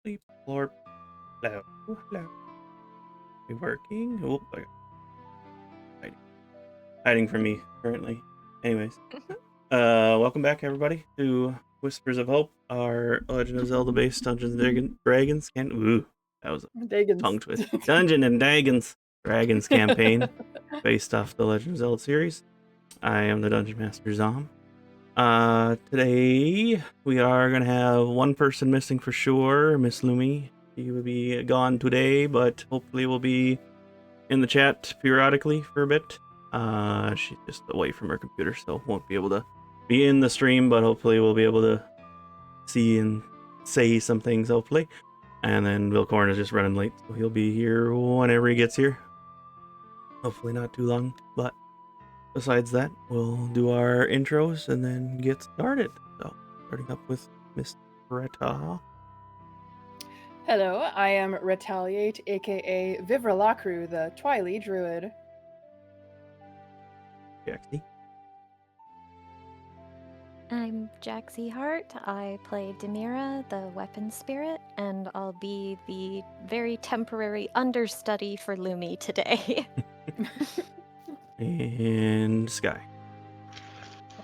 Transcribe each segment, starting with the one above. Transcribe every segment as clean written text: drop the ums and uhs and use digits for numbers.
Sleep floor. Hello. Hello. We working? Oh, hiding from me currently. Anyways, welcome back everybody to Whispers of Hope, our Legend of Zelda based Dungeons and Dragons that was a tongue twist. Dungeon and Dragons campaign based off the Legend of Zelda series. I am the Dungeon Master Zom. Today we are gonna have one person missing for sure, Miss Lumi. She will be gone today, but hopefully will be in the chat periodically for a bit. She's just away from her computer, so won't be able to be in the stream, but hopefully we'll be able to see and say some things, hopefully. And then Velkorin is just running late, so he'll be here whenever he gets here. Hopefully not too long, but besides that, we'll do our intros and then get started. So, starting up with Miss Retta. Hello, I am Rhettaliate, aka Vivra, the Twili druid. Jaxi. I'm JaxiHeart. I play Demira, the weapon spirit, and I'll be the very temporary understudy for Lumi today. And Sky.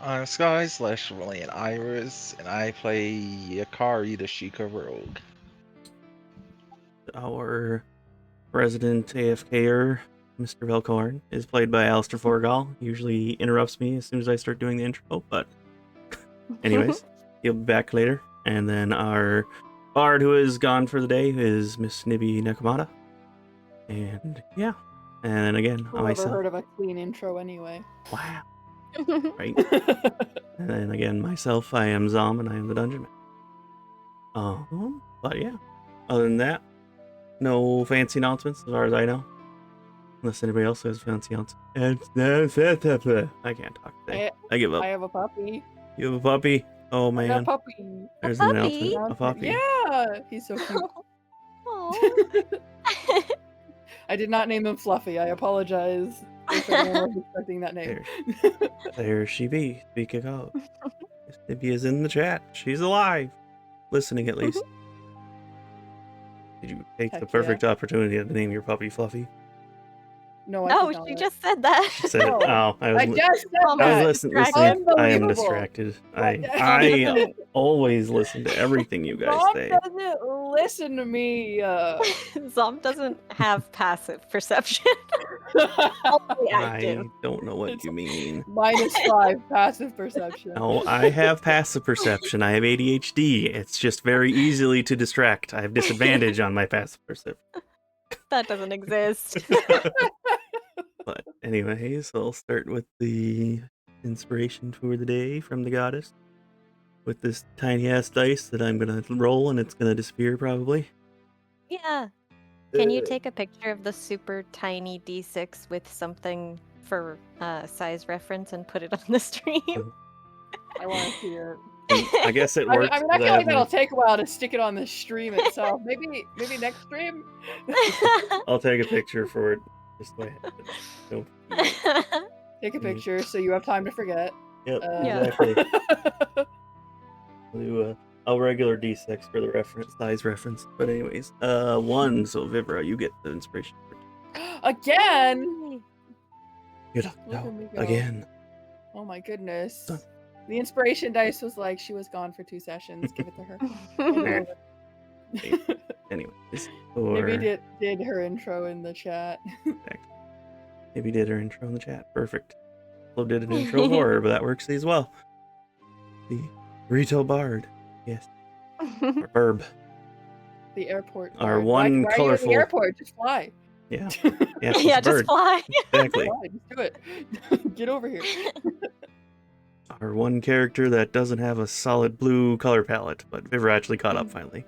I'm Sky / CeruleanxIris, and I play Akari, the Shiekah rogue. Our resident AFKer, Mr. Velkorin, is played by AlistairForgall. Usually interrupts me as soon as I start doing the intro, but anyways, he'll be back later. And then our bard who is gone for the day is Miss NibiNekomata. And yeah, and then again, Who ever heard of a clean intro anyway? Wow. Right. And then again, myself, I am Zom, and I am the Dungeon Man. But yeah, other than that, no fancy announcements as far as I know. Unless anybody else has fancy announcements. I can't talk today. I give up. I have a puppy. You have a puppy? Oh man. I got a puppy. There's A an puppy? announcement. A puppy. Yeah, he's so cute. I did not name him Fluffy. I apologize if anyone was expecting that name. There she be. Speaking of. Nibby is in the chat. She's alive. Listening at least. Did you take the perfect opportunity to name your puppy Fluffy? No, No, she just said that. She said it. Oh, I just said Oh, that. I was listening. I am Unbelievable. distracted. I always listen to everything you guys Mom say. doesn't listen to me. Zom doesn't have passive perception. Only I I do. don't know what you mean. -5 passive perception. No, I have passive perception. I have ADHD. It's just very easily to distract. I have disadvantage on my passive perception. That doesn't exist. But anyways, I'll start with the inspiration for the day from the goddess. With this tiny ass dice that I'm gonna roll and it's gonna disappear probably. Yeah. Can you take a picture of the super tiny D6 with something for size reference and put it on the stream? I want to see it. I guess it works. I feel like that'll take a while to stick it on the stream itself. Maybe next stream. I'll take a picture for it. Just the way it happens. Take a picture so you have time to forget. Yep, Yeah. exactly. We'll do a regular D6 for the reference size reference. But anyways, 1. So Vivra, you get the inspiration. Again. Good luck. Look at No, me go. again. Oh my goodness. Done. The inspiration dice was like she was gone for 2 sessions. Give it to her. Anyways, Maybe did her intro in the chat. Maybe did her intro in the chat. Perfect. Flo did an intro for her, but that works as well. The Rito Bard. Yes. Or Burb. The airport. Our bird. one why colorful. Are you at the airport? Just fly. Yeah. Yeah, just fly. Exactly. Fly, just do it. Get over here. Our one character that doesn't have a solid blue color palette, but Vivra actually caught up finally.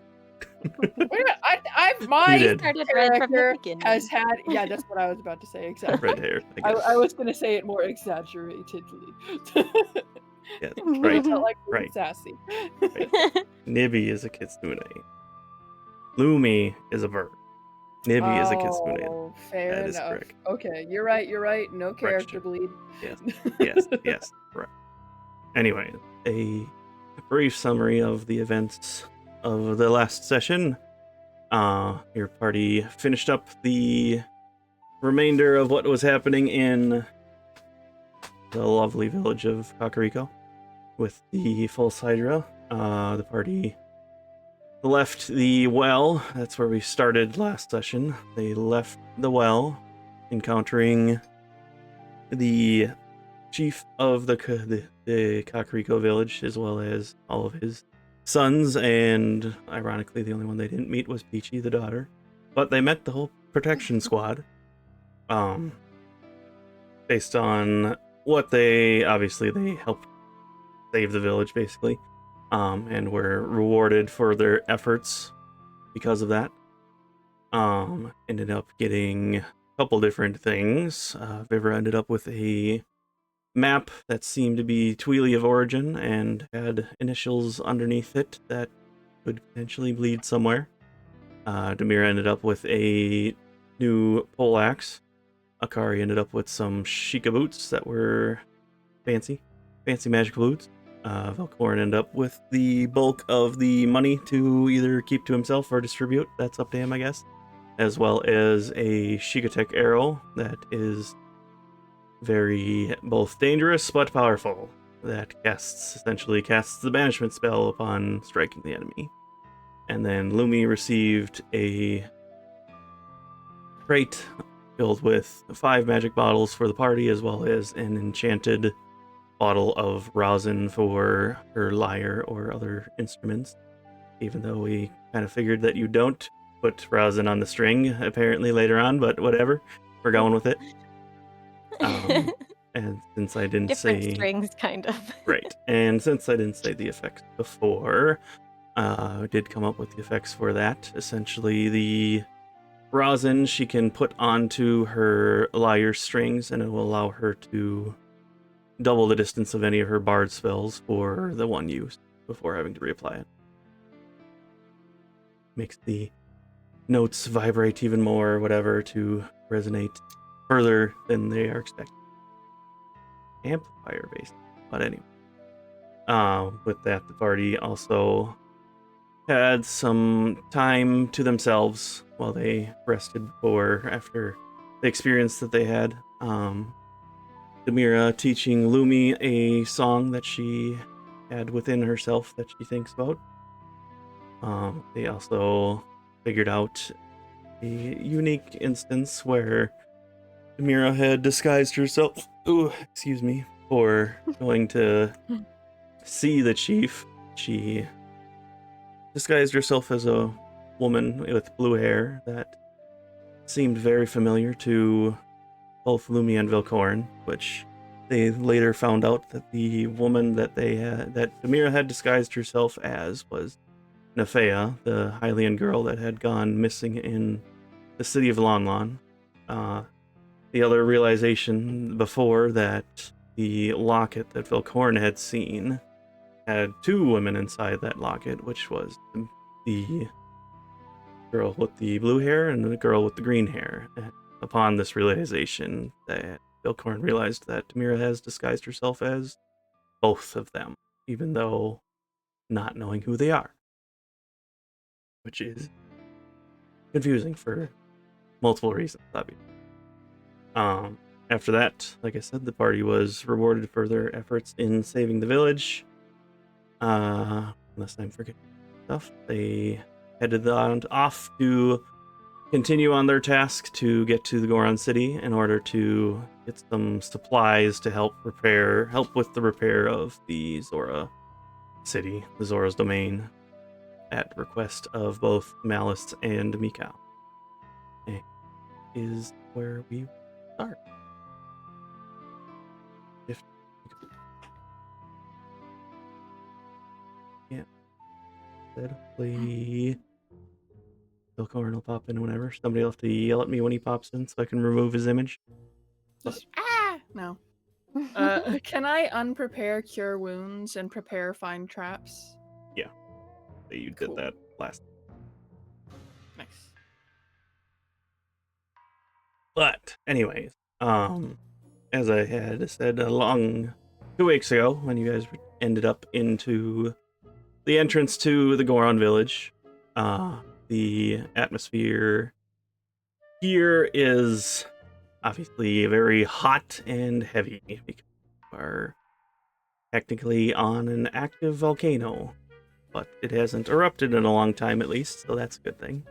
Wait a minute, my You did. Started red from the character beginning. has had. Yeah, that's what I was about to say. Exactly. Red hair. I guess. I was gonna say it more exaggeratedly. Yeah, right. Felt like Right. sassy. Nibby is a kitsune. Lumi is a bird. Nibby is a kitsune. Oh, fair That is enough. correct. Okay, you're right. No character Correction. bleed. Yes. Right. Anyway, a brief summary of the events of the last session. Your party finished up the remainder of what was happening in the lovely village of Kakariko with the false Hydra. The party left the well. That's where we started last session. They left the well, encountering the chief of the Kakariko village, as well as all of his sons, and ironically, the only one they didn't meet was Peachy, the daughter. But they met the whole protection squad. Based on what they helped save the village, basically, and were rewarded for their efforts because of that. Ended up getting a couple different things. Vivra ended up with a map that seemed to be Twili of origin and had initials underneath it that could potentially lead somewhere. Demira ended up with a new poleaxe. Akari ended up with some Shiekah boots that were fancy magic boots. Velkorin ended up with the bulk of the money to either keep to himself or distribute. That's up to him, I guess. As well as a Shiekah arrow that is very both dangerous but powerful. That essentially casts the banishment spell upon striking the enemy. And then Lumi received a crate filled with 5 magic bottles for the party, as well as an enchanted bottle of rosin for her lyre or other instruments. Even though we kind of figured that you don't put rosin on the string, apparently, later on, but whatever. We're going with it. And since I didn't Different say... strings, kind of. Right. And since I didn't say the effects before, I did come up with the effects for that. Essentially, the rosin she can put onto her lyre strings, and it will allow her to double the distance of any of her bard spells for the one use before having to reapply it. Makes the notes vibrate even more, or whatever, to resonate further than they are expected. Amplifier based. But anyway. With that, the party also had some time to themselves while they rested after the experience that they had. Demira teaching Lumi a song that she had within herself that she thinks about. They also figured out a unique instance where Demira had disguised herself, for going to see the chief. She disguised herself as a woman with blue hair that seemed very familiar to both Lumi and Velkorin, which they later found out that the woman that Demira had disguised herself as was Nefea, the Hylian girl that had gone missing in the city of Lon. The other realization before that the locket that Velkorin had seen had 2 women inside that locket, which was the girl with the blue hair and the girl with the green hair. And upon this realization, that Velkorin realized that Demira has disguised herself as both of them, even though not knowing who they are. Which is confusing for multiple reasons, obviously. After that, like I said, the party was rewarded for their efforts in saving the village. Unless I'm forgetting stuff, they headed off to continue on their task to get to the Goron city in order to get some supplies to help with the repair of the Zora city, the Zora's domain, at request of both Malice and Mikau. And is where we start. Hopefully Velkorin will pop in whenever. Somebody will have to yell at me when he pops in so I can remove his image. Just, no. Can I unprepare cure wounds and prepare find traps? Yeah. You Cool. did that last. Nice. But anyways, as I had said along 2 weeks ago, when you guys ended up into the entrance to the Goron village, the atmosphere here is obviously very hot and heavy because we are technically on an active volcano, but it hasn't erupted in a long time at least, so that's a good thing.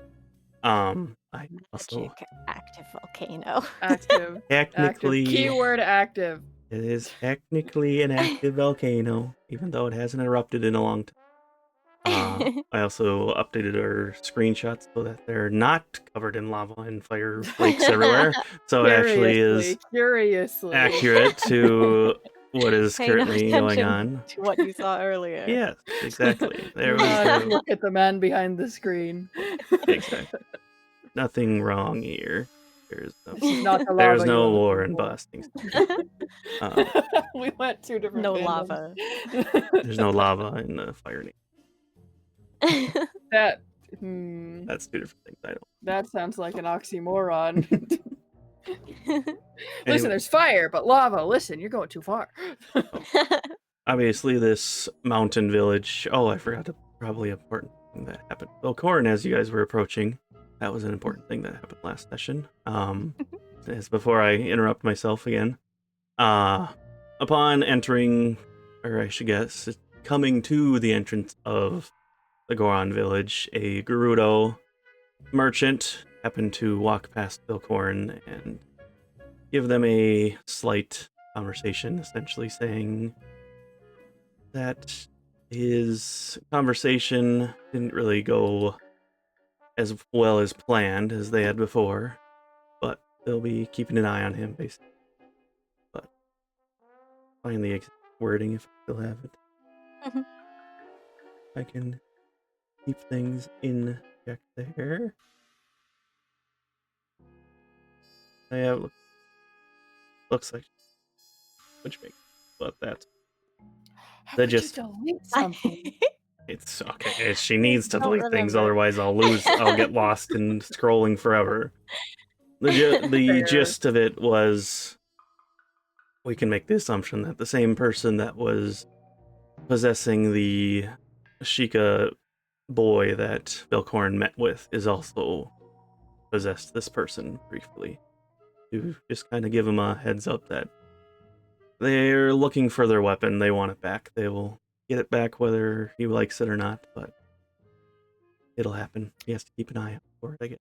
I also Magic active volcano. Active. technically Active. Keyword active. it is technically an active volcano, even though it hasn't erupted in a long time. I also updated our screenshots so that they're not covered in lava and fire flakes everywhere. So it actually is curiously accurate to what is Pay no currently going attention on. to what you saw earlier. Yes, exactly. There Do was not look at the man behind the screen. exactly nothing wrong here. There's Not the there's lava no you're war looking and for. busting. We went two different No fandoms. lava. There's no lava in the fire name. That That's two different things. I don't. that sounds like an oxymoron. Anyway. Listen, there's fire, but lava. Listen, you're going too far. Obviously, this mountain village. Oh, I forgot to probably important thing that happened. Velkorin, as you guys were approaching, that was an important thing that happened last session. As before I interrupt myself again, upon entering, or I should guess, coming to the entrance of the Goron village, a Gerudo merchant happened to walk past Velkorin and give them a slight conversation, essentially saying that his conversation didn't really go as well as planned as they had before, but they'll be keeping an eye on him, basically. But find the exact wording if I still have it. Mhm. I can keep things in check there. I have looks like which makes, but that's How They could you just- delete something? it's okay. She needs to Don't delete things, remember. otherwise I'll get lost in scrolling forever. The Fair. gist of it was we can make the assumption that the same person that was possessing the Shiekah boy that Velkorin met with is also possessed this person briefly. To just kind of give him a heads up that they're looking for their weapon. They want it back. They will get it back whether he likes it or not, but it'll happen. He has to keep an eye out for it, I guess.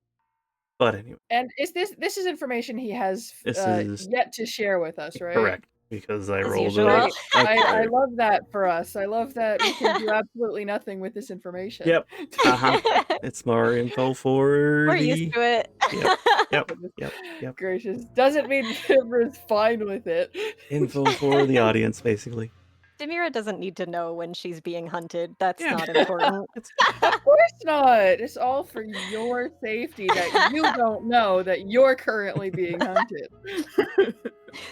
But anyway, And is this is information he has This is- yet to share with us, right? correct, because I As rolled usual. a I love that for us. I love that we can do absolutely nothing with this information. Yep. It's more info for We're the... used to it. Yep. Gracious. Doesn't mean Vivra's fine with it. Info for the audience, basically. Demira doesn't need to know when she's being hunted. That's Yeah. not important. Of course not. It's all for your safety that you don't know that you're currently being hunted.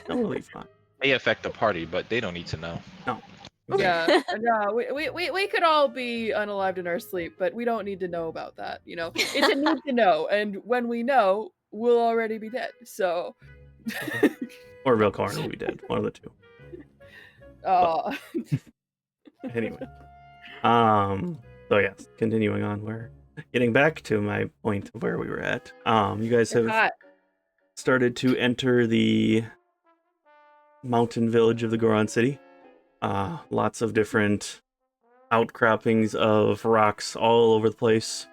Totally fine. May affect the party, but they don't need to know. No. Yeah, no, we could all be unalived in our sleep, but we don't need to know about that. You know, it's a need to know, and when we know, we'll already be dead. So, Or Velkorin will be dead. One of the two. Anyway. So yes, continuing on, we're getting back to my point of where we were at. You guys have hot. started to enter the mountain village of the Goron city. Lots of different outcroppings of rocks all over the place.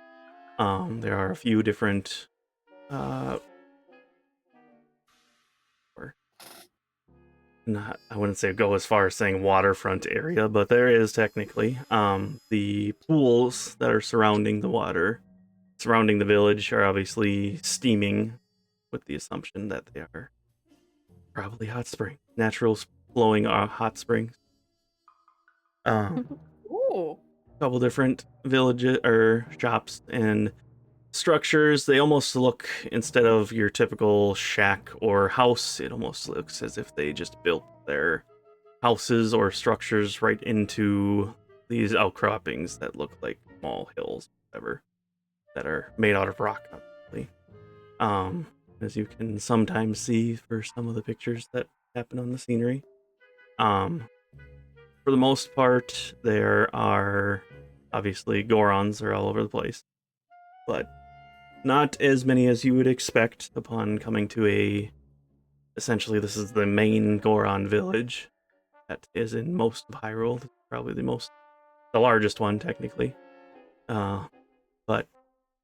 There are a few different I wouldn't say go as far as saying waterfront area, but there is technically. The pools that are surrounding the water, surrounding the village, are obviously steaming, with the assumption that they are probably hot spring, natural flowing hot springs. Ooh. Couple different villages or shops and structures. They almost look, instead of your typical shack or house, it almost looks as if they just built their houses or structures right into these outcroppings that look like small hills, whatever, that are made out of rock, obviously. As you can sometimes see for some of the pictures that happen on the scenery. For the most part, there are obviously Gorons are all over the place. but not as many as you would expect upon coming to essentially this is the main Goron village that is in most of Hyrule. It's probably the largest one technically. But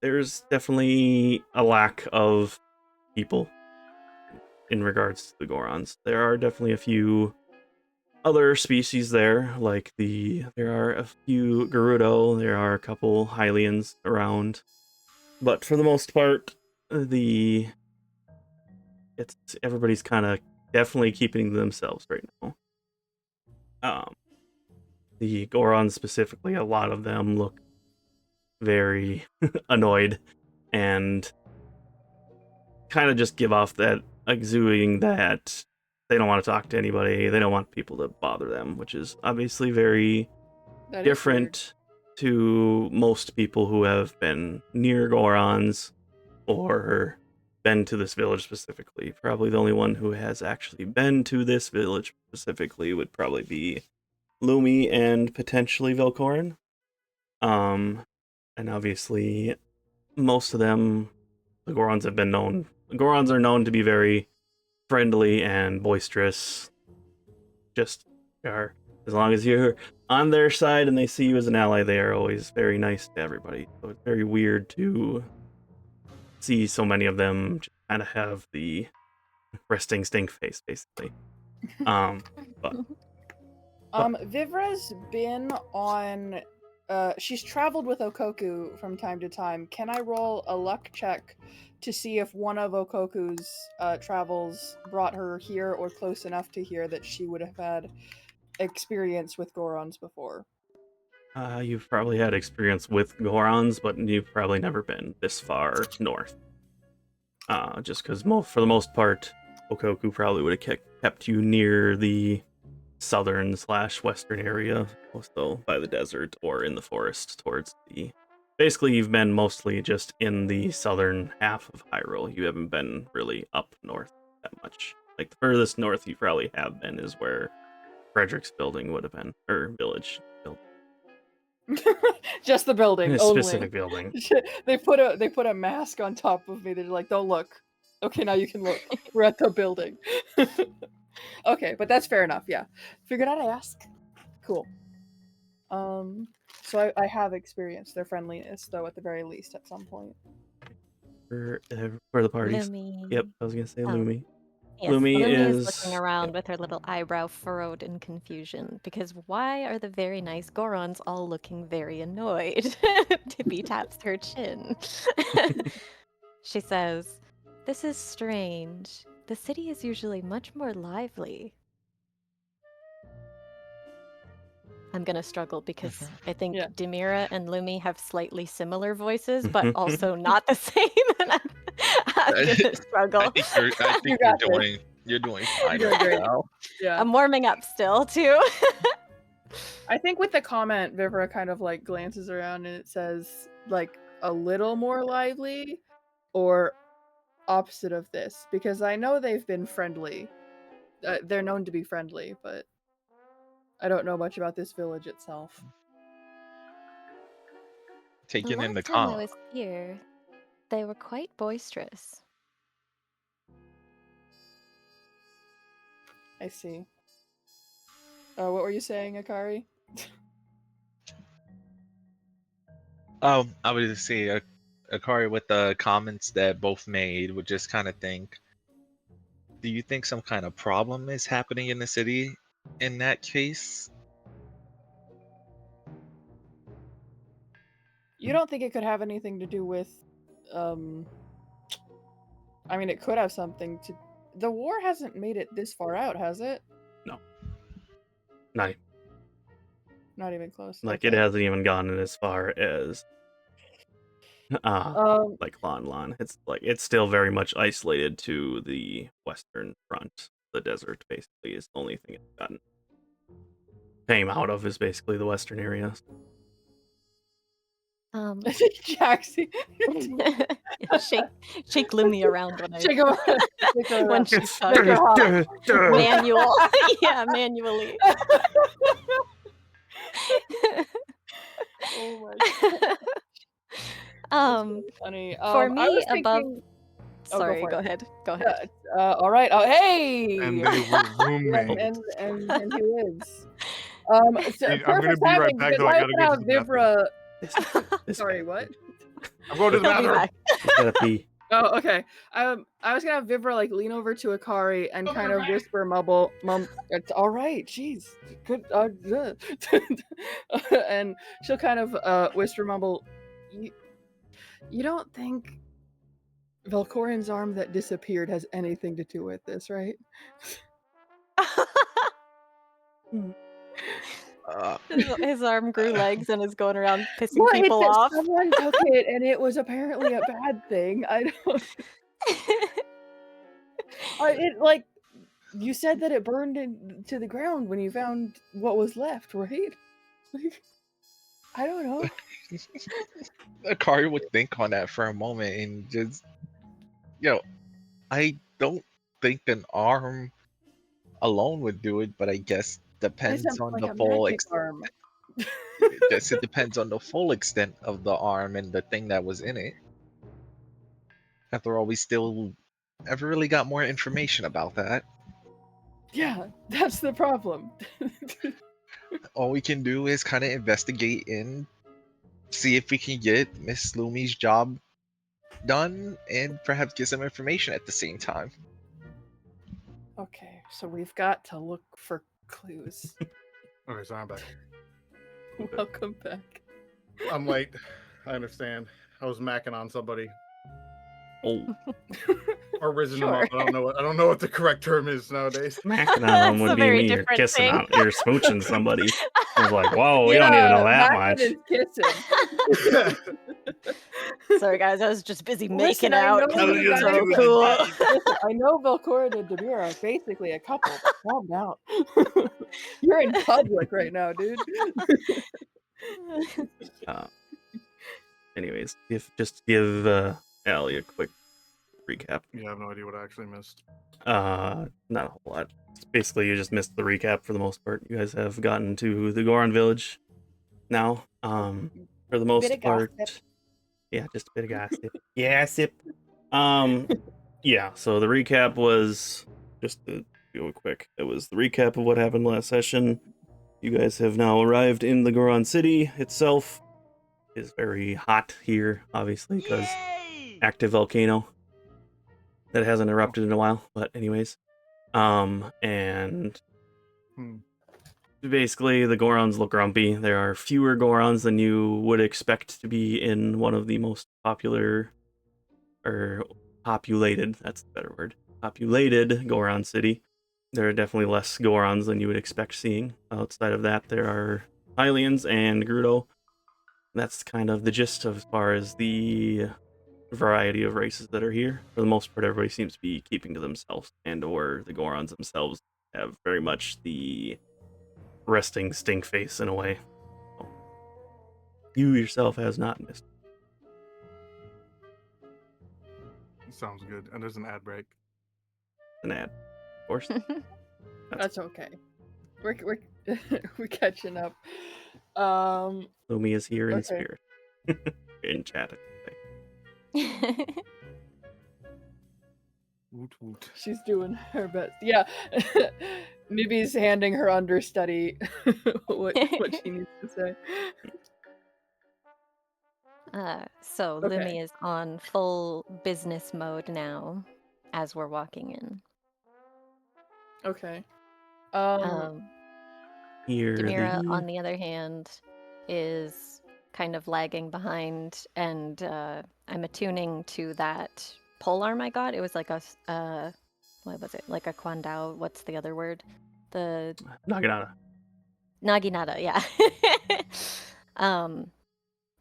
there's definitely a lack of people in regards to the Gorons. There are definitely a few other species there, like there are a few Gerudo, there are a couple Hylians around, but for the most part, everybody's kind of definitely keeping to themselves right now. The Gorons specifically, a lot of them look very annoyed and kind of just give off that exuding that they don't want to talk to anybody, they don't want people to bother them, which is obviously very different to most people who have been near Gorons or been to this village specifically. Probably the only one who has actually been to this village specifically would probably be Lumi and potentially Velkorin. And obviously most of them, the Gorons have been known. Gorons are known to be very friendly and boisterous. Just are, as long as you're on their side and they see you as an ally, they are always very nice to everybody. So it's very weird to see so many of them just kind of have the resting stink face, basically. But Vivra's been on. She's traveled with Okoku from time to time. Can I roll a luck check to see if one of Okoku's travels brought her here or close enough to here that she would have had experience with Gorons before? You've probably had experience with Gorons, but you've probably never been this far north. Just because for the most part, Okoku probably would have kept you near the southern/western area, also by the desert or in the forest towards the... Basically, you've been mostly just in the southern half of Hyrule. You haven't been really up north that much. Like, the furthest north you probably have been is where Frederick's building would have been, or village building. Just the building, A only. specific building. They put a mask on top of me. They're like, don't look. Okay, now you can look. We're at the building. Okay, but that's fair enough. Yeah, figured I'd ask. Cool. So I have experienced their friendliness, though, at the very least, at some point. For the parties. Lumi. Yep, I was gonna say Lumi. Yes, Lumi is is looking around with her little eyebrow furrowed in confusion, because why are the very nice Gorons all looking very annoyed? Tippy taps her chin. She says, "This is strange. The city is usually much more lively." I'm gonna struggle because I think Demira and Lumi have slightly similar voices, but also not the same, and I'm gonna struggle. I think you're doing fine You're right great. now. Yeah. I'm warming up still, too. I think with the comment, Vivra kind of like glances around and it says like a little more lively or opposite of this, because I know they've been friendly. They're known to be friendly, but I don't know much about this village itself. Taking in the last time I comment. was here, they were quite boisterous. I see. What were you saying, Akari? I would just say Akari, with the comments that both made, would just kind of think, do you think some kind of problem is happening in the city in that case? You don't think it could have anything to do with, I mean, it could have something to... The war hasn't made it this far out, has it? No. Not even close. Like, okay. it hasn't even gone as far as like Lon. It's still very much isolated to the western front. The desert basically is the only thing it's came out of is basically the western area. Jaxi. Shake Lumi around when I Shake her when around. she's talking. Manual. Yeah, manually. Oh my god. Funny. For I me, was above. thinking. Oh, go Sorry, for go it. ahead. Go ahead. All right. Oh, hey. And they were roommates. and he lives. So Hey, I'm gonna perfect be right timing back, because though. I I gotta can go have to the bathroom. Vivra. This Sorry, guy. what? I'm going to the He'll be bathroom. back. He's gotta pee. Oh, okay. I was gonna have Vivra like lean over to Akari and kind of whisper, mumble, it's all right. Jeez, good. And she'll kind of whisper, mumble. You don't think Velkorin's arm that disappeared has anything to do with this, right? His arm grew legs and is going around pissing Well, people off. someone took it and it was apparently a bad thing. I don't. It like you said that it burned into the ground when you found what was left, right? Like, I don't know. Akari would think on that for a moment and just, I don't think an arm alone would do it, but I guess depends It's on like the a full magic arm. it depends on the full extent of the arm and the thing that was in it. After all, we still never really got more information about that. Yeah, that's the problem. All we can do is kind of investigate and see if we can get Miss Lumi's job done and perhaps get some information at the same time. Okay, so we've got to look for clues. Okay, so I'm back. Welcome back. I'm late. I understand. I was macking on somebody Oh, or rizzing them Sure. up. I don't know what the correct term is nowadays. smacking on That's them a would be very me. You're different kissing thing. on. You're smooching somebody. I was like, whoa, we don't need to know that Mackin much. is kissing. Sorry, guys, I was just busy Listen, making I out. know you guys. So cool. Listen, I know Velkorin and Demira are basically a couple. But calm down. You're in public right now, dude. Anyways, just give Allie a quick recap. Yeah, I have no idea what I actually missed. Not a whole lot. Basically, you just missed the recap for the most part. You guys have gotten to the Goron village now. For the most Bit of part, gossip. yeah, just a bit of gossip. Gossip. Yeah. So the recap was just to go quick. It was the recap of what happened last session. You guys have now arrived in the Goron city itself. It is very hot here, obviously, because active volcano that hasn't erupted in a while. But anyways, and basically the Gorons look grumpy. There are fewer Gorons than you would expect to be in one of the most popular or populated, that's the better word, populated Goron city. There are definitely less Gorons than you would expect seeing. Outside of that, there are Hylians and Rito. That's kind of the gist of as far as the variety of races that are here. For the most part, everybody seems to be keeping to themselves, and or the Gorons themselves have very much the resting stink face in a way. So, you yourself has not missed. Sounds good. And there's an ad break. An ad, of course. That's okay. We're we're catching up. Lumi is here in Okay. spirit. In chat, I should say. Woot woot. She's doing her best. Yeah. Nibi's handing her understudy what she needs to say. So Okay. Lumi is on full business mode now as we're walking in. Okay. Here, Demira, on the other hand, is kind of lagging behind, and I'm attuning to that pole arm I got. It was like a, what was it? Like a Kwandao. What's the other word? The Naginata. Naginata, yeah.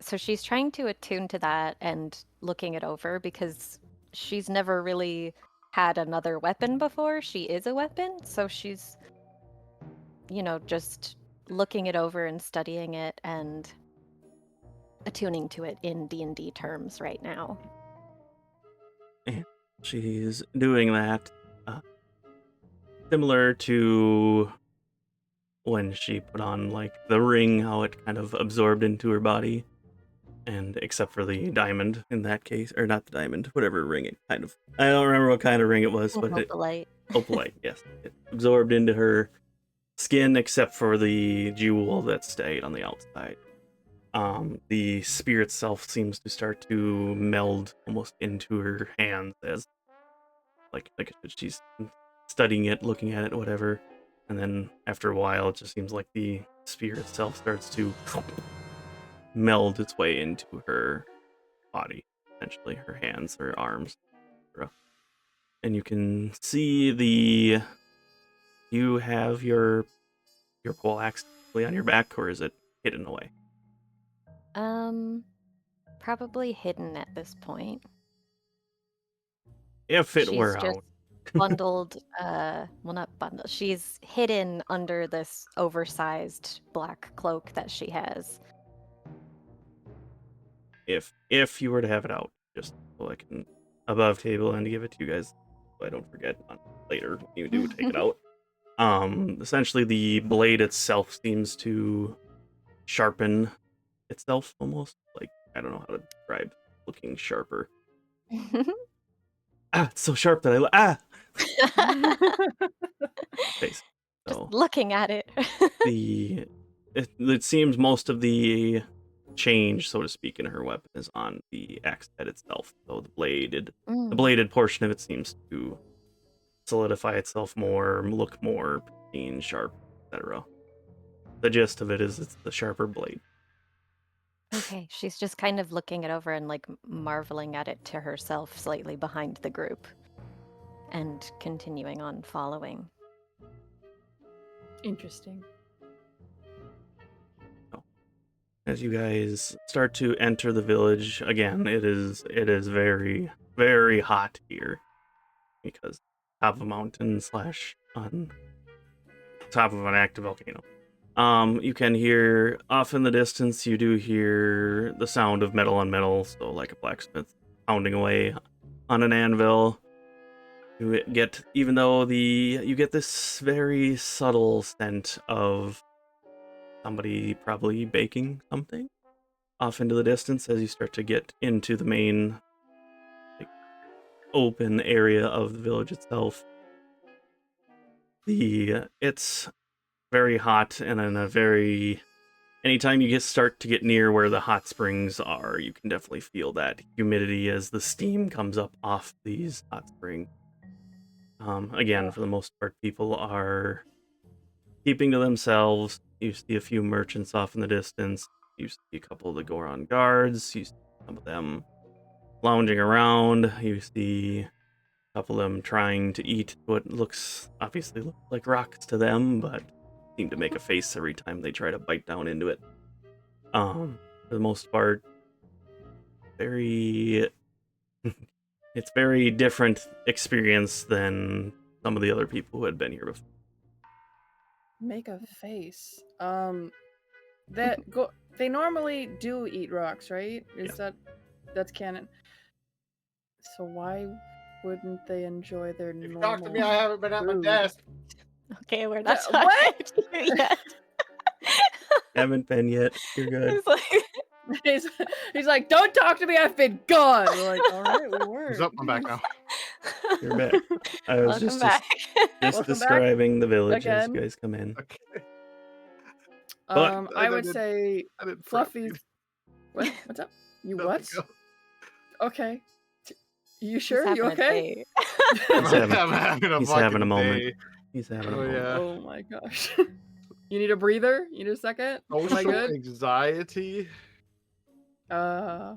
So she's trying to attune to that and looking it over because she's never really had another weapon before. She is a weapon, so she's, just looking it over and studying it and attuning to it in D&D terms right now. And she's doing that similar to when she put on like the ring, how it kind of absorbed into her body. and except for the diamond in that case, or not the diamond, whatever ring it kind of. I don't remember what kind of ring it was, but Opalite. opalite, yes, it absorbed into her skin except for the jewel that stayed on the outside. The spear itself seems to start to meld almost into her hands as like she's studying it, looking at it, whatever. And then after a while, it just seems like the spear itself starts to meld its way into her body, essentially her hands, her arms, etc. And you can see you have your pole axe on your back, or is it hidden away? Probably hidden at this point. If it were She's just out. bundled, well, not bundled. She's hidden under this oversized black cloak that she has. If you were to have it out, just so I can above table and give it to you guys, so I don't forget later when you do take it out. Essentially the blade itself seems to sharpen itself almost. Like, I don't know how to describe looking sharper. It's so sharp that face. So Just looking at it. it seems most of the change, so to speak, in her weapon is on the axe head itself. So the bladed portion of it seems to solidify itself more, look more pristine, sharp, etc. The gist of it is it's the sharper blade. Okay, she's just kind of looking it over and like marveling at it to herself slightly behind the group and continuing on following. Interesting. As you guys start to enter the village, again, it is very, very hot here because top of a mountain / on top of an active volcano. You can hear off in the distance, you do hear the sound of metal on metal, so like a blacksmith pounding away on an anvil. You get, even though you get this very subtle scent of somebody probably baking something off into the distance as you start to get into the main open area of the village itself. It's very hot, and anytime you start to get near where the hot springs are, you can definitely feel that humidity as the steam comes up off these hot springs. Again, for the most part, people are keeping to themselves. You see a few merchants off in the distance. You see a couple of the Goron guards. You see some of them lounging around. You see a couple of them trying to eat what obviously looks like rocks to them, but seem to make a face every time they try to bite down into it. For the most part, it's very different experience than some of the other people who had been here before. Make a face. They normally do eat rocks, right? That's canon? So why wouldn't they enjoy their If you normal talk to me, I haven't been at my food? desk. Okay, we're not What? talking to you yet. Haven't been yet. You're good. It's like, He's like, don't talk to me, I've been gone. We're like, all right, we were. Who's up? I'm back now. You're back. I was welcome back. just Welcome describing the village as again. you guys come in. Okay. But I would say I didn't Fluffy's. What's up? You what? Nothing else. Okay. You He's sure? You having a okay? day. He's having- I'm having a he's having a fucking moment. day. He's having a Oh, moment. yeah. Oh my gosh. You need a breather? You need a second? Am I Social good? anxiety. Uh,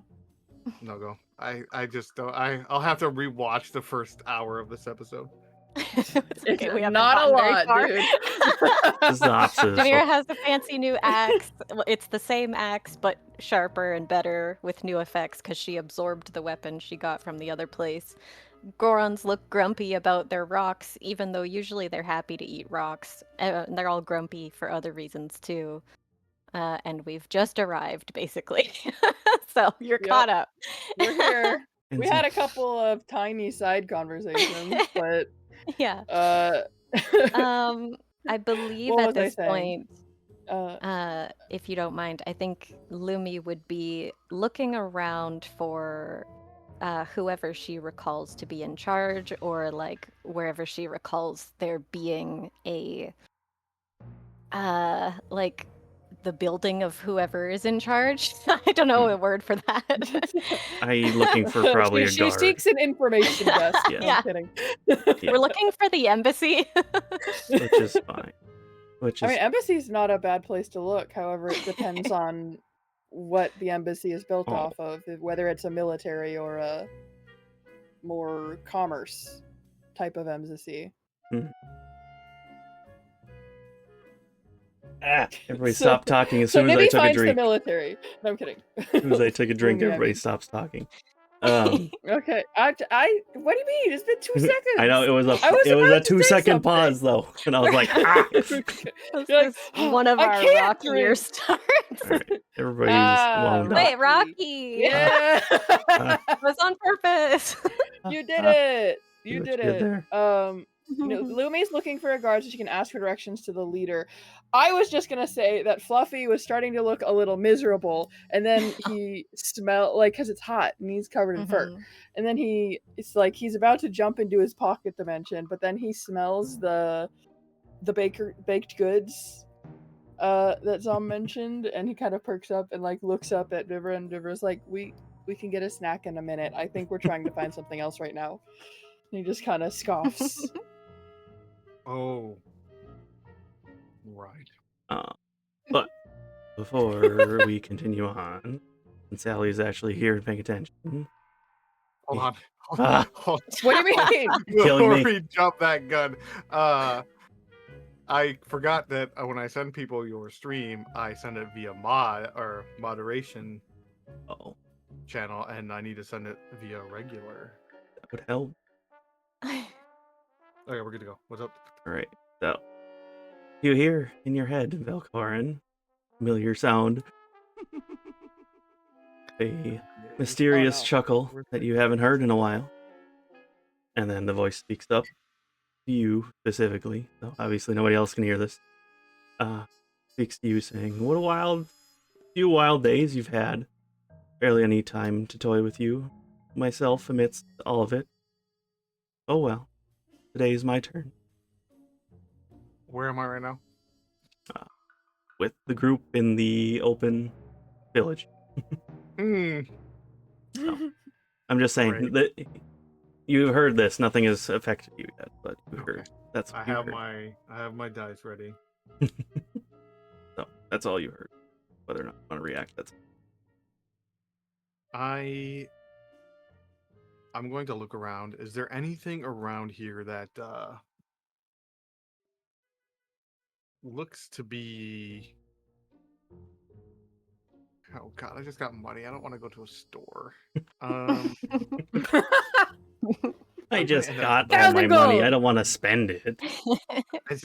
No go. I just don't. I'll have to rewatch the first hour of this episode. It's it's we haven't not a gotten very lot, far. dude. This is the opposite of Demira has a fancy new axe. Well, it's the same axe, but sharper and better with new effects because she absorbed the weapon she got from the other place. Gorons look grumpy about their rocks, even though usually they're happy to eat rocks. They're all grumpy for other reasons too. And we've just arrived, basically. So you're Yep. caught up. We're here. And We had a couple of tiny side conversations, but Yeah. uh I believe What at was I this saying? point, If you don't mind, I think Lumi would be looking around for whoever she recalls to be in charge, or like wherever she recalls there being a like the building of whoever is in charge. I don't know a word for that. I looking for probably a she guard. seeks an information desk. Yeah. No, Yeah. I'm kidding. We're looking for the embassy. Which is fine. I mean, embassy's not a bad place to look. However, it depends on what the embassy is built off of, whether it's a military or a more commerce type of embassy. Everybody stopped talking as So soon as I Nibi took a finds the drink. military. No, I'm kidding. As soon as I took a drink, Lumi, I everybody mean. stops talking. Okay, what do you mean? It's been 2 seconds. I know it was a I was about to say 2-second pause though, and I was like, ah. You're like, one of I our can't rockier drink. starts. All right, everybody's wound up. Wait, Rocky! Yeah, It was on purpose. you did it. See You what did you did it. there? Lumi's looking for a guard so she can ask for directions to the leader. I was just gonna say that Fluffy was starting to look a little miserable, and then he smelled like, because it's hot and he's covered in fur, and then it's like he's about to jump into his pocket dimension, but then he smells the baked goods that Zom mentioned, and he kind of perks up and like looks up at Vivra, and Vivra's like, we can get a snack in a minute. I think we're trying to find something else right now. And he just kind of scoffs. Oh. Right. But before we continue on, and Sally's actually here and paying attention. Hold on. What do you mean? Killing Before me. we jump that gun, I forgot that when I send people your stream, I send it via moderation channel, and I need to send it via regular. That would help. Okay, we're good to go. What's up? All right, so you hear in your head, Velkorin, familiar sound, a mysterious chuckle that you haven't heard in a while, and then the voice speaks up to you specifically. So obviously nobody else can hear this. Speaks to you saying, "What a few wild days you've had. Barely any time to toy with you, myself amidst all of it. Oh well, today is my turn." Where am I right now? With the group in the open village. So, I'm just saying that you heard this. Nothing has affected you yet, but you heard. That's what you heard. I have my dice ready. So that's all you heard. Whether or not you want to react, that's. I'm going to look around. Is there anything around here that looks to be... Oh god, I just got money. I don't want to go to a store. I just got all my money. I don't want to spend it.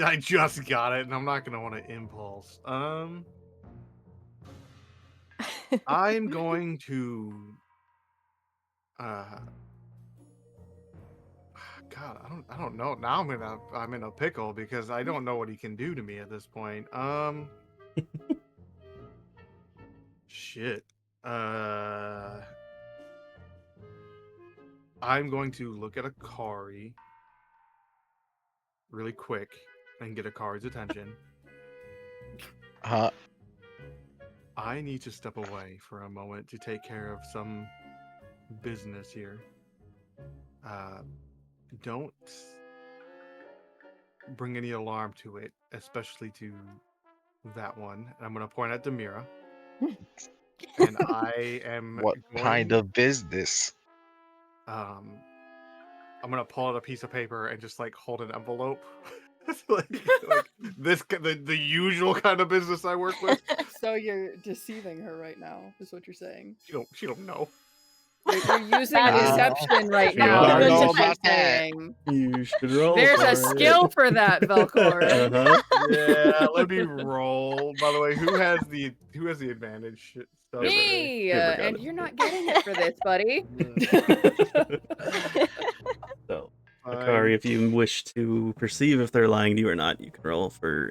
I just got it, and I'm not gonna want to impulse. I'm going to. God, I don't know. Now I'm in a pickle because I don't know what he can do to me at this point. Shit. I'm going to look at Akari really quick and get Akari's attention. I need to step away for a moment to take care of some business here. Don't bring any alarm to it, especially to that one. And I'm going to point at Demira. And I am. What kind of business? I'm gonna pull out a piece of paper and just like hold an envelope, like this the usual kind of business I work with. So you're deceiving her right now, is what you're saying. She don't know. You're using deception right You now. are. Is Know what you're about that. saying. You should roll. There's a for skill it. for that, Velkorin. Yeah, let me roll. By the way, who has the advantage? Stuff? Me, Never got and it. you're not getting it for this, buddy. So, Akari, if you wish to perceive if they're lying to you or not, you can roll for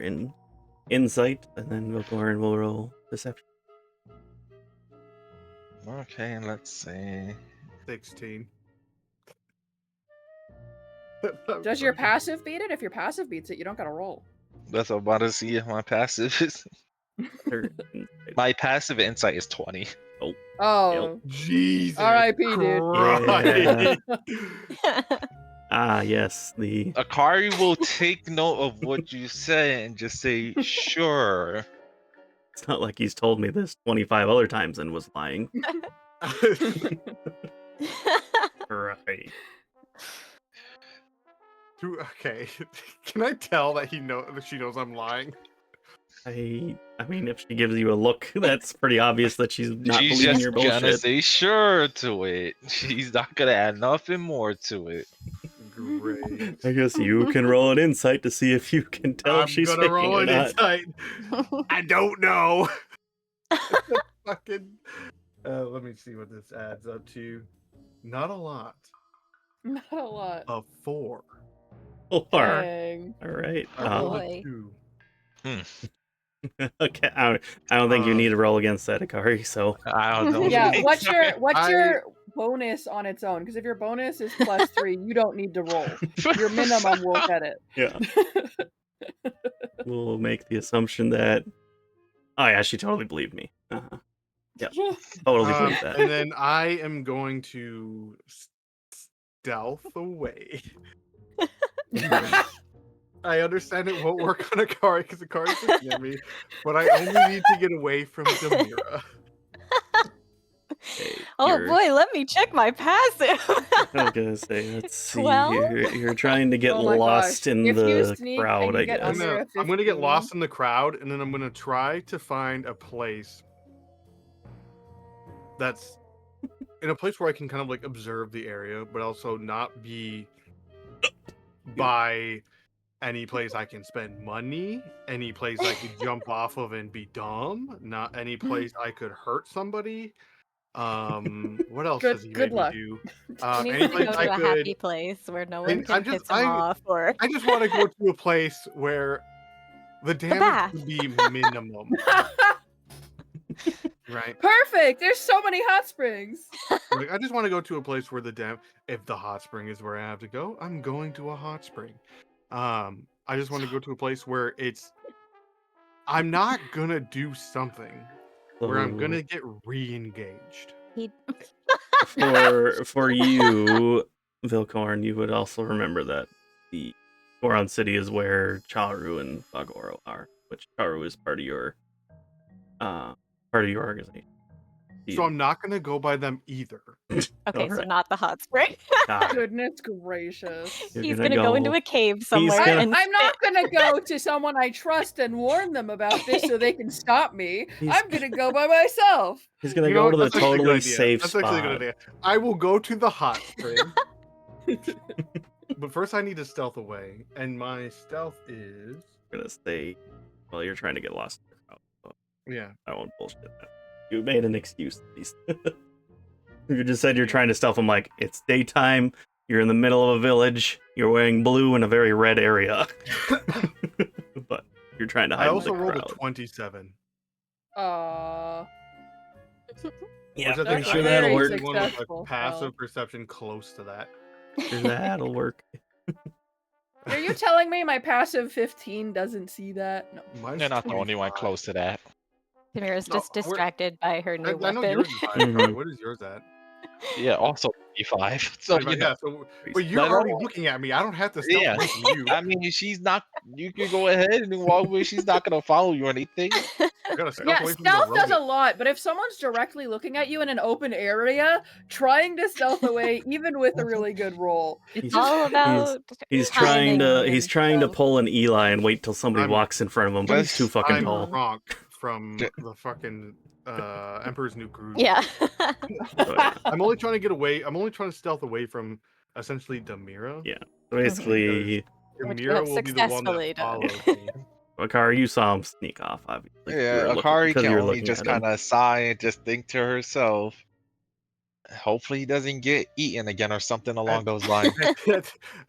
insight, and then Velkorin will roll deception. Okay, let's see. 16. Does your passive beat it? If your passive beats it, you don't gotta roll. That's what I'm about to see if my passive is. Or My passive insight is 20. Oh, Jesus R.I.P., dude. Christ. Ah, yes, the Akari will take note of what you say and just say, sure. it's not like he's told me this 25 other times and was lying. Right. Okay. Can I tell that she knows I'm lying? I mean, if she gives you a look, that's pretty obvious that she's not She's believing just your gonna bullshit. say sure to it. She's not gonna add nothing more to it. Great. I guess you can roll an insight to see if you can tell I'm if she's gonna faking roll or an not. insight. I don't know. Fucking. Let me see what this adds up to. Not a lot. Not a lot. A 4. Four. Dang. All right. I rolled boy. a 2. Okay. I don't think you need to roll against that, Akari. So I don't know. Yeah, what's I- your bonus on its own? Because if your bonus is +3, you don't need to roll. Your minimum will get it. yeah, we'll make the assumption that. Oh yeah, she totally believed me. Yeah, totally believed that. And then I am going to stealth away. I understand it won't work on Akari because Akari's looking at me, but I only need to get away from Demira. Okay, Oh you're- boy, let me check my passive. I was gonna say, let's see 12? here. You're trying to get Oh my lost gosh. in If you the sneak crowd, and I you get guess. under- I'm gonna get 15. lost in the crowd, and then I'm gonna try to find a place that's in a place where I can kind of like observe the area, but also not be by any place I can spend money, any place I could jump off of and be dumb, not any place I could hurt somebody. What else does he Good make me luck. do? He needs Any to place go I to a could. happy place where no one And can piss him off or I just want to go to a place where the damage bath. would be minimum. Right? Perfect. There's so many hot springs. Like, I just want to go to a place where if the hot spring is where I have to go, I'm going to a hot spring. I just want to go to a place where I'm not gonna do something where I'm gonna get re-engaged. he For you, Vilcorn, you would also remember that the Goron City is where Charu and Fagoro are, which Charu is part of your organization. So I'm not gonna go by them either. Okay, so Alright. not the hot spring. Got it. Goodness gracious. You're He's gonna gonna go into a cave somewhere gonna- and I'm not gonna go to someone I trust and warn them about this so they can stop me. He's- I'm gonna go by myself. He's gonna You go know to what? the That's actually a good totally idea. safe That's spot. actually a good idea. I will go to the hot spring. But first I need to stealth away. And my stealth is I'm gonna stay. Well, you're trying to get lost. In the crowd, so yeah. I won't bullshit that. You made an excuse at least. You just said you're trying to stealth. I'm like, it's daytime. You're in the middle of a village. You're wearing blue in a very red area. But you're trying to hide I in also the rolled a crowd. 27. Aww. Yeah, Which I pretty think sure I'm that'll the work. only one with successful, a passive so. perception close to that. Sure that'll work. Are you telling me my passive 15 doesn't see that? No. Mine's You're not the only one 25. close to that. Demira's No, just we're- distracted by her new I know weapon. yours is high. Mhm. What is yours at? Yeah, also 25. So, you know. Yeah, but you're Not already all. looking at me. I don't have to stealth Yeah. away from you. I mean, she's not. You can go ahead and walk away. She's not gonna follow you or anything. I gotta stealth Yeah, away from stealth the does a rodent. lot, but if someone's directly looking at you in an open area, trying to stealth away, even with a really good roll, It's all about He's trying timing to and trying to stuff. pull an Eli and wait till somebody I'm- walks in front of him, but he's too fucking I'm tall. Gronk from the fucking Emperor's New Groove. Yeah. So, yeah. I'm only trying to get away. I'm only trying to stealth away from essentially Demira. Yeah. Basically, Which you Demira have will be the one successfully that done. follows me. Akari, you saw him sneak off, obviously. You Yeah, were looking- Akari because can you were only looking just at him. kind of sigh and just think to herself. Hopefully, he doesn't get eaten again or something along those lines.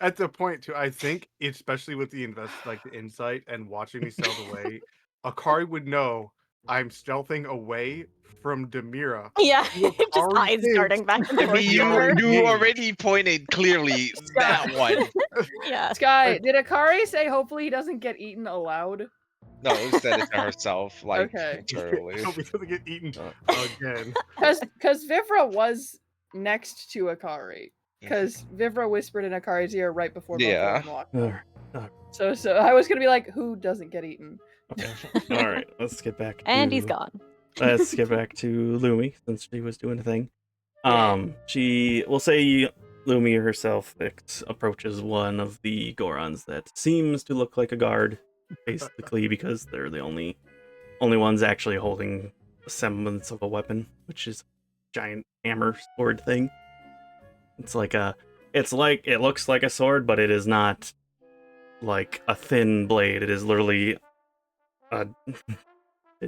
At the point too, I think especially with the the insight and watching me stealth away, Akari would know I'm stealthing away from Demira. Yeah, Who just Akari eyes thinks darting back and I forth. mean, we are you engaged. already pointed clearly that one. Yeah. Sky, did Akari say hopefully he doesn't get eaten aloud? No, it said it to herself, like Okay. internally. Hope he doesn't get eaten again. Because Vivra was next to Akari. Because Vivra whispered in Akari's ear right before Yeah. Velkorin walked up. Alright, So I was gonna be like, who doesn't get eaten? okay. Alright, let's get back to... And he's gone. Let's get back to Lumi, since she was doing a thing. Yeah. We'll say Lumi herself approaches one of the Gorons that seems to look like a guard, basically, because they're the only ones actually holding a semblance of a weapon, which is a giant hammer sword thing. It looks like a sword, but it is not like a thin blade. It is literally a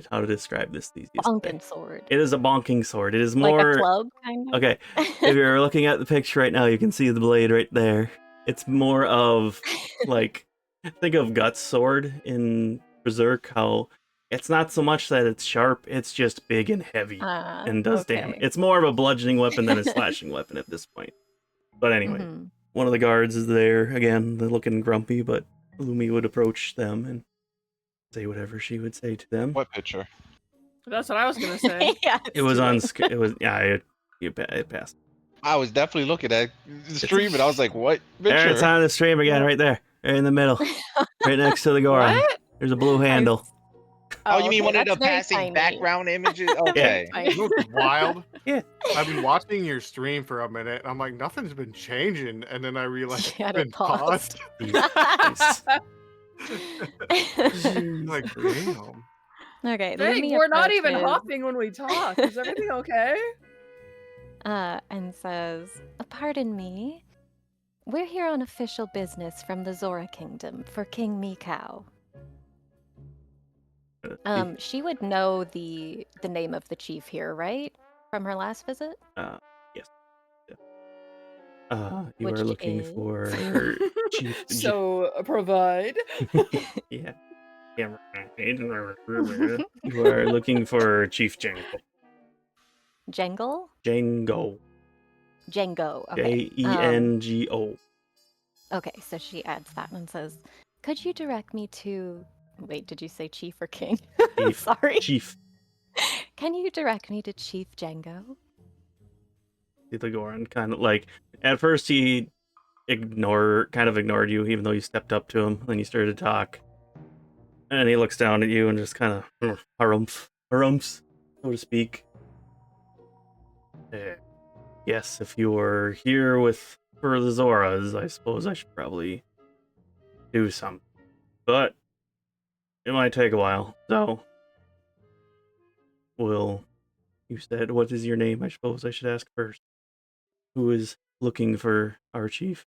how to describe this these days. Bonking sword. It is a bonking sword. It is Like more a club, kind of? okay. If you're looking at the picture right now, you can see the blade right there. It's more of like, think of Guts' sword in Berserk, how it's not so much that it's sharp, it's just big and heavy and does damage. It's more of a bludgeoning weapon than a slashing weapon at this point. But anyway, one of the guards is there. Again, they're looking grumpy, but Lumi would approach them and say whatever she would say to them. What picture? That's what I was gonna say. Yeah, It was on. It was it passed. I was definitely looking at the stream and I was like, what There, picture? it's on the stream again, right there, right in the middle, right next to the Goron. What? There's a blue handle. Oh, you mean okay, one of the that's very passing tiny. background images? Okay. Tiny. You know what's wild? Yeah. I've been watching your stream for a minute. And I'm like, nothing's been changing, and then I realized Yeah, it's been it paused. paused. Like, damn. Okay, Dang, Lumi we're not even approaches, hopping when we talk. Is everything okay? and says, "Pardon me. We're here on official business from the Zora Kingdom for King Mikau." She would know the name of the chief here, right? From her last visit? Yes. You Which are looking is- for Chief. So provide. Yeah. You are looking for Chief Jango. Jengle? Jango. Jengo. Okay. Jengo. Okay, so she adds that and says, "Could you direct me to..." Wait, did you say chief or king? Chief. Sorry. Chief. Can you direct me to Chief Jengo? The Goron kind of like, at first he kind of ignored you, even though you stepped up to him. Then you started to talk, and he looks down at you and just kind of harumphs, so to speak. Yes, if you were here for the Zoras, I suppose I should probably do something, but it might take a while. So, you said, what is your name? I suppose I should ask first. Who is looking for our chief?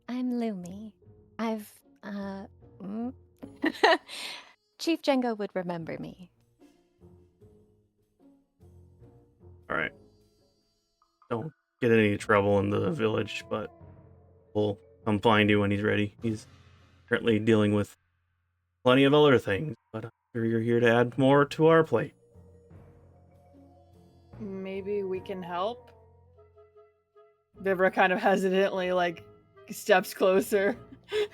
I'm Lumi. Chief Jengo would remember me. Alright. Don't get in any trouble in the village, but we'll come find you when he's ready. He's currently dealing with plenty of other things, but I'm sure you're here to add more to our plate. Maybe we can help. Vivra kind of hesitantly steps closer.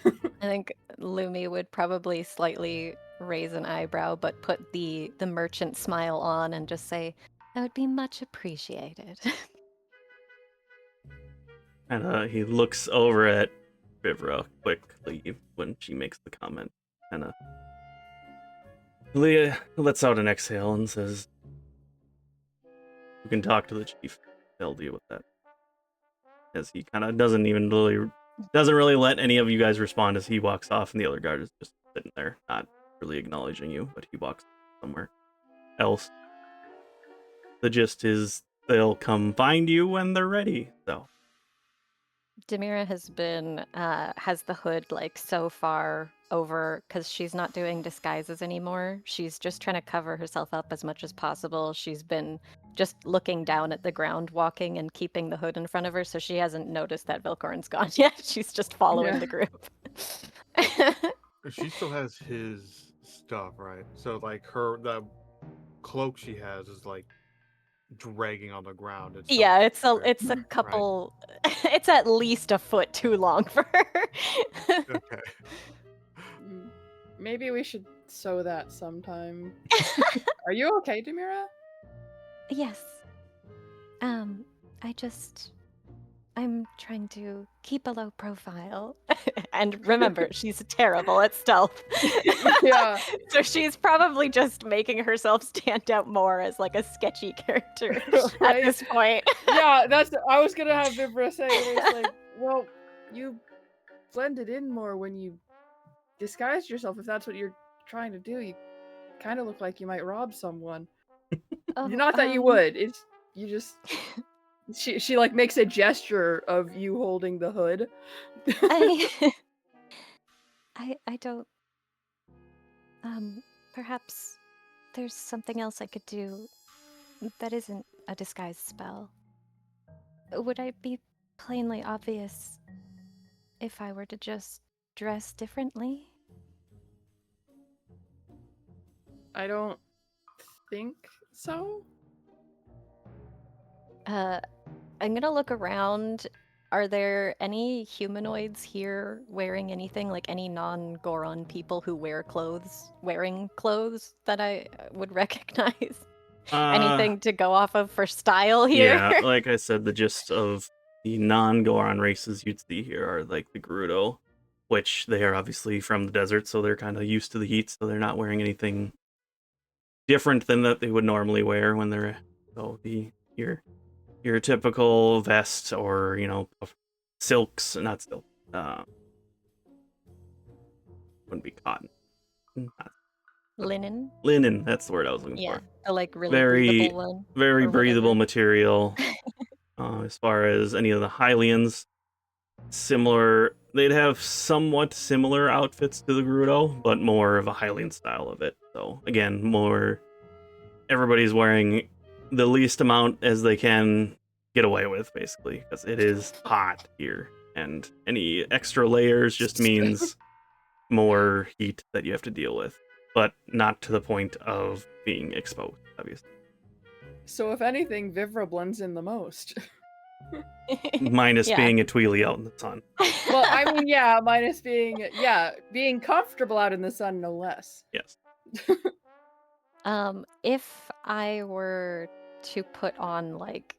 I think Lumi would probably slightly raise an eyebrow, but put the merchant smile on and just say, "That would be much appreciated." And he looks over at Vivra quickly when she makes the comment. And Leah lets out an exhale and says, "You can talk to the chief. They'll deal with that." As he kind of doesn't really let any of you guys respond as he walks off, and the other guard is just sitting there, not really acknowledging you, but he walks somewhere else. The gist is they'll come find you when they're ready, so. Demira has the hood so far over because she's not doing disguises anymore. She's just trying to cover herself up as much as possible. She's been just looking down at the ground, walking and keeping the hood in front of her, so she hasn't noticed that Velkorin's gone yet. She's just following the group. She still has his stuff, right? So like the cloak she has is like dragging on the ground. It's Yeah, it's a right. couple. It's at least a foot too long for her. Okay. Maybe we should sew that sometime. Are you okay, Demira? Yes. I'm trying to keep a low profile. And remember, she's terrible at stealth. Yeah. So she's probably just making herself stand out more as like a sketchy character Right? at this point. Yeah, I was gonna have Vivra say it's like, well, you blended in more when you disguised yourself. If that's what you're trying to do, you kind of look like you might rob someone. Oh, Not that you would. It's you just. She like makes a gesture of you holding the hood. I don't. Perhaps there's something else I could do that isn't a disguise spell. Would I be plainly obvious if I were to just dress differently? I don't think so. I'm gonna look around. Are there any humanoids here wearing anything, like any non-Goron people who wearing clothes that I would recognize? Anything to go off of for style here? Yeah, like I said, the gist of the non-Goron races you'd see here are like the Gerudo, which they are obviously from the desert, so they're kind of used to the heat, so they're not wearing anything different than that they would normally wear when they're your typical vest or silks, not silk. Wouldn't be cotton. Not Linen? linen. That's the word I was looking Yeah, for. the like really breathable one. Very or breathable whatever. material. As far as any of the Hylians, similar. They'd have somewhat similar outfits to the Gerudo, but more of a Hylian style of it. So again, more. Everybody's wearing the least amount as they can get away with, basically, because it is hot here, and any extra layers just means more heat that you have to deal with, but not to the point of being exposed, obviously. So if anything, Vivra blends in the most. Minus Yeah. being a Twili out in the sun. Well, I mean, yeah, minus being comfortable out in the sun, no less. Yes. If I were to put on like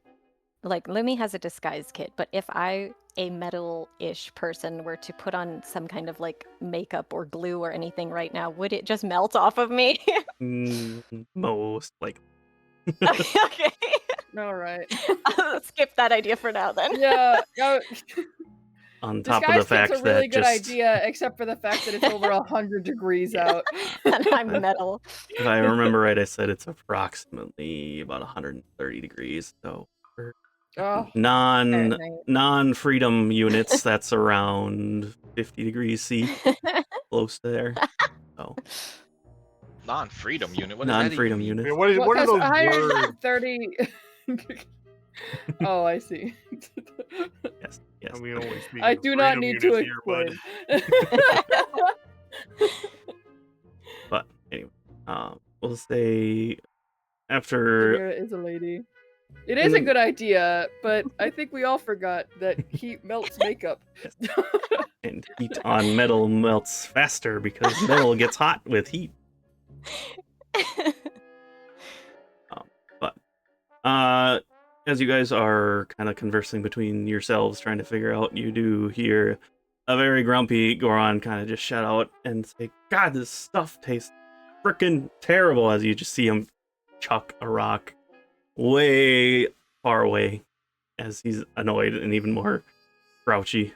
Lumi has a disguise kit, but if a metal-ish person, were to put on some kind of like makeup or glue or anything right now, would it just melt off of me? Most likely. Okay. All right. I'll skip that idea for now then. Yeah. On top of the Disguise fact kit's a really that good just, idea, except for the fact that it's over 100 degrees out. And I'm metal. if I remember right, I said it's approximately about 130 degrees. So for Oh, non-freedom units, that's around 50 degrees C, close to there. So Non-freedom unit. What does that even non-freedom mean? units. Yeah, what are those words? 130. Oh, I see. Yes. And we only speak I of do not freedom need to units here, bud. explain. But anyway, we'll say after Demira is a lady. It is a good idea, but I think we all forgot that heat melts makeup. and heat on metal melts faster because metal gets hot with heat. But as you guys are kind of conversing between yourselves, trying to figure out, you do hear a very grumpy Goron kind of just shout out and say, "God, this stuff tastes freaking terrible," as you just see him chuck a rock way far away as he's annoyed and even more grouchy.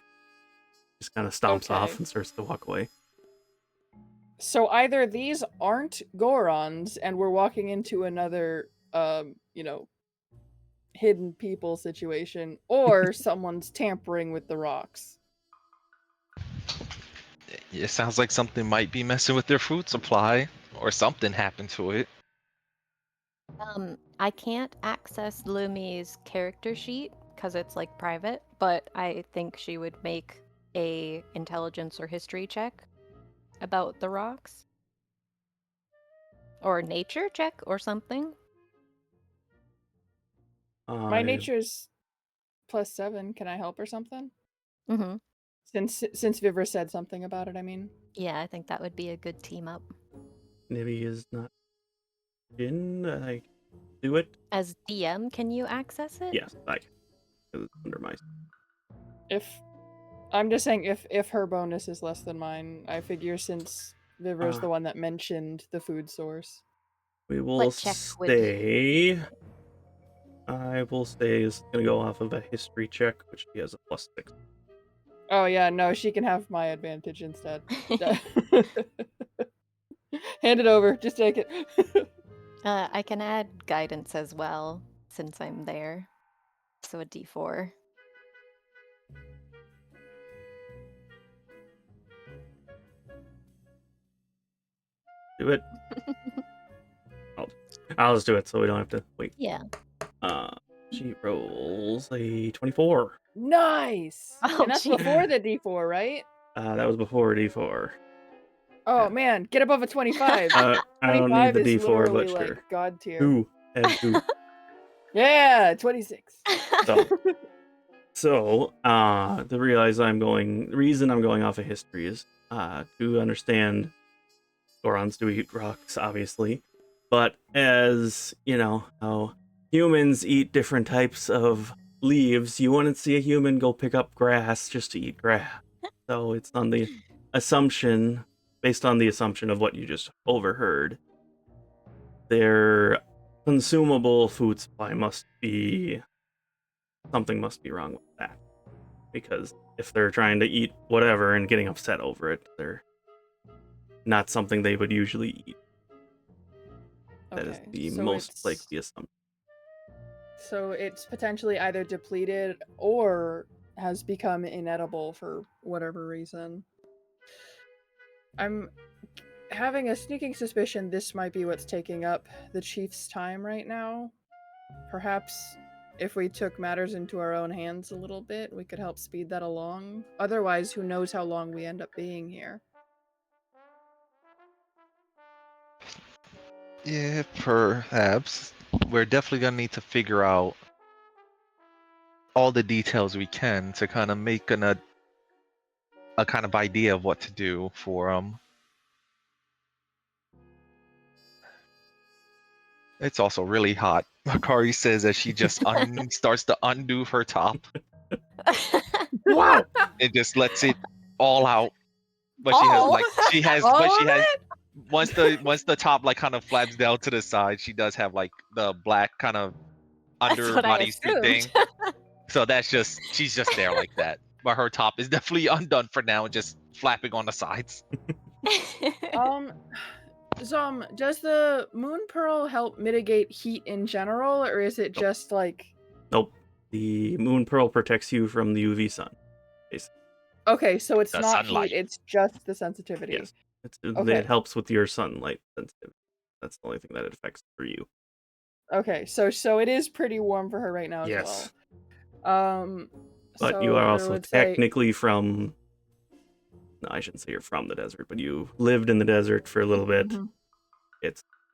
Just kind of stomps off Okay. and starts to walk away. So either these aren't Gorons and we're walking into another, hidden people situation, or someone's tampering with the rocks. It sounds like something might be messing with their food supply, or something happened to it. I can't access Lumi's character sheet because it's like private, but I think she would make a intelligence or history check about the rocks. Or nature check or something. My nature's +7. Can I help or something? Mm-hmm. Since Vivra said something about it, I mean. Yeah, I think that would be a good team up. Nibby is not in. I do it. As DM, can you access it? Yes, I can. It's under my. I'm just saying if her bonus is less than mine, I figure since Vivra's the one that mentioned the food source. We will What check would- stay. I will stay. Is gonna go off of a history check, which he has a +6. Oh yeah, no, she can have my advantage instead. Hand it over. Just take it. I can add guidance as well, since I'm there. So a d4. Do it. I'll just do it so we don't have to wait. Yeah. She rolls a 24. Nice. Oh, And that's gee. before the D4, right? That was before D4. Oh Yeah. man, get above a 25. I don't need 25 the is D4, but literally sure. like god tier. 2. Add 2. Yeah, 26. So, the reason I'm going off of history is to understand Gorons do eat rocks, obviously, but as you know how humans eat different types of leaves, you wouldn't see a human go pick up grass just to eat grass. So it's on the assumption, based on the assumption of what you just overheard, their consumable food supply something must be wrong with that. Because if they're trying to eat whatever and getting upset over it, they're not something they would usually eat. That is the most likely assumption. So it's potentially either depleted or has become inedible for whatever reason. I'm having a sneaking suspicion this might be what's taking up the chief's time right now. Perhaps if we took matters into our own hands a little bit, we could help speed that along. Otherwise, who knows how long we end up being here. Yeah, perhaps. We're definitely gonna need to figure out all the details we can to kind of make a kind of idea of what to do for It's also really hot. Akari says as she just starts to undo her top. Wow! It just lets it all out. But All? she has All but she of has it? once the top like kind of flaps down to the side, she does have like the black kind of That's under what I bodysuit thing. assumed. So she's just there like that. But her top is definitely undone for now, just flapping on the sides. Zom, does the moon pearl help mitigate heat in general, or is it just like... Nope. The moon pearl protects you from the UV sun. Basically. Okay, so it's The not sunlight. heat, it's just the sensitivity. Yes. Okay. It helps with your sunlight sensitivity. That's the only thing that it affects for you. Okay, so it is pretty warm for her right now as well. But so you are I also would say... technically from... No, I shouldn't say you're from the desert, but you lived in the desert for a little bit. Mhm.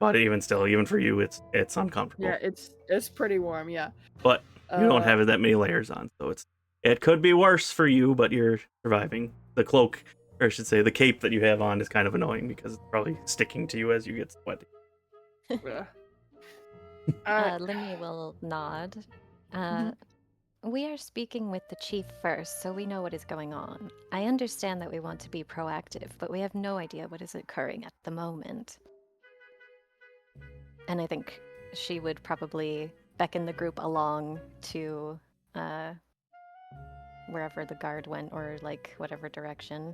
But even still, even for you, it's uncomfortable. Yeah, it's pretty warm, yeah. But you don't have that many layers on, so it could be worse for you, but you're surviving. The cloak, or I should say, the cape that you have on is kind of annoying because it's probably sticking to you as you get sweaty. Lumi will nod. Mhm. We are speaking with the chief first, so we know what is going on. I understand that we want to be proactive, but we have no idea what is occurring at the moment. And I think she would probably beckon the group along to wherever the guard went, or like whatever direction.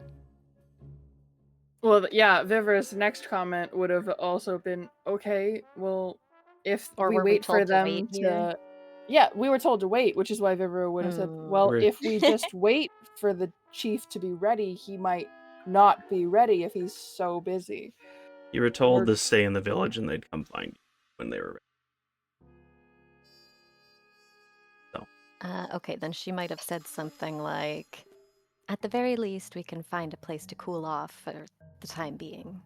Well, yeah, Vivra's next comment would have also been, okay, well, if Or we were we wait for told to them wait to... here? Yeah, we were told to wait, which is why Vivra would have said, well, Right. if we just wait for the chief to be ready, he might not be ready if he's so busy. You were told We're- to stay in the village and they'd come find you when they were ready. Okay, then she might have said something like, at the very least, we can find a place to cool off for the time being.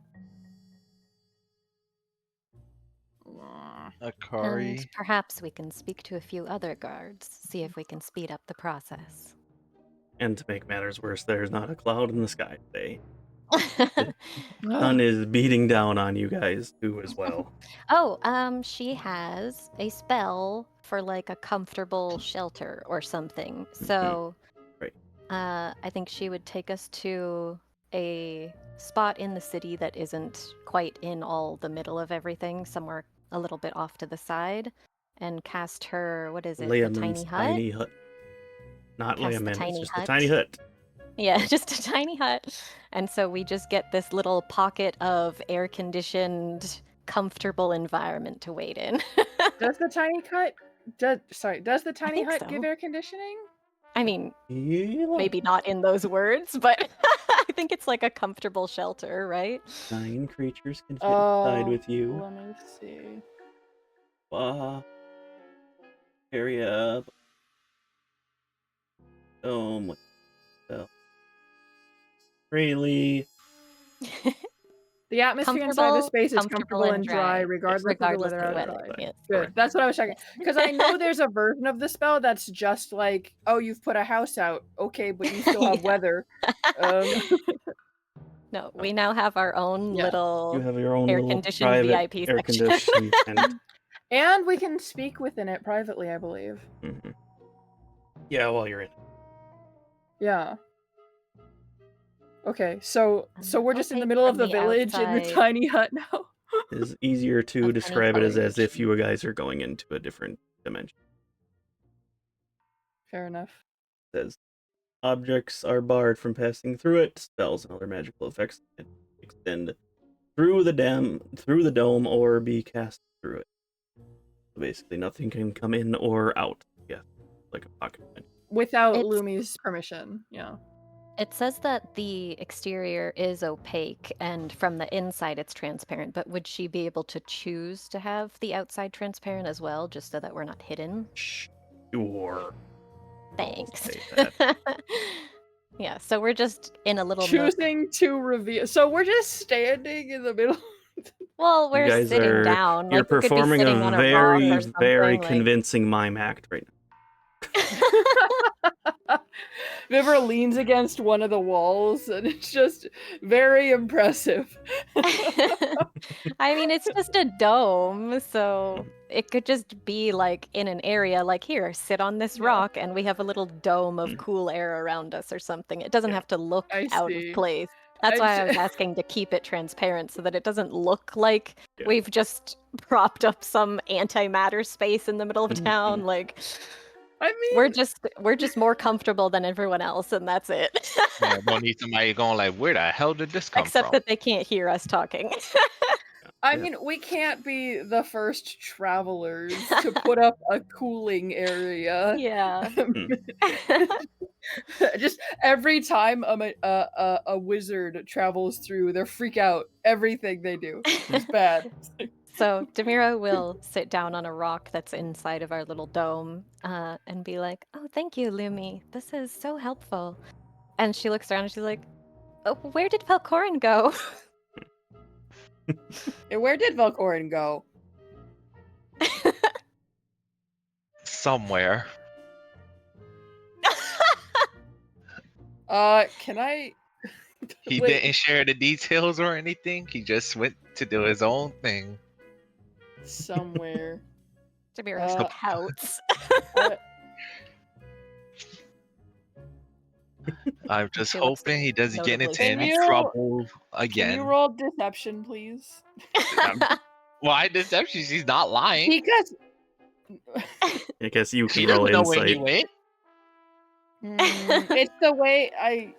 Akari. And perhaps we can speak to a few other guards, see if we can speed up the process. And to make matters worse, there's not a cloud in the sky today. Sun is beating down on you guys too as well. She has a spell for like a comfortable shelter or something. So, Right. I think she would take us to a spot in the city that isn't quite in all the middle of everything, somewhere a little bit off to the side, and cast her, what is it, the Leomund's tiny hut? Not Cast the Leomund, it's tiny just hut. a tiny hut. Yeah, just a tiny hut. And so we just get this little pocket of air-conditioned, comfortable environment to wait in. Does the tiny hut? Does the tiny think hut give so. air conditioning? I mean, Yeah. maybe not in those words, but I think it's like a comfortable shelter, right? 9 creatures can fit inside with you. Let me see. Area. What the Really? The atmosphere inside the space is comfortable and dry, Yes, regardless of the regardless weather of the outside. weather. Yes. Good. Correct. That's what I was checking. Because I know there's a version of the spell that's just like, oh, you've put a house out. Okay, but you still have Yeah. weather. No, we now have our own Yeah. little You have your own little air-conditioned private VIP air section. conditioned tent. And we can speak within it privately, I believe. Mm-hmm. Yeah, while you're in it. Yeah. Okay, so we're just in the Okay, middle of from the the village in the outside. tiny hut now. It's easier to Of any describe it as foliage. if you guys are going into a different dimension. Fair enough. It says objects are barred from passing through it. Spells and other magical effects can extend through the dome or be cast through it. So basically, nothing can come in or out. Yeah, like a pocket dimension. Without It's- Lumi's permission, yeah. It says that the exterior is opaque and from the inside it's transparent, but would she be able to choose to have the outside transparent as well, just so that we're not hidden? Sure. Thanks. say that. Yeah, so we're just in a little nook. Choosing to reveal. So we're just standing in the middle. Well, You we're guys sitting down. You're Like, we could be performing sitting a on a rock very, or very something, like- convincing mime act right now. Vivra leans against one of the walls, and it's just very impressive. I mean, it's just a dome, so it could just be like in an area like here, sit on this Yeah. rock, and we have a little dome of cool air around us or something. It doesn't Yeah. have to look I out see. of place. That's I'm why I s- was asking to keep it transparent so that it doesn't look like Yeah. we've just propped up some antimatter space in the middle of town. Like, I mean, we're just more comfortable than everyone else, and that's it. Yeah, don't need somebody going like, where the hell did this come Except from? that they can't hear us talking. I Yeah. mean, we can't be the first travelers to put up a cooling area. Yeah. Just every time a wizard travels through, they freak out. Everything they do is bad. So Demira will sit down on a rock that's inside of our little dome and be like, "Oh, thank you, Lumi. This is so helpful." And she looks around and she's like, "Oh, where did Velkorin go?" And where did Velkorin go? Somewhere. Can I? He Wait. didn't share the details or anything. He just went to do his own thing. Somewhere. Demira pouts. I'm just She looks hoping he doesn't get notably into any sad. trouble Can again. you roll deception, please? Why deception? She's not lying. Because I guess you She can roll doesn't know where he insight. mm, it's the way I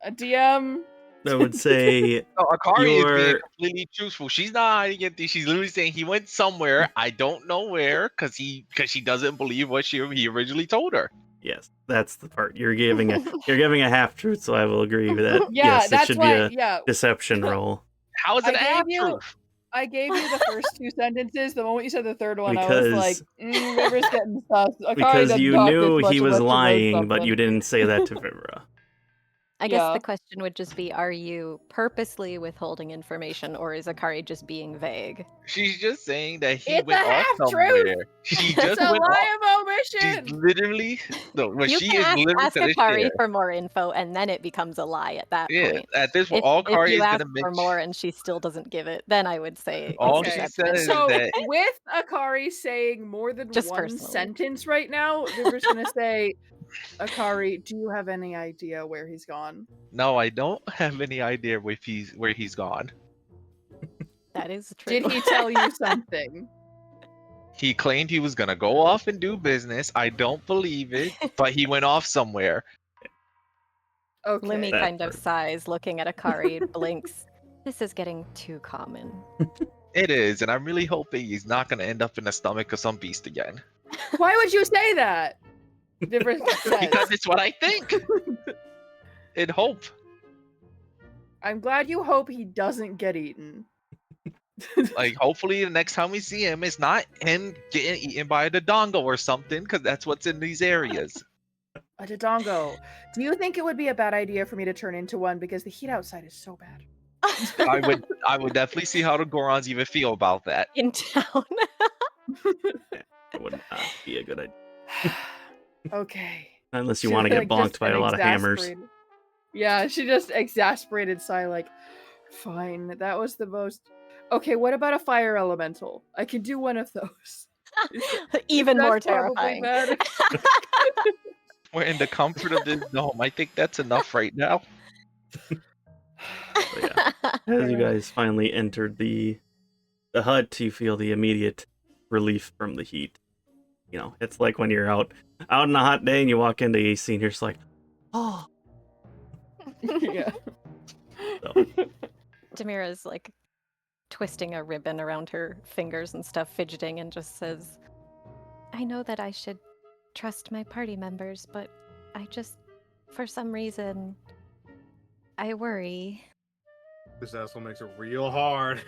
a DM. I would say No, Akari is being You're- completely truthful. She's not hiding anything. She's literally saying he went somewhere. I don't know where, because she doesn't believe what he originally told her. yes, that's the part. You're giving a half truth, so I will agree with that. Yeah, yes, it that's should why. be Yeah, a deception roll. How is I it a gave half you- truth? I gave you the first two sentences. The moment you said the third one, I Because- was like, River's getting sus. Akari Because doesn't you talk knew this much he was unless she knows lying, but something. you didn't say that to Vivra. I guess Yeah. the question would just be, are you purposely withholding information, or is Akari just being vague? She's just saying that he It's went a off half-truth! somewhere. She It's just a went off. lie of She's omission! literally no. Well, You she can is literally ask gonna Akari share. for more info, and then it becomes a lie at that Yeah, point. at this point, all If Kari you is ask gonna for mention. more and she still doesn't give it, then I would say All it's she Okay. says is So that with Akari saying more than Just one personally. sentence right now, Vivra's gonna say, Akari, do you have any idea where he's gone? no, I don't have any idea where he's gone. That is true. Did he tell you something? He claimed he was gonna go off and do business. I don't believe it, but he went off somewhere. Okay. Lumi That kind of part. sighs, looking at Akari, and blinks. This is getting too common. It is, and I'm really hoping he's not gonna end up in the stomach of some beast again. Why would you say that? Vivra says. Because it's what I think. In hope. I'm glad you hope he doesn't get eaten. Like, hopefully the next time we see him, it's not him getting eaten by a Dodongo or something, because that's what's in these areas. A Dodongo. Do you think it would be a bad idea for me to turn into one because the heat outside is so bad? I would definitely see how the Gorons even feel about that. In town. It would not be a good idea. Okay. Unless you She, want to get like, bonked just by a an lot of hammers. exasperated- Yeah, she just exasperated sigh like, fine, that was the most... Okay, what about a fire elemental? I can do one of those. Even more That's probably terrifying. bad. We're in the comfort of this dome. I think that's enough right now. So, yeah. As you guys finally entered the hut, you feel the immediate relief from the heat. You know, it's like when you're out on a hot day and you walk into AC and you're just like, oh. Yeah. So, Demira's like twisting a ribbon around her fingers and stuff, fidgeting, and just says, I know that I should trust my party members, but I just, for some reason, I worry. This asshole makes it real hard.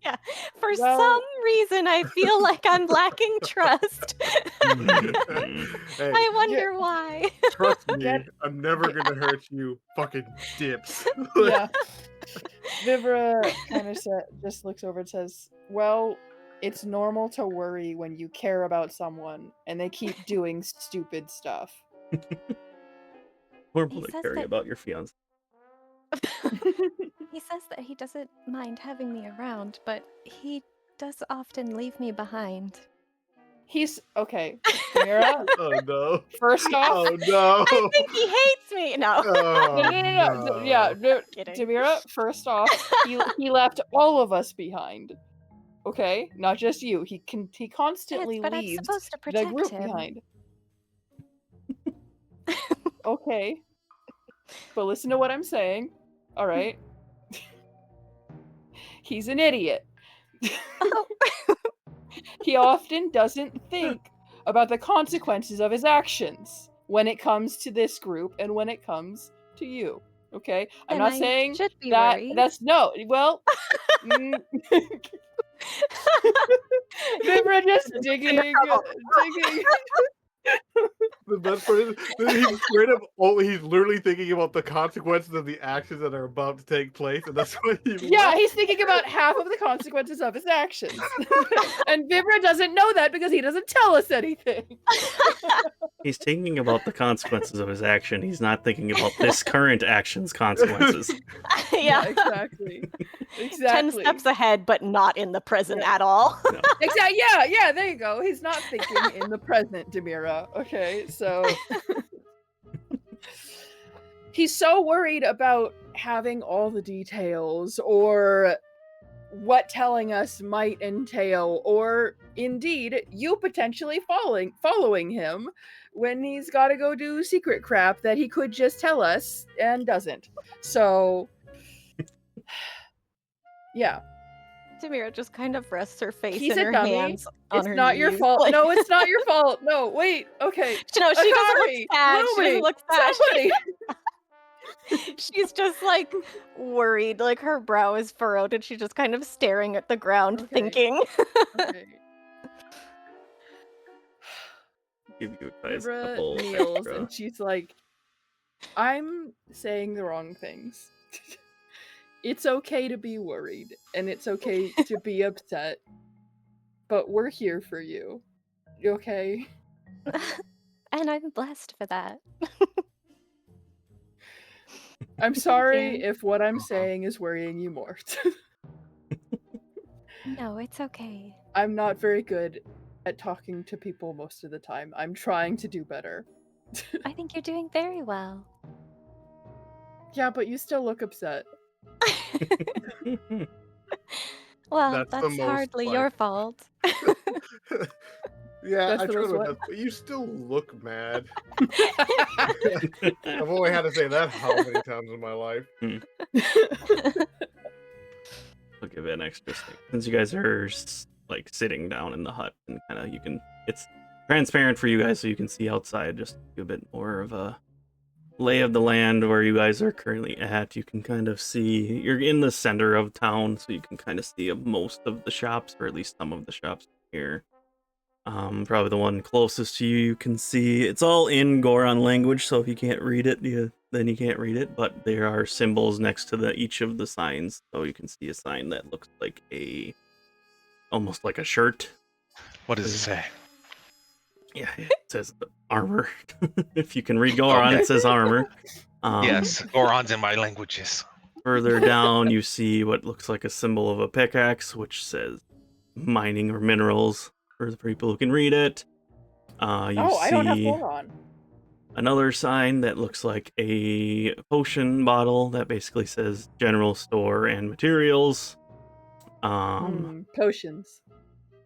Yeah, for Well- some reason, I feel like I'm lacking trust. Hey, I wonder why. trust me, Get- I'm never gonna hurt you, fucking dips. Yeah. Vivra kind of just looks over and says, well, it's normal to worry when you care about someone and they keep doing stupid stuff. horrible He to says carry that- about your fiance. He says that he doesn't mind having me around, but he does often leave me behind. He's okay. Demira, Oh no. first off, Oh no. I think he hates me. No. Oh, no. Yeah, Kidding. Demira, first off, he left all of us behind. Okay, not just you. He constantly Yes, but I'm leaves supposed to the protect group him. behind. Okay, but listen to what I'm saying. All right, he's an idiot. Oh. He often doesn't think about the consequences of his actions when it comes to this group and when it comes to you. Okay, I'm Then not I saying should be that. worried. That's no. Well, Vivra just digging. The best part is that he's straight up. Oh, he's literally thinking about the consequences of the actions that are about to take place, and that's why he. Yeah, left. he's thinking about half of the consequences of his actions. And Vivra doesn't know that because he doesn't tell us anything. He's thinking about the consequences of his action. He's not thinking about this current action's consequences. Yeah. Exactly. 10 Exactly. steps ahead, but not in the present at all. Exactly. Yeah, there you go. He's not thinking in the present, Demira. Okay, so he's so worried about having all the details or what telling us might entail, or indeed you potentially following him when he's got to go do secret crap that he could just tell us and doesn't. So yeah. Demira just kind of rests her face He's in a her dummy. hands on It's her not your knees, fault. like- No, it's not your fault. No, wait. Okay. No, she doesn't Akari, look sad. She Lumi, doesn't look sad. somebody. She's just like worried, like her brow is furrowed and she's just kind of staring at the ground, Okay. thinking. Okay. Give you guys a Vibra couple kneels extra. and she's like, I'm saying the wrong things. It's okay to be worried, and it's okay to be upset, but we're here for you. You okay? And I'm blessed for that. I'm sorry you. if what I'm saying is worrying you more. No, it's okay. I'm not very good at talking to people most of the time. I'm trying to do better. I think you're doing very well. Yeah, but you still look upset. Well, That's the that's most, hardly like- your fault. Yeah, That's I the try most to. what? But you still look mad. I've only had to say that how many times in my life? I'll give it an extra stick. Since you guys are like sitting down in the hut and kind of it's transparent for you guys so you can see outside, just a bit more of a lay of the land where you guys are currently at. You can kind of see, you're in the center of town, so you can kind of see most of the shops, or at least some of the shops here. Probably the one closest to you can see, it's all in Goron language, so if you can't read it, then you can't read it, but there are symbols next to each of the signs, so you can see a sign that looks like almost like a shirt. What does it say? Yeah, it says armor. If you can read Goron, Okay. it says armor. Yes, Goron's in my languages. Further down, you see what looks like a symbol of a pickaxe, which says mining or minerals for the people who can read it. You I don't have see Goron. another sign that looks like a potion bottle that basically says general store and materials. Potions.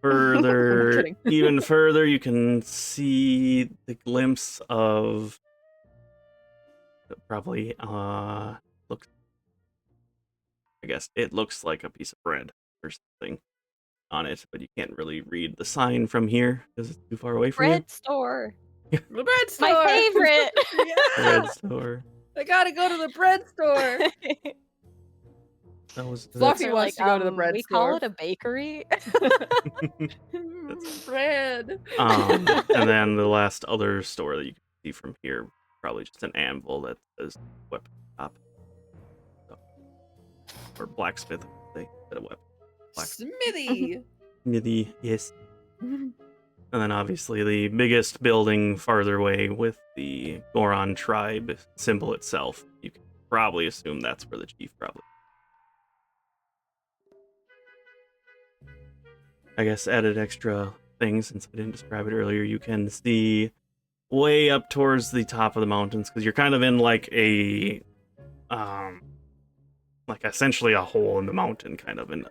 Further, kidding. even further, you can see the glimpse of probably looks. I guess it looks like a piece of bread or something on it, but you can't really read the sign from here because it's too far away from Bread store. The bread store. My favorite. you. Yeah. Bread store. I gotta go to the bread store. That was Fluffy Or wants to go to the bread we store. call it a bakery. Bread. and then the last other store that you can see from here, probably just an anvil that says weapon shop. So, or blacksmith, they said a weapon. Smithy. Smithy, yes. And then obviously the biggest building farther away with the Goron tribe symbol itself. You can probably assume that's where the chief probably. I guess added extra things since I didn't describe it earlier. You can see way up towards the top of the mountains because you're kind of in like a like essentially a hole in the mountain, kind of an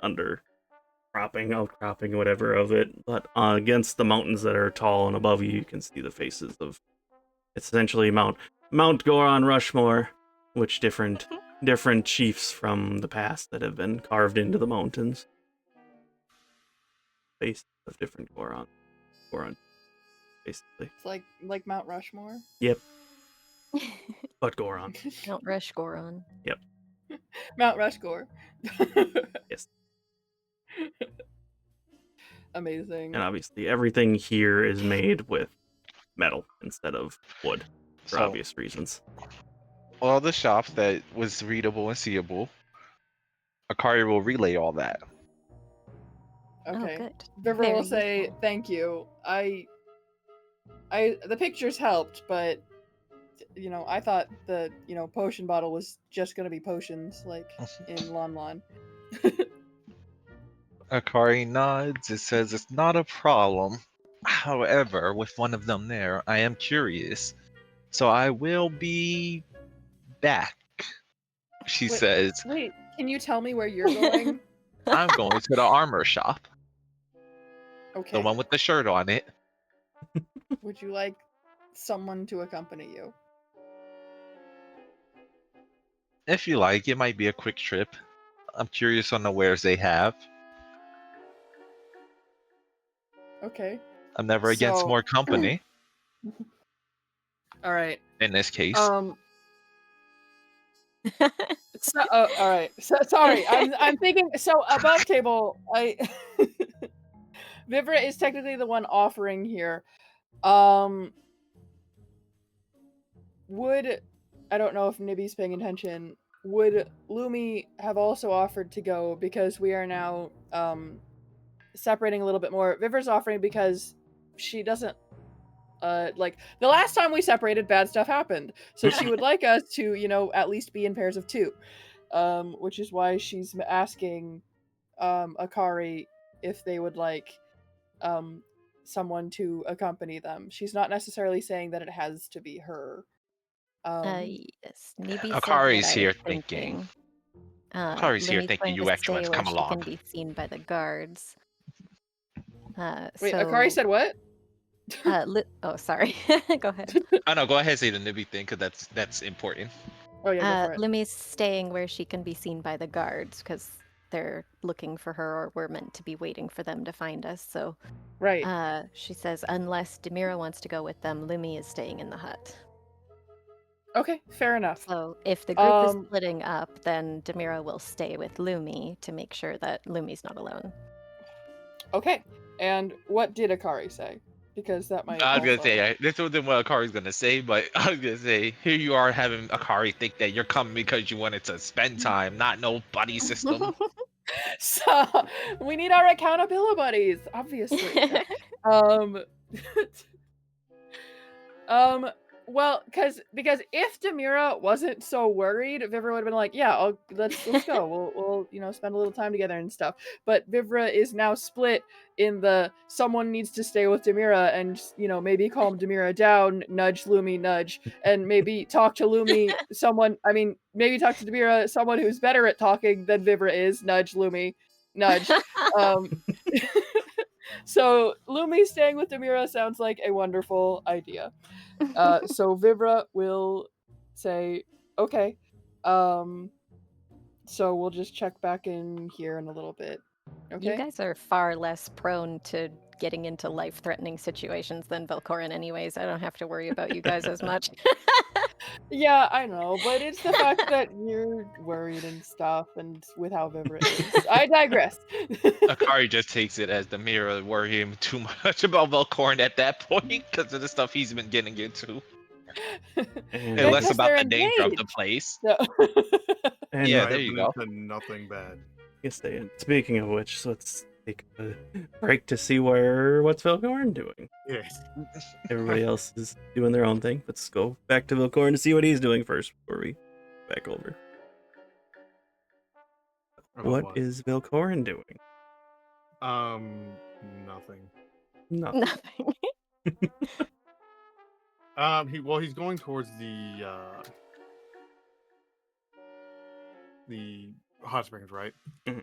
outcropping, whatever of it. But against the mountains that are tall and above you, you can see the faces of it's essentially Mount Goron Rushmore, which different chiefs from the past that have been carved into the mountains. Faces of different Goron, basically. It's like Mount Rushmore. Yep. But Goron. Mount Rush Goron. Yep. Mount Rushmore. Yes. Amazing. And obviously everything here is made with metal instead of wood for obvious reasons. All the shops that was readable and seeable, Akari will relay all that. Okay. Oh, good. Vivra Very will say useful. thank you. The pictures helped, but I thought the potion bottle was just gonna be potions like in Lon Lon. Akari nods. It says it's not a problem. However, with one of them there, I am curious. So I will be back. She says, Wait, can you tell me where you're going? I'm going to the armor shop. Okay. The one with the shirt on it. Would you like someone to accompany you? If you like, it might be a quick trip. I'm curious on the wares they have. Okay. I'm never against So- more company, All right. in this case. All right. So, sorry, I'm thinking. So above table, Vivra is technically the one offering here. Would I don't know if Nibby's paying attention. Would Lumi have also offered to go because we are now separating a little bit more? Vivra's offering because she doesn't like the last time we separated, bad stuff happened. So she would like us to, at least be in pairs of 2. Which is why she's asking Akari if they would like someone to accompany them. She's not necessarily saying that it has to be her. Yes. Nibi said Akari's what I here was thinking. thinking. Akari's here Lumi's thinking going to you actually want stay to where come she can along. be seen by the guards. Wait, Akari said what? Oh, sorry. Go ahead. Oh no, go ahead, say the Nibby thing, because that's important. Oh yeah, go for it. Lumi's staying where she can be seen by the guards because they're looking for her, or we're meant to be waiting for them to find us. So, right. She says unless Demira wants to go with them, Lumi is staying in the hut. Okay, fair enough. So if the group is splitting up, then Demira will stay with Lumi to make sure that Lumi's not alone. Okay, and what did Akari say? Because that might. I was gonna say this wasn't what Akari's gonna say, but I was gonna say here you are having Akari think that you're coming because you wanted to spend time, not no buddy system. So we need our accountability buddies, obviously. Well, because if Demira wasn't so worried, Vivra would have been like, "Yeah, let's go. We'll spend a little time together and stuff." But Vivra is now split in the someone needs to stay with Demira, and maybe calm Demira down, nudge Lumi, nudge, and maybe talk to Lumi. Maybe talk to Demira, someone who's better at talking than Vivra is, nudge Lumi, nudge. So Lumi staying with Demira sounds like a wonderful idea. So Vivra will say, okay. So we'll just check back in here in a little bit. Okay. You guys are far less prone to getting into life-threatening situations than Velkorin anyways. I don't have to worry about you guys as much. Yeah, I know, but it's the fact that you're worried and stuff, and with how Vivra is. I digress. Akari just takes it as the mirror worrying too much about Velkorin at that point because of the stuff he's been getting into. And less about the danger of the place. So... And yeah, there you go. Nothing bad. Yes, they. Speaking of which, let's take a break to see what's Velkorin doing. Yes. Everybody else is doing their own thing. Let's go back to Velkorin to see what he's doing first before we back over. What is Velkorin doing? Nothing. Nothing. He's going towards the hot springs, right? Mm-hmm.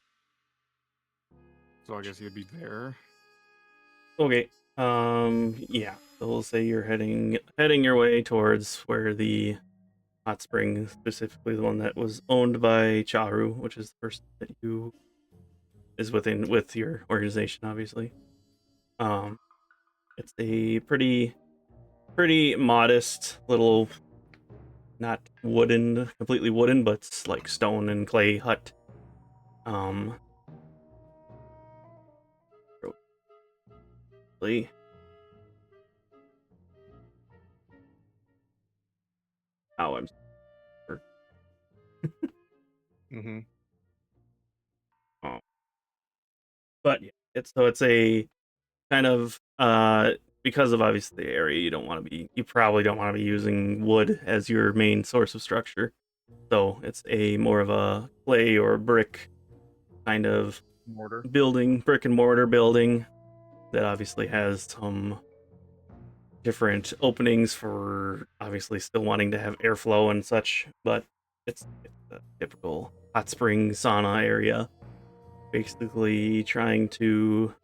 So I guess he would be there. Okay. Yeah. So we'll say you're heading your way towards where the hot spring, specifically the one that was owned by Charu, which is the person that you is with your organization, obviously. It's a pretty modest little, not completely wooden, but it's like stone and clay hut. I'm sorry. Mm-hmm. But yeah, it's a kind of because of obviously the area, you probably don't want to be using wood as your main source of structure. So it's a more of a clay or brick kind of building, brick and mortar building that obviously has some different openings for obviously still wanting to have airflow and such, but it's a typical hot spring sauna area. Basically trying to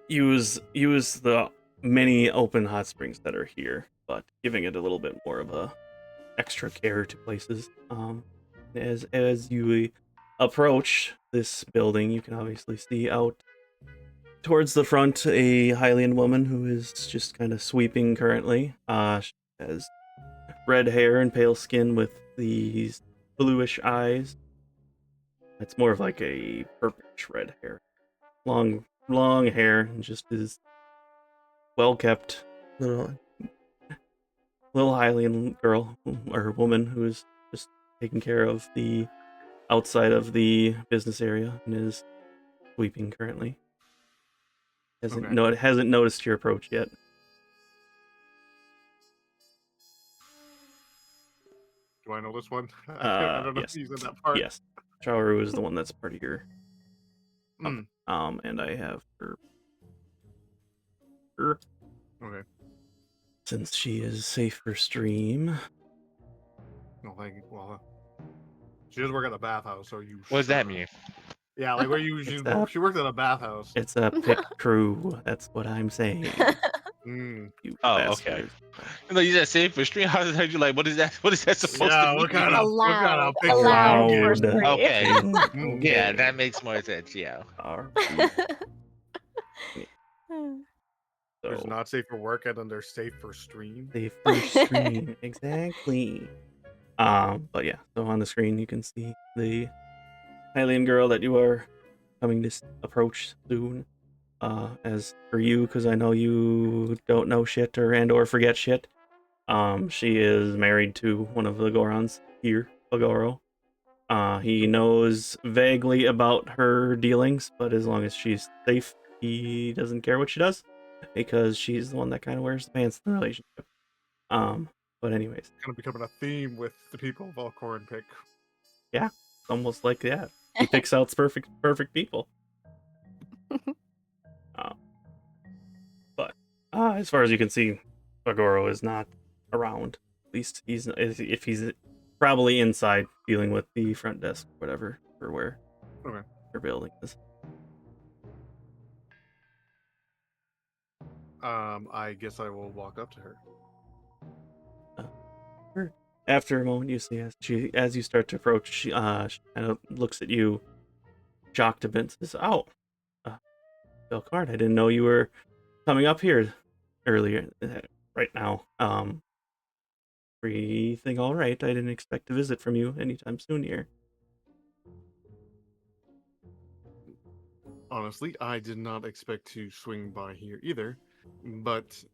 use the many open hot springs that are here, but giving it a little bit more of a extra care to places. As you approach this building, you can obviously see out towards the front a Hylian woman who is just kind of sweeping currently. She has red hair and pale skin with these bluish eyes. It's more of like a purplish red hair. Long hair, and just is well kept. little Hylian girl or woman who is just taking care of the outside of the business area and is sweeping currently. Hasn't noticed your approach yet. Do I know this one? I don't know Yes. if you said that part. Yes. Chauru is the one that's part of your Mm. and I have her Okay. since she is safe for stream. No, thank you. Well, she does work at the bathhouse, so you. What does that mean? Yeah, like where you she worked at a bathhouse. It's a pit crew. That's what I'm saying. Mm. You Oh, bastards. okay. No, you said safe for stream. How did you like? What is that? What is that supposed Yeah, to mean? what kind of picture allowed you for get? stream. Okay. Mm. Yeah, that makes more sense. Yeah. There's So, not safe for work and then there's safe for stream. safe for stream. Exactly. But yeah, so on the screen you can see the Hylian girl that you are coming to approach soon. As for you, because I know you don't know shit or forget shit. She is married to one of the Gorons here, Bagoro. He knows vaguely about her dealings, but as long as she's safe, he doesn't care what she does, because she's the one that kind of wears the pants in the relationship. But anyways, Kind of becoming a theme with the people Velkorin pick. yeah, almost like that. He picks out perfect people. But as far as you can see, Bagoro is not around. At least if he's probably inside dealing with the front desk, whatever, or where her building is. I guess I will walk up to her. After a moment, you see as you start to approach, she kind of looks at you, shocked a bit, and says, "Oh, Velkorin, I didn't know you were coming up here earlier. Right now, everything all right? I didn't expect a visit from you anytime soon here." Honestly, I did not expect to swing by here either, but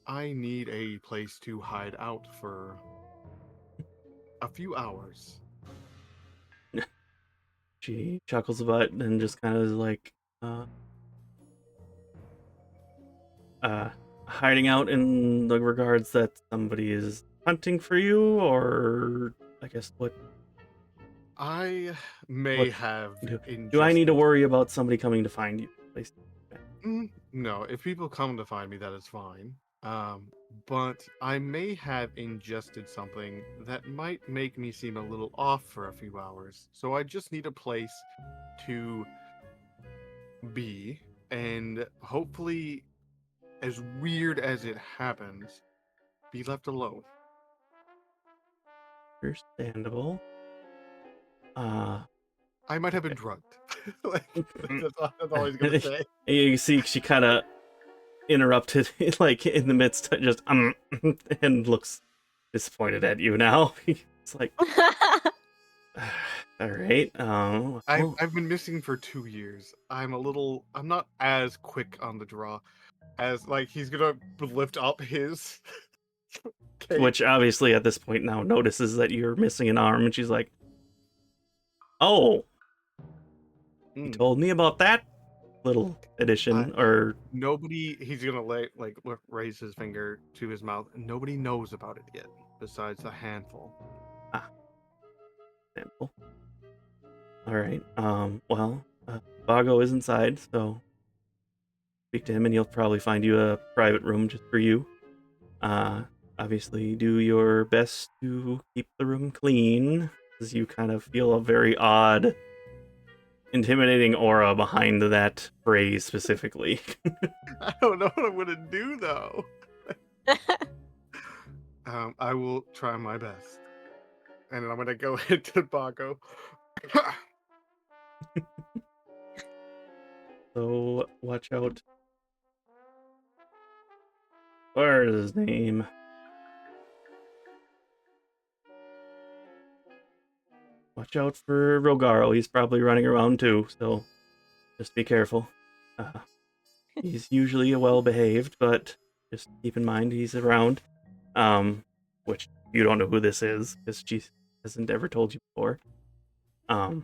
I need a place to hide out for a few hours. She chuckles a bit and just kind of is like, hiding out in the regards that somebody is hunting for you, or I guess what I may have do I need to worry about somebody coming to find you? No, if people come to find me, that is fine. But I may have ingested something that might make me seem a little off for a few hours. So I just need a place to be, and hopefully, as weird as it happens, be left alone. Understandable. I might have been drugged. That's all he's gonna say. You see, she kind of interrupted, like in the midst, just and looks disappointed at you now. It's like, all right. I've been missing for 2 years. I'm not as quick on the draw as like he's gonna lift up his cape. Which obviously at this point now notices that you're missing an arm, and she's like, "Oh, you told me about that little addition." Or nobody. He's gonna raise his finger to his mouth. Nobody knows about it yet, besides a handful. Handful. All right. Well, Vago is inside, so speak to him, and he'll probably find you a private room just for you. Obviously, do your best to keep the room clean, as you kind of feel a very odd, intimidating aura behind that phrase specifically. I don't know what I'm gonna do though. I will try my best, and then I'm gonna go into Bago. So watch out. Where is his name? Watch out for Rogaro. He's probably running around too, so just be careful. He's usually well behaved, but just keep in mind he's around. Which you don't know who this is because she hasn't ever told you before. So,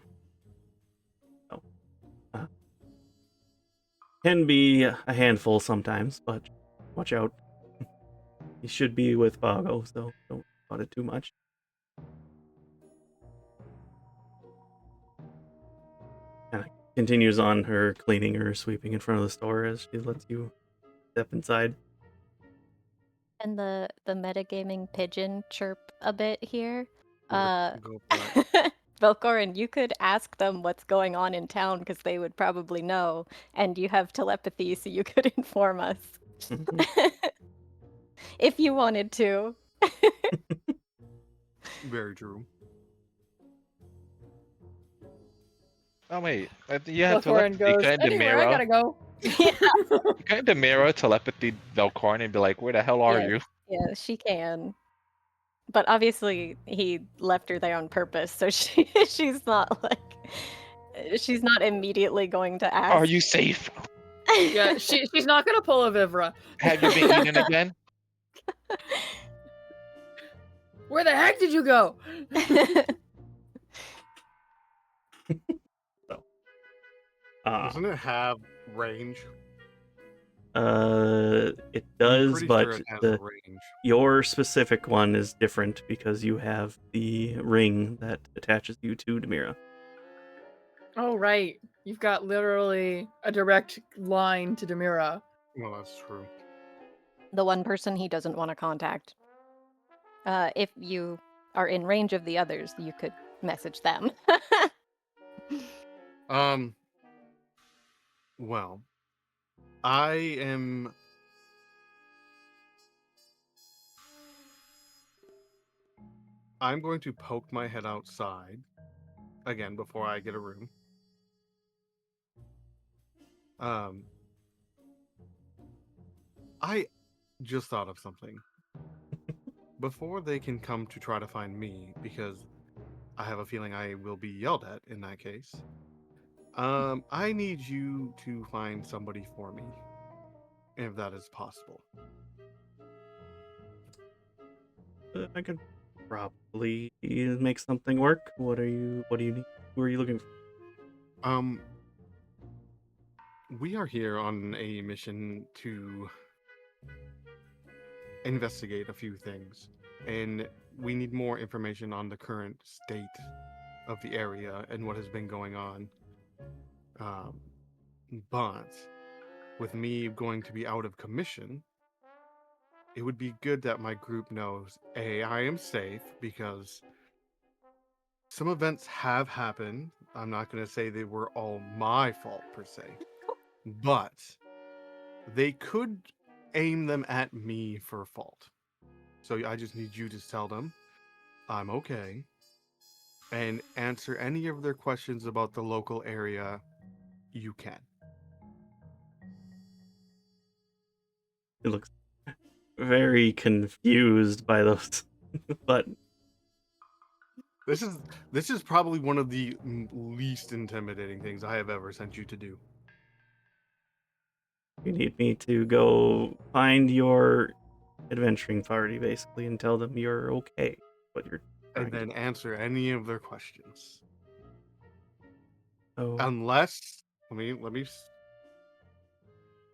can be a handful sometimes, but watch out. He should be with Vago, so don't worry about it too much. Kind of continues on her cleaning or sweeping in front of the store as she lets you step inside. And the metagaming pigeon chirp a bit here. Go for it. Velkorin, you could ask them what's going on in town because they would probably know, and you have telepathy, so you could inform us if you wanted to. Very true. Oh wait, you have Velkorin telepathy. goes, Couldn't anywhere, I gotta go. couldn't Demira telepathy Velkorin and be like, "Where the hell are Yes. you?" Yeah, she can. But obviously, he left her there on purpose, so she's not immediately going to ask. Are you safe? Yeah, she's not gonna pull a Vivra. Have you been eaten again? Where the heck did you go? Doesn't it have range? It I'm does, pretty but sure it has a range. your specific one is different because you have the ring that attaches you to Demira. Oh, right. You've got literally a direct line to Demira. Well, that's true. The one person he doesn't want to contact. If you are in range of the others, you could message them. Well, I'm going to poke my head outside again before I get a room. I just thought of something. Before they can come to try to find me, because I have a feeling I will be yelled at in that case. I need you to find somebody for me, if that is possible. I could probably make something work. What do you need? Who are you looking for? We are here on a mission to investigate a few things, and we need more information on the current state of the area and what has been going on. But with me going to be out of commission, it would be good that my group knows, A, I am safe, because some events have happened. I'm not going to say they were all my fault per se, but they could aim them at me for fault. So I just need you to tell them I'm okay and answer any of their questions about the local area you can. It looks very confused by those, but This is probably one of the least intimidating things I have ever sent you to do. you need me to go find your adventuring party, basically, and tell them you're okay. What you're And then answer any of their questions. Oh, Unless, let me,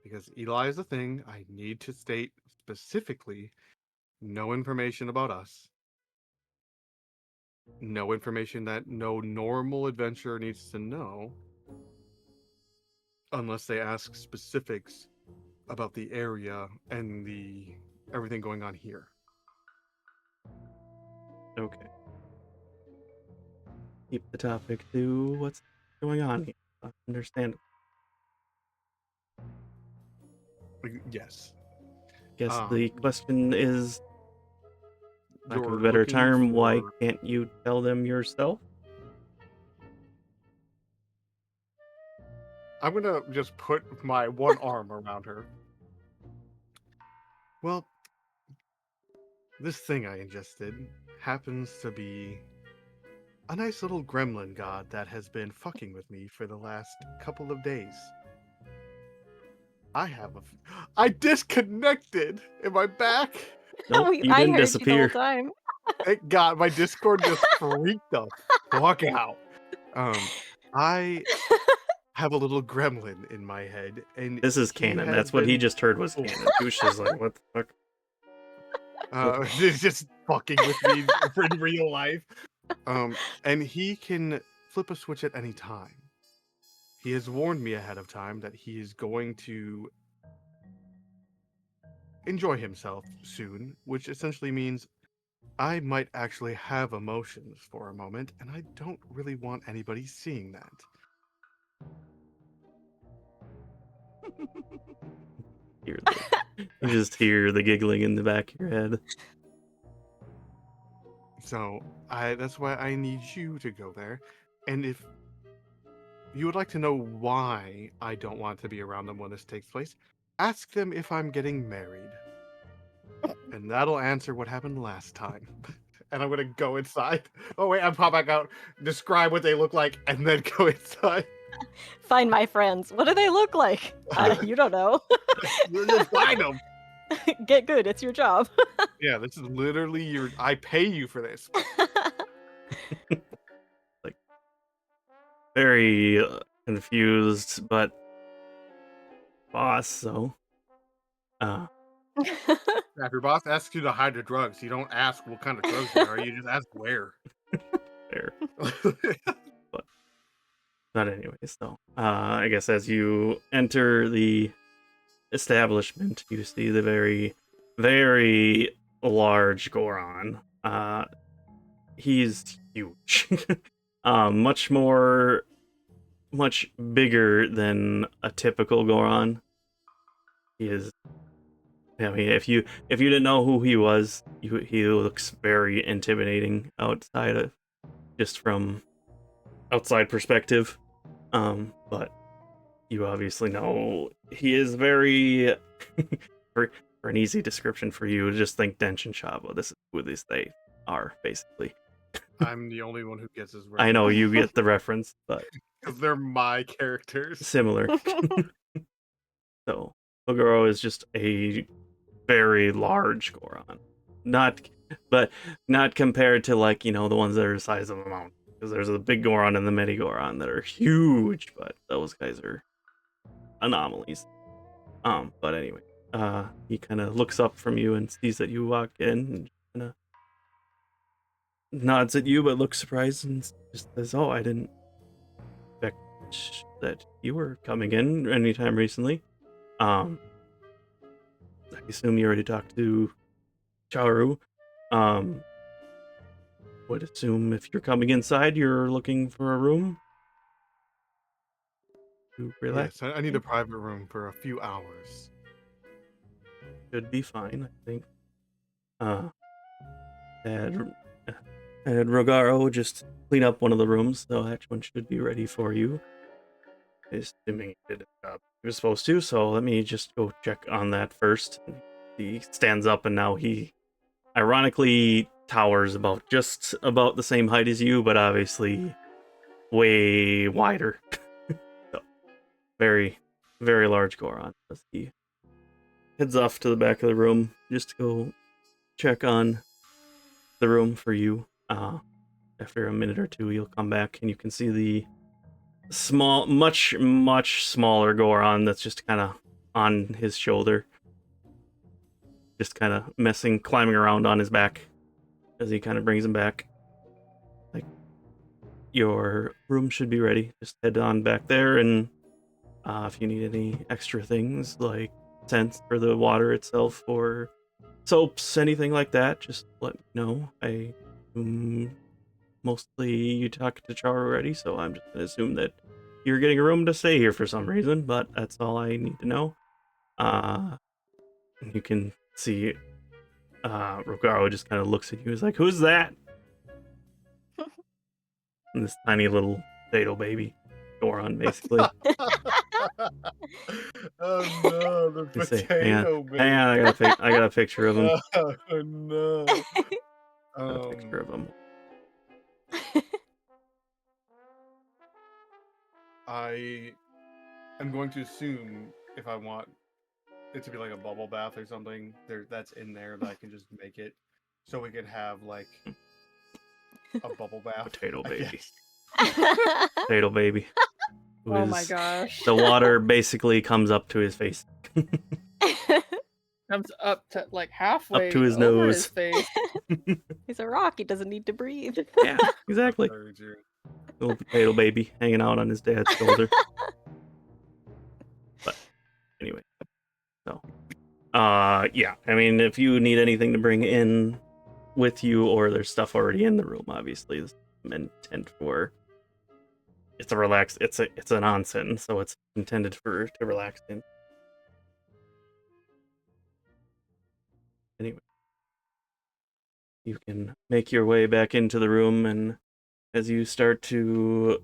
because Eli is a thing, I need to state specifically no information about us. No information that no normal adventurer needs to know. Unless they ask specifics about the area and everything going on here. okay. Keep the topic to what's going on here. Understand. Yes. Guess the question is, lack of a You're better looking term, why for- can't you tell them yourself? I'm gonna just put my one arm around her. Well, this thing I ingested happens to be a nice little gremlin god that has been fucking with me for the last couple of days. I disconnected. Am I back? Nope, you I didn't heard you the whole disappear. time. Thank God, my Discord just freaked the fuck out. I have a little gremlin in my head, and This is he canon. has That's what he been- just heard was canon. He was just like, what the fuck? He's just fucking with me in real life. And he can flip a switch at any time. He has warned me ahead of time that he is going to enjoy himself soon, which essentially means I might actually have emotions for a moment, and I don't really want anybody seeing that. You just hear the giggling in the back of your head. So that's why I need you to go there. And if you would like to know why I don't want to be around them when this takes place, ask them if I'm getting married. And that'll answer what happened last time. And I'm gonna go inside. Oh wait, I'm pop back out, describe what they look like, and then go inside. Find my friends. What do they look like? You don't know. Just find them. Get good. It's your job. Yeah, this is literally I pay you for this. Very confused, but boss, so. If your boss asks you to hide the drugs, you don't ask what kind of drugs they are, you just ask where. Fair. But anyways, though, I guess as you enter the establishment, you see the very, very large Goron. He's huge. Much bigger than a typical Goron. He is. I mean, if you didn't know who he was, he looks very intimidating from outside perspective. But you obviously know he is very for an easy description for you. Just think Denshin Shaba. This is who they are, basically. I'm the only one who gets his reference. I know you get the reference, but because they're my characters. Similar. So Ogoro is just a very large Goron. Not compared to the ones that are the size of a mountain. Because there's a big Goron and the mini Goron that are huge, but those guys are anomalies. But anyway, he kind of looks up from you and sees that you walk in and kind of nods at you, but looks surprised and just says, "Oh, I didn't expect that you were coming in anytime recently. I assume you already talked to Charu. Would assume if you're coming inside, you're looking for a room to relax. Yes, I need a private room for a few hours. Should be fine, I think. Had Rogaro just clean up one of the rooms, so that one should be ready for you. Assuming he did a job he was supposed to, so let me just go check on that first. He stands up and now he ironically towers just about the same height as you, but obviously way wider. So, very, very large Goron. As he heads off to the back of the room just to go check on the room for you. After a minute or two, you'll come back and you can see the much smaller Goron that's just kind of on his shoulder, just kind of climbing around on his back as he kind of brings him back. Like, your room should be ready. Just head on back there, and if you need any extra things like scents for the water itself or soaps, anything like that, just let me know. I mostly you talked to Char already, so I'm just gonna assume that you're getting a room to stay here for some reason, but that's all I need to know. You can see Rogaro just kind of looks at you. He's like, "Who's that?" And this tiny little potato baby Goron, basically. Oh no, the potato baby. Hang on, I got a picture of him. Oh no. Got a picture of him. I am going to assume if I want it to be like a bubble bath or something that's in there that I can just make it so we could have like a bubble bath. Potato I baby. guess. Potato baby. who Oh my is- gosh. The water basically comes up to his face. Comes up to like halfway to his over nose. his face. He's a rock. He doesn't need to breathe. Yeah, exactly. Very true. Little potato baby hanging out on his dad's shoulder. But anyway, so yeah. I mean, if you need anything to bring in with you, or there's stuff already in the room, obviously, this is intent for. It's a relax. It's an onsen, so it's intended to relax in. Anyway, you can make your way back into the room, and as you start to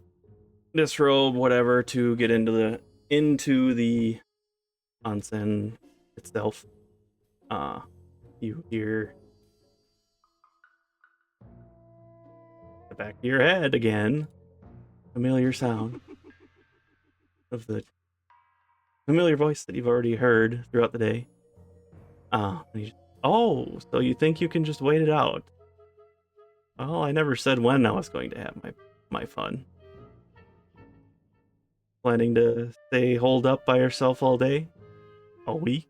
disrobe, whatever, to get into the onsen itself, you hear the back of your head again, familiar sound of the familiar voice that you've already heard throughout the day. Oh, so you think you can just wait it out? Well, I never said when I was going to have my fun. Planning to stay holed up by yourself all day? All week?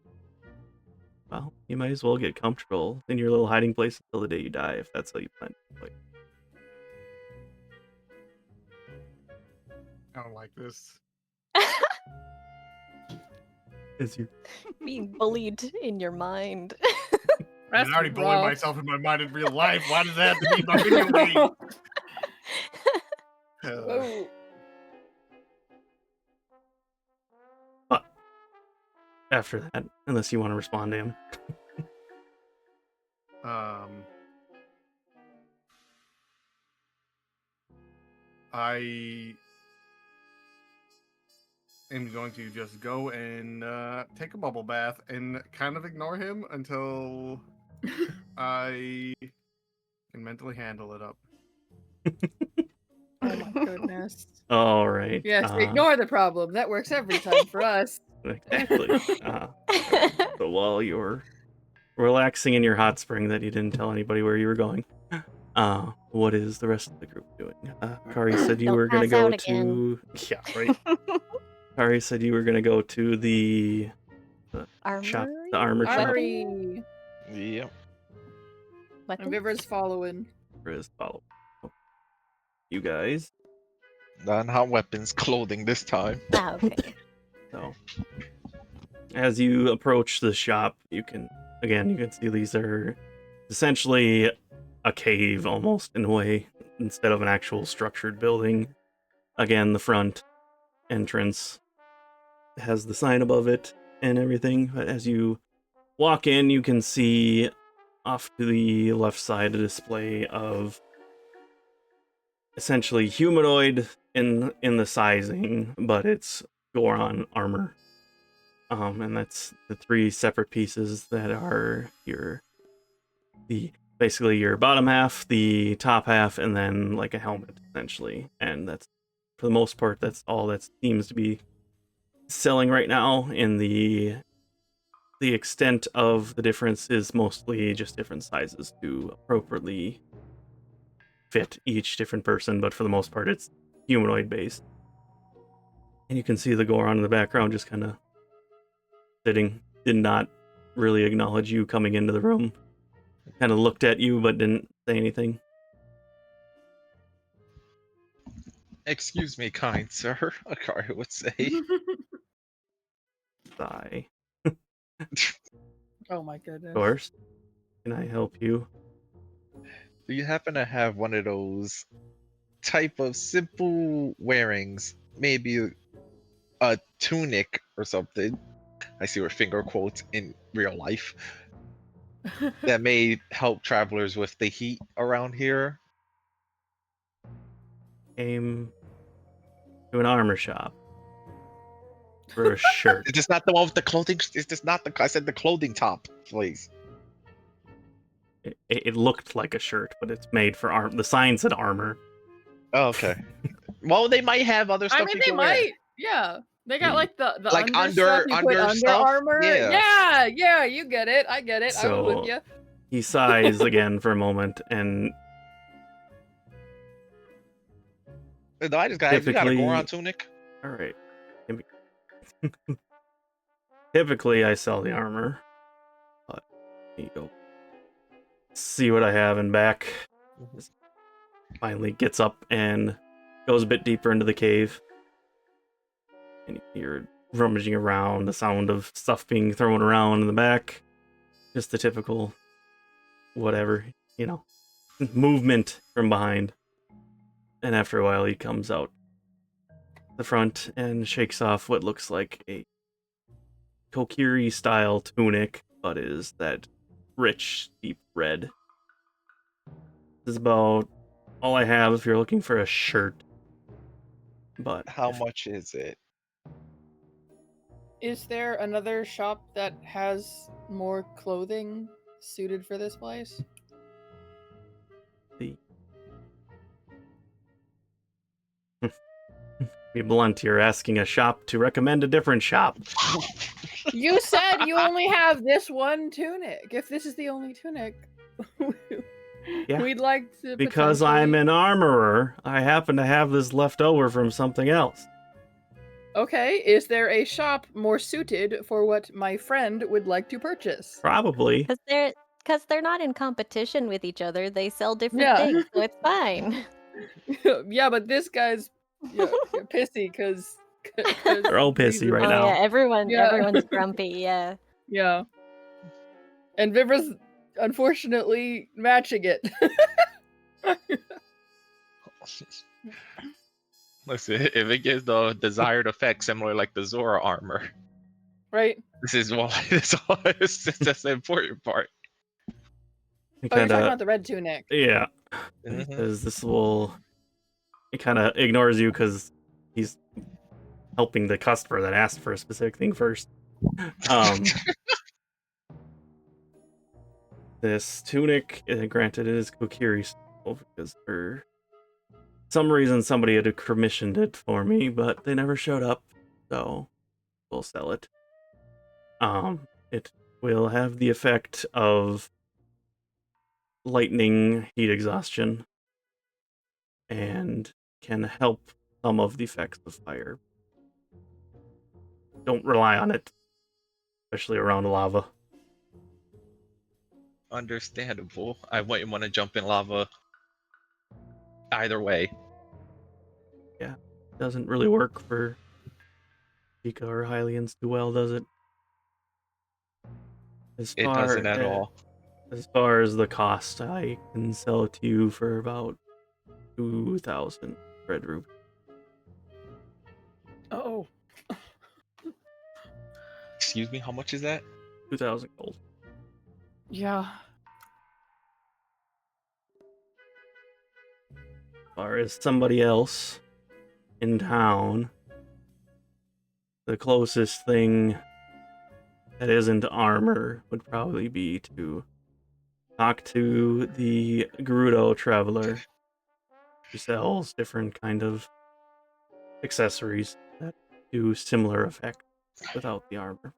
Well, you might as well get comfortable in your little hiding place until the day you die, if that's how you plan to play. I don't like this. As you Being bullied in your mind. I already bullied myself in my mind in real life. Why does that have to be my video game? Whoa. After that, unless you want to respond to him. I am going to just go and take a bubble bath and kind of ignore him until I can mentally handle it up. Oh my goodness. All right. Yes, ignore the problem. That works every time for us. Exactly. So while you're relaxing in your hot spring that you didn't tell anybody where you were going, what is the rest of the group doing? Kari said you Don't were going to pass go out to... Yeah, right. Kari said you were going to go to the shop, the armor shop. Armory. Yep. And Vivra's following. Is follow. You guys. Non-hot weapons, clothing this time. Ah, okay. So, as you approach the shop, you can see these are essentially a cave almost in a way, instead of an actual structured building. Again, the front entrance has the sign above it and everything, but as you walk in, you can see off to the left side a display of essentially humanoid in the sizing, but it's Goron armor. And that's the three separate pieces that are basically your bottom half, the top half, and then like a helmet essentially. And that's, for the most part, that's all that seems to be selling right now. In the extent of the difference is mostly just different sizes to appropriately fit each different person, but for the most part it's humanoid based. And you can see the Goron in the background just kind of sitting, did not really acknowledge you coming into the room. Kind of looked at you but didn't say anything. Excuse me, kind sir, Akari would say. Sigh. Oh my goodness. Of course. Can I help you? Do you happen to have one of those type of simple wearings? Maybe a tunic or something. I see your finger quotes in real life. That may help travelers with the heat around here. Came to an armor shop for a shirt. Is this not the one with the clothing? Is this not the? I said the clothing top, please. It looked like a shirt, but it's made for armor. The sign said armor. Oh, okay. Well, they might have other stuff. I mean, you they can wear. might. Yeah. They got like the Like under stuff you put under stuff? armor. Yeah. Yeah, you get it. I get it. I was with So you. he sighs again for a moment, and No, I just got. You got a typically, Goron tunic? all right. Typically, I sell the armor, but here you go. See what I have in back. Just finally gets up and goes a bit deeper into the cave, and you're rummaging around. The sound of stuff being thrown around in the back. Just the typical, whatever, movement from behind. And after a while, he comes out the front and shakes off what looks like a Kokiri style tunic, but is that rich, deep red. This is about all I have if you're looking for a shirt. But How much is it? Is there another shop that has more clothing suited for this place? Be blunt, you're asking a shop to recommend a different shop. You said you only have this one tunic. If this is the only tunic, Yeah. we'd like to. Because I'm an armorer, I happen to have this left over from something else. Okay, is there a shop more suited for what my friend would like to purchase? Probably. Because they're not in competition with each other. They sell different things, so it's fine. Yeah, but this guy's pissy because They're all pissy right now. Yeah, everyone's grumpy. Yeah. Yeah, and Vivra's unfortunately matching it. Listen, if it gives the desired effect similar like the Zora armor, Right? this is that's the important part. It Oh, you're talking about the red tunic. Yeah. Mhm. Because this will... It kind of ignores you because he's helping the customer that asked for a specific thing first. This tunic, granted, it is Kokiri's because for some reason somebody had commissioned it for me, but they never showed up, so we'll sell it. It will have the effect of lightning heat exhaustion and can help some of the effects of fire. Don't rely on it, especially around lava. Understandable. I wouldn't want to jump in lava either way. Yeah, doesn't really work for Shiekah or Hylians too well, does it? It doesn't at all. As far as the cost, I can sell it to you for about 2,000 red ruby. Oh. Excuse me, how much is that? 2,000 gold. Yeah. As far as somebody else in town, the closest thing that isn't armor would probably be to talk to the Gerudo traveler who sells different kind of accessories that do similar effect without the armor.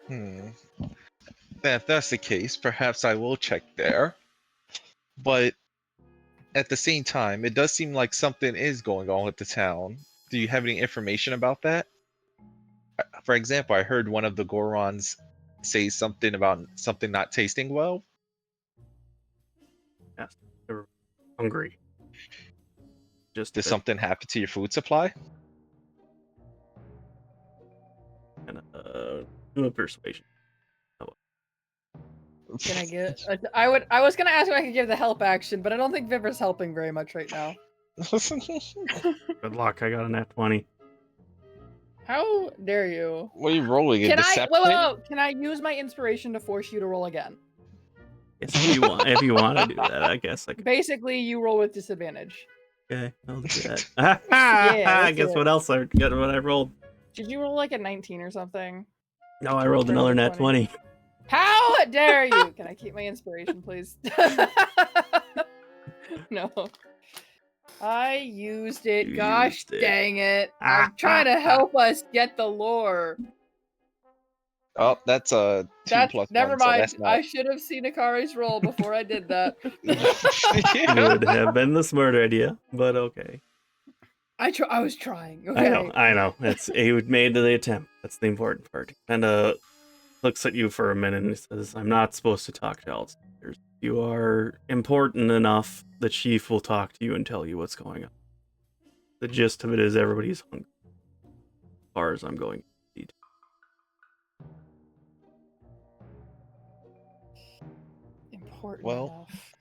If that's the case, perhaps I will check there. But at the same time, it does seem like something is going on with the town. Do you have any information about that? For example, I heard one of the Gorons say something about something not tasting well. Yes, they're hungry. Just Did something happen to your food supply? do a persuasion. Can I get? I was gonna ask if I could give the help action, but I don't think Vivra's helping very much right now. Good luck. I got a nat 20. How dare you? What are you rolling? Can I? Deception? Whoa. Can I use my inspiration to force you to roll again? Yes, if you want to do that, I guess I could. Basically, you roll with disadvantage. Okay, I'll do that. Yeah, Guess what else I got? What I rolled? Did you roll like a 19 or something? No, I rolled another nat 20. How dare you? Can I keep my inspiration, please? No. I used it. You Gosh used it. dang it. I'm trying to help us get the lore. Oh, that's a 2 plus Never 1, so mind. that's not. I should have seen Akari's roll before I did that. Would have been the smarter idea, but okay. I was trying. Okay. I know. It's he made the attempt. That's the important part. Kind of looks at you for a minute and he says, "I'm not supposed to talk to outsiders. You are important enough. The chief will talk to you and tell you what's going on. The gist of it is everybody's hungry. As far as I'm going to eat." Important Well, enough.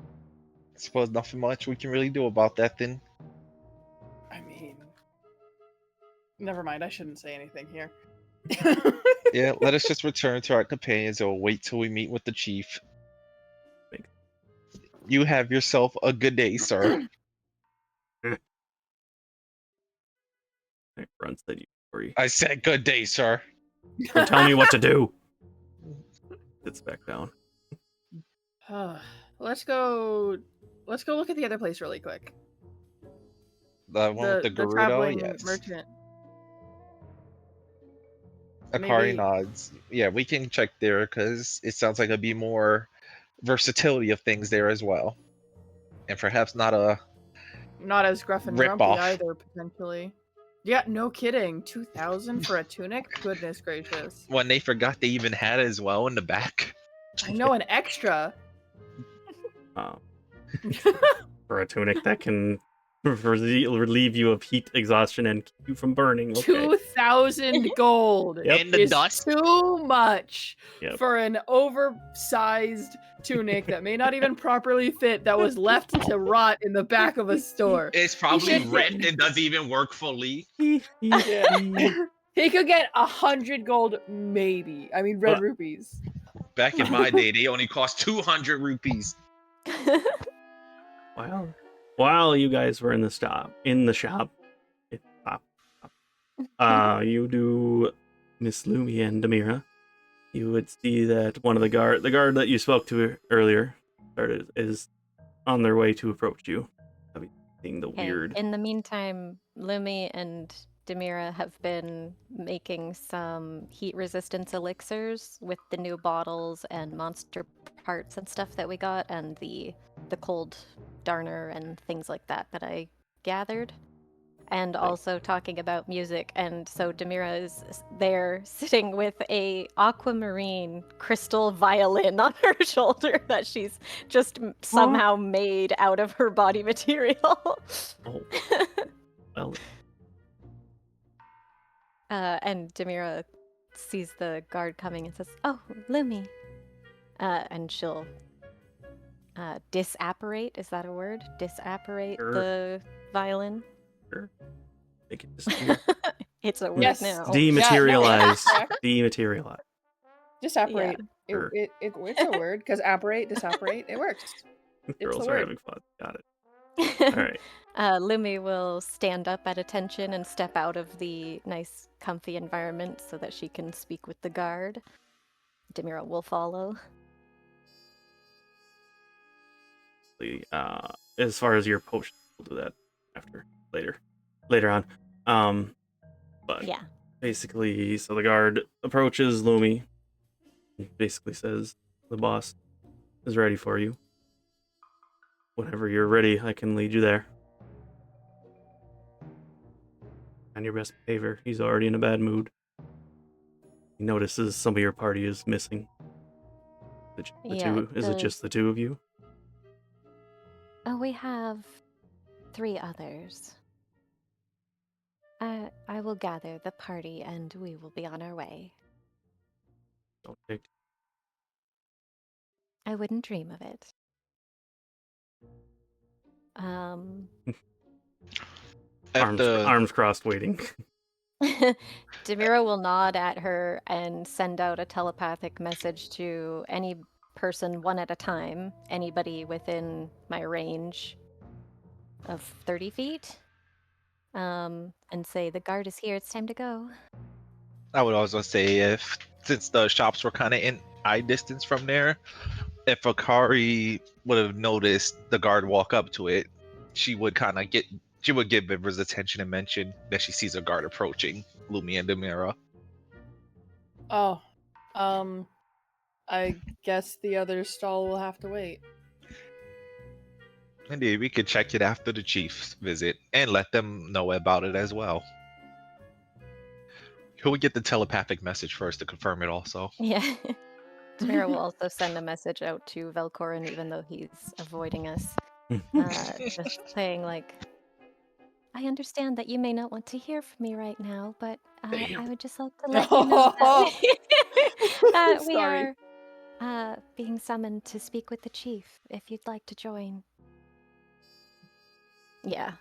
I suppose nothing much we can really do about that then. I mean, never mind. I shouldn't say anything here. Yeah, let us just return to our companions or wait till we meet with the chief. You have yourself a good day, sir. It runs at you for you. I said good day, sir. Don't tell me what to do. Sits back down. Let's go look at the other place really quick. The one with the Gerudo, traveling yes. merchant. Akari Maybe- nods. Yeah, we can check there because it sounds like it'd be more versatility of things there as well, and perhaps not Not as gruff and Rip grumpy off. either, potentially. Yeah, no kidding. 2,000 for a tunic? Goodness gracious. one they forgot they even had as well in the back. I know, an extra. For a tunic that can relieve you of heat exhaustion and keep you from burning. Okay. 2,000 gold. Yep. In the is dust. too much Yep. for an oversized tunic that may not even properly fit, that was left to rot in the back of a store. It's probably should- ripped and doesn't even work fully. He could get 100 gold, maybe. I mean, red rupees. Back in my day, they only cost 200 rupees. Wow. While you guys were in the shop, you do Miss Lumi and Demira. You would see that one of the guard that you spoke to earlier, is on their way to approach you. Seeing the Okay, weird. in the meantime, Lumi and Demira have been making some heat resistance elixirs with the new bottles and monster parts and stuff that we got, and the cold darner and things like that I gathered. And also talking about music, and so Demira is there sitting with a aquamarine crystal violin on her shoulder that she's just somehow made out of her body material. Oh. Well, and Demira sees the guard coming and says, "Oh, Lumi," and she'll disapparate. Is that a word? Disapparate Sure. the violin. Sure. Make it disappear. It's a word Yes. now. Dematerialize. Yeah, no, Dematerialize. Disapparate. Sure. It's a word, because apparate, disapparate, it works. It's Girls the are word. having fun. Got it. All right. Lumi will stand up at attention and step out of the nice, comfy environment so that she can speak with the guard. Demira will follow. As far as your potion, we'll do that later on. But Yeah. basically, so the guard approaches Lumi. He basically says, "The boss is ready for you. Whenever you're ready, I can lead you there. On your best behavior. He's already in a bad mood. He notices some of your party is missing. Is it just the two of you? Oh, we have 3 others. I will gather the party and we will be on our way. Don't take. I wouldn't dream of it. Arms crossed, waiting. Demira will nod at her and send out a telepathic message to any person one at a time, anybody within my range of 30 feet, and say, "The guard is here, it's time to go." I would also say, since the shops were kind of in eye distance from there, if Akari would have noticed the guard walk up to it, she would kind of she would give Vivra's attention and mention that she sees a guard approaching Lumi and Demira. Oh, I guess the other stall will have to wait. Indeed, we could check it after the chief's visit and let them know about it as well. Could we get the telepathic message first to confirm it also? Yeah. Demira will also send a message out to Velkorin, even though he's avoiding us. Just saying, like, I understand that you may not want to hear from me right now, but I would just like to let you know that we Sorry. are being summoned to speak with the chief, if you'd like to join. Yeah.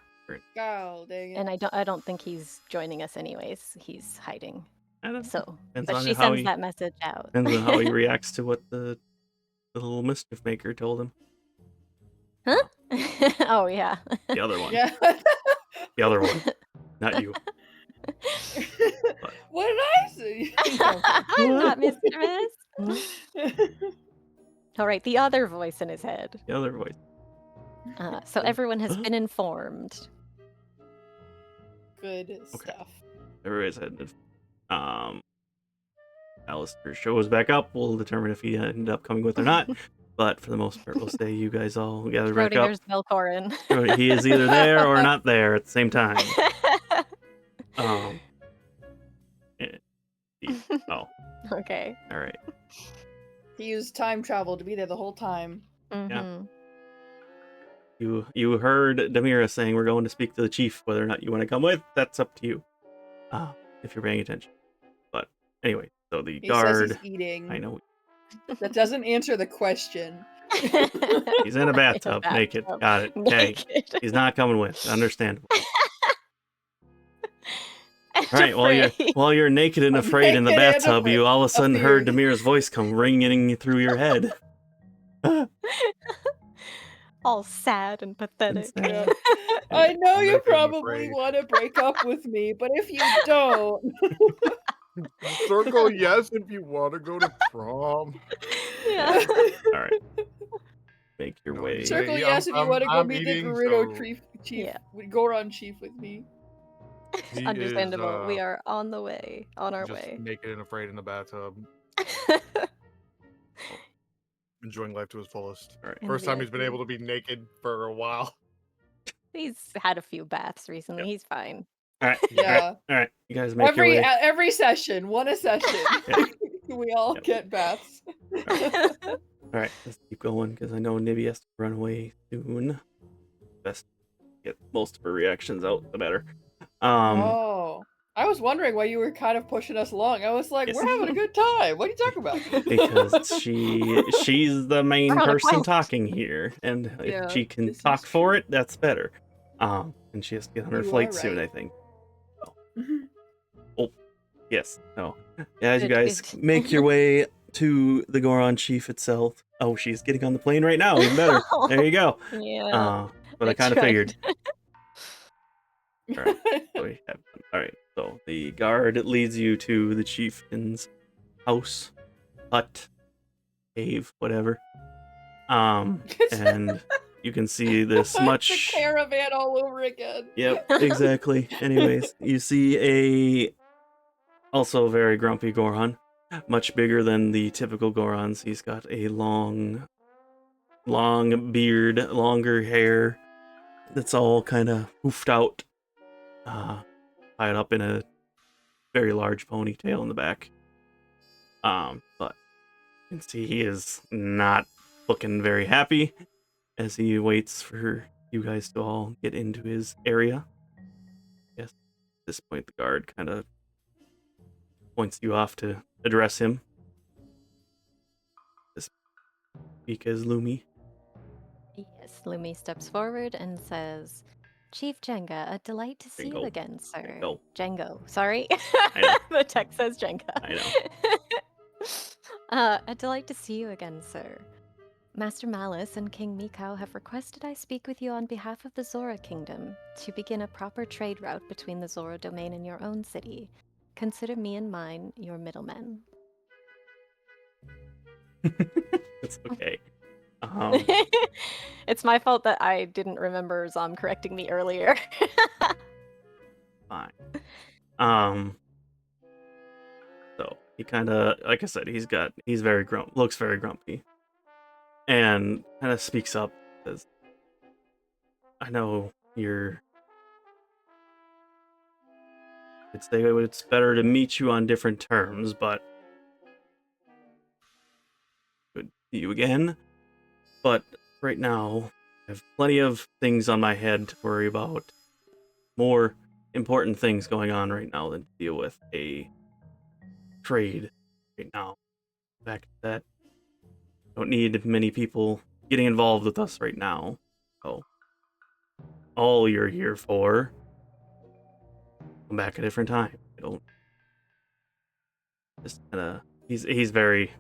Oh, dang it. And I don't think he's joining us anyways. He's hiding. I don't know. So, Depends but on she how sends he- that message out. Depends on how he reacts to what the little mischief maker told him. Huh? Oh, yeah. The other one. Yeah. The other one. Not you. What did I say? I'm not mischievous. All right, the other voice in his head. The other voice. So everyone has been informed. Good stuff. Everybody's head. Alistair shows back up. We'll determine if he ended up coming with or not. But for the most part, we'll stay. You guys all gather back up. There's Velkorin. He is either there or not there at the same time. Oh, Okay. all right. He used time travel to be there the whole time. Mhm. You heard Demira saying we're going to speak to the chief. Whether or not you want to come with, that's up to you. If you're paying attention. But anyway, so the He guard. says he's eating. I know That doesn't answer the question. he's in a bathtub, naked. Got it. Okay, Naked. he's not coming with. Understandable. And All right, afraid. while you're naked and afraid in the Naked and bathtub, you all of a sudden heard afraid. Demira's voice come ringing through your head. All sad and pathetic. sad. I know you Naked and probably afraid. want to break up with me, but if you don't, Circle yes if you want to go to prom. Yeah. All right, make your No, way. you circle Yeah, yes if you I'm- want to go I'm meet the eating, Rito so- chief. Yeah. Goron chief with me. He is, Understandable. We are on the way. On our just way. naked and afraid in the bathtub, enjoying life to his fullest. All right. In First time he's been VIP. able to be naked for a while. He's had a few baths recently. Yep. He's fine. All right. Yeah. All right. You guys make your way. Every session, one a session. Yeah. We all Yep. get baths. All right. Let's keep going because I know Nibby has to run away soon. Best get most of her reactions out, the better. Oh. I was wondering why you were kind of pushing us along. I was like, Yes. we're having a good time. What are you talking about? Because she's the main We're on a person quest. talking here, and Yeah, if she can this is talk for true. it, that's better. And she has to get on her You flight are soon, right. I think. Yes. No. As you Good, guys good. make your way to the Goron chief itself. Oh, she's getting on the plane right now. Even better. There you go. Yeah. But I kind of tried. figured. All right. All right. So the guard leads you to the chieftain's house, hut, cave, whatever. And you can see this It's much. a caravan all over again. Yep, exactly. Anyways, you see a also very grumpy Goron, much bigger than the typical Gorons. He's got a long beard, longer hair that's all kind of hoofed out, tied up in a very large ponytail in the back. But you can see he is not looking very happy as he waits for you guys to all get into his area. Yes, at this point the guard kind of points you off to address him. Speak as Lumi. Yes, Lumi steps forward and says, Chief Jenga, a delight to see you Jengo. again, sir. Jengo. Jengo, sorry. I The text says Jenga. I know. A delight to see you again, sir. Master Malice and King Mikau have requested I speak with you on behalf of the Zora Kingdom to begin a proper trade route between the Zora domain and your own city. Consider me and mine your middlemen. It's okay. It's my fault that I didn't remember Zom correcting me earlier. Fine. So he kind of, like I said, he's very looks very grumpy, and kind of speaks up, says, "I know it's better to meet you on different terms, but good to see you again. But right now, I have plenty of things on my head to worry about. More important things going on right now than to deal with a trade right now. The fact that don't need many people getting involved with us right now. So all you're here for, come back a different time. I don't just kind of he's very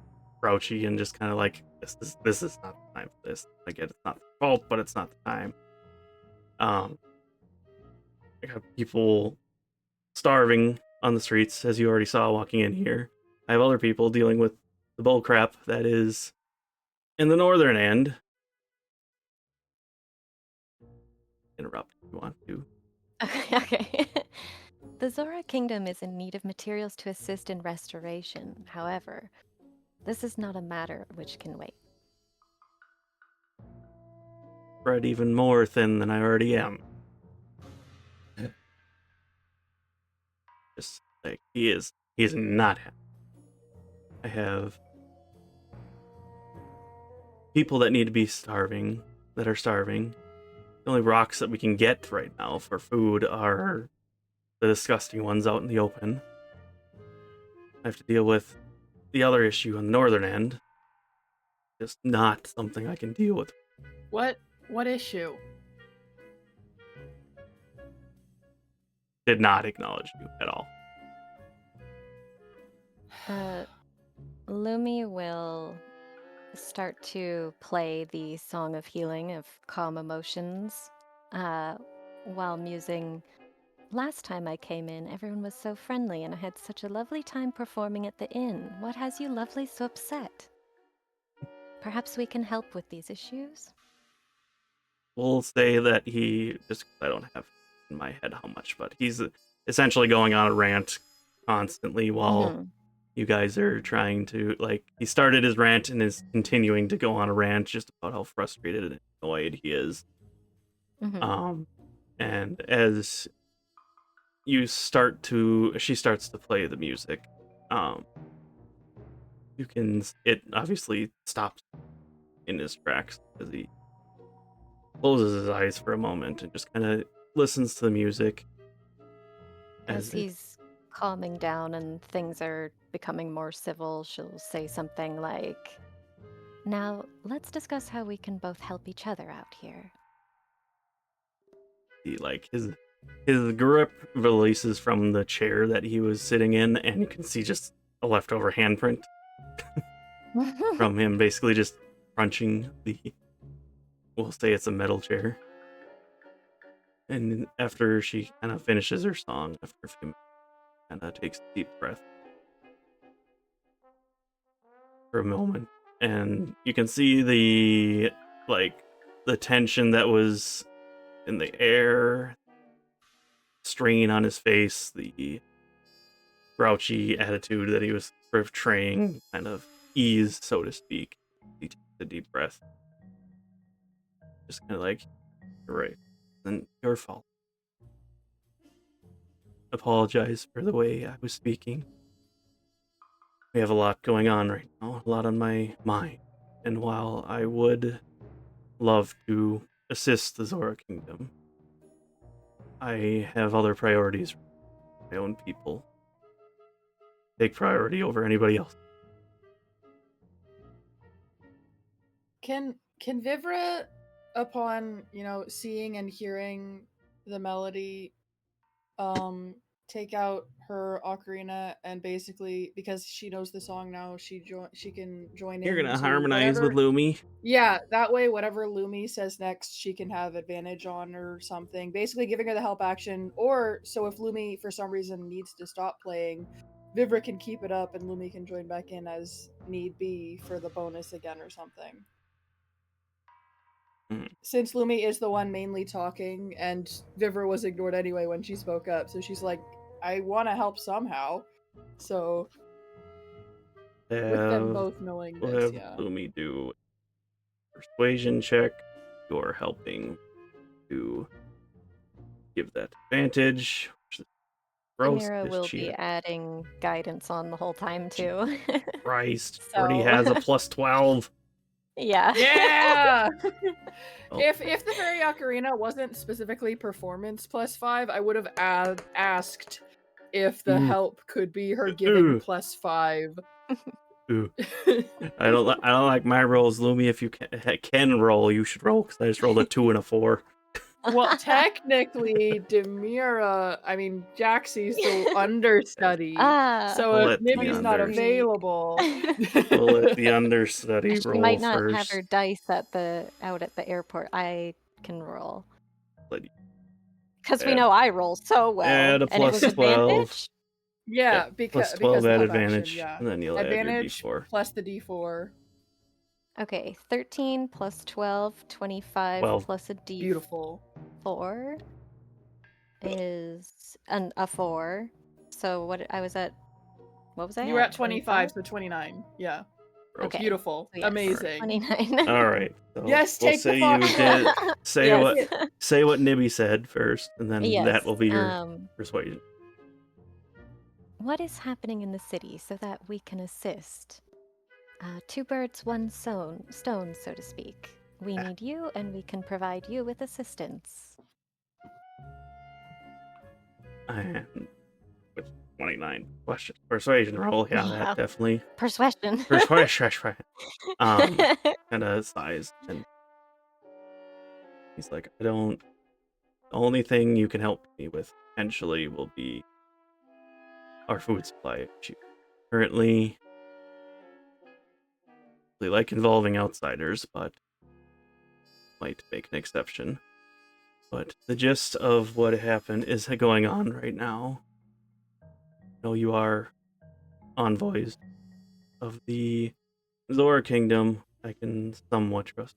grouchy and just kind of like this is not the time for this. I get it's not the fault, but it's not the time. I have people starving on the streets, as you already saw walking in here. I have other people dealing with the bull crap that is in the northern end. Interrupt if you want to. Okay. The Zora Kingdom is in need of materials to assist in restoration. However, this is not a matter which can wait. Spread even more thin than I already am. Just like he is not happy. I have people that need to be starving, that are starving. The only rocks that we can get right now for food are the disgusting ones out in the open. I have to deal with the other issue on the northern end. Just not something I can deal with. What issue? Did not acknowledge you at all. Lumi will start to play the Song of Healing of Calm Emotions while musing. Last time I came in, everyone was so friendly and I had such a lovely time performing at the inn. What has you lovely so upset? Perhaps we can help with these issues? We'll say that I don't have in my head how much, but he's essentially going on a rant constantly while you guys are trying to, he started his rant and is continuing to go on a rant just about how frustrated and annoyed he is. And as she starts to play the music, it obviously stops in his tracks because he closes his eyes for a moment and just kind of listens to the music. As he's calming down and things are becoming more civil, she'll say something like, "Now, let's discuss how we can both help each other out here." His grip releases from the chair that he was sitting in, and you can see just a leftover handprint from him basically just crunching we'll say it's a metal chair. And after she kind of finishes her song, after a few minutes, kind of takes a deep breath for a moment, and you can see the tension that was in the air, strain on his face, the grouchy attitude that he was portraying kind of ease, so to speak. He takes a deep breath. Just kind of like, "You're right. Then your fault. Apologize for the way I was speaking. We have a lot going on right now, a lot on my mind. And while I would love to assist the Zora Kingdom, I have other priorities. My own people take priority over anybody else." Can Vivra, upon seeing and hearing the melody, take out her ocarina and basically, because she knows the song now, she can join in. You're gonna harmonize with Lumi? Yeah, that way whatever Lumi says next, she can have advantage on or something. Basically giving her the help action, or so if Lumi for some reason needs to stop playing, Vivra can keep it up and Lumi can join back in as need be for the bonus again or something. since Lumi is the one mainly talking, and Vivra was ignored anyway when she spoke up, so she's like, I want to help somehow. So, with them both knowing We'll this, have yeah. Lumi do a persuasion check. You're helping to give that advantage. Demira will be adding guidance on the whole time too. Christ, So- already has a plus 12. Yeah. Yeah! Oh. If the fairy ocarina wasn't specifically performance +5, I would have asked if the help could be her giving +5. Ooh. I don't like my rolls, Lumi. If you can roll, you should roll, because I just rolled a 2 and a 4. Well, technically, Jaxi's the understudy. So if Nibby's not available, we'll let the understudy she roll might not first. have her dice out at the airport. I can roll. Because we know I roll so well. Add a and it plus was 12. Advantage? Yeah, plus because 12 the at help advantage, action, yeah. and then you'll advantage add your d4. plus the d4. Okay, 13 plus 12, 25 12. plus a d4 Beautiful. Is a 4. So what was I You were at 25, so 29. Yeah. Okay. Beautiful. So yes, Amazing. 29. All right. So yes, we'll take say the fox. You did say Yes. what Nibby said first, and then Yes, that will be your persuasion. What is happening in the city so that we can assist? 2 birds, 1 stone, so to speak. We need you, and we can provide you with assistance. And with 29 question persuasion roll, yeah, that definitely Persuasion. Kind of sighs, and he's like, the only thing you can help me with potentially will be our food supply issue. Currently, we like involving outsiders, but might make an exception. But the gist of what happened is going on right now. I know you are envoys of the Zora Kingdom. I can somewhat trust.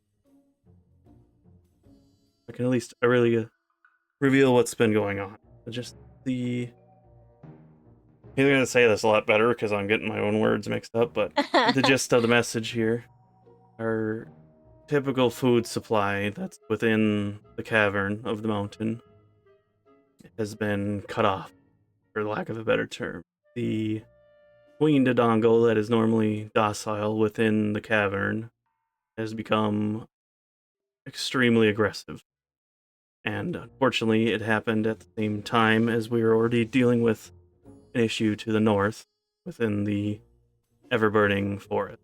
I can at least really reveal what's been going on. Just the... He's going to say this a lot better because I'm getting my own words mixed up, but the gist of the message here, our typical food supply that's within the cavern of the mountain has been cut off, for lack of a better term. The Queen Dodongo that is normally docile within the cavern has become extremely aggressive. And unfortunately, it happened at the same time as we were already dealing with an issue to the north within the ever-burning forest.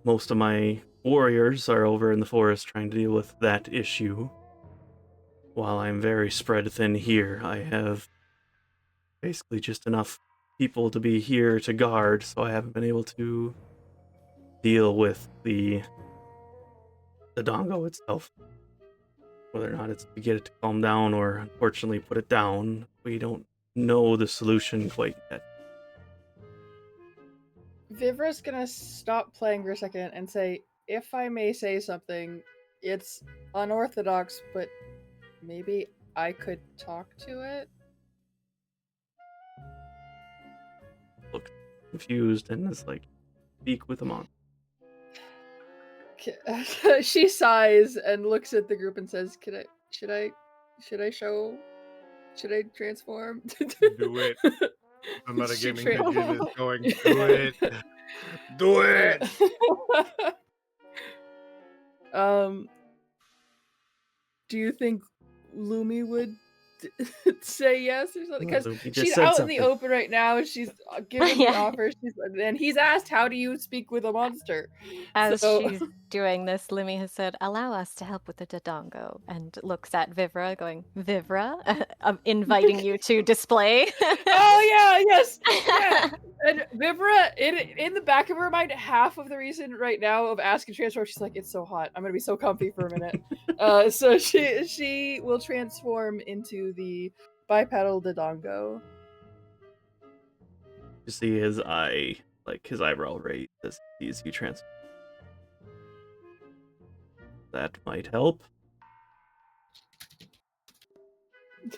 Most of my warriors are over in the forest trying to deal with that issue. While I'm very spread thin here, I have basically just enough people to be here to guard, so I haven't been able to deal with the Dongo itself. Whether or not it's to get it to calm down or unfortunately put it down, we don't know the solution quite yet. Vivra's gonna stop playing for a second and say, if I may say something, it's unorthodox, but maybe I could talk to it? Looks confused and is like, speak with a monster. She sighs and looks at the group and says, should I transform? Do it. The metagaming pigeon is going, do it. Do it. Do you think Lumi would say yes or something? Because she's out in the open right now. She's giving the offer. And he's asked, how do you speak with a monster? As she's doing this, Lumi has said, allow us to help with the Dodongo, and looks at Vivra going, Vivra? Inviting you to display. Oh, yeah, yes. Yeah. And Vivra, in the back of her mind, half of the reason right now of asking transform, she's like, it's so hot. I'm going to be so comfy for a minute. So she will transform into the bipedal Dodongo. You see his eye, like his eyebrow raise as he sees you transform. that might help.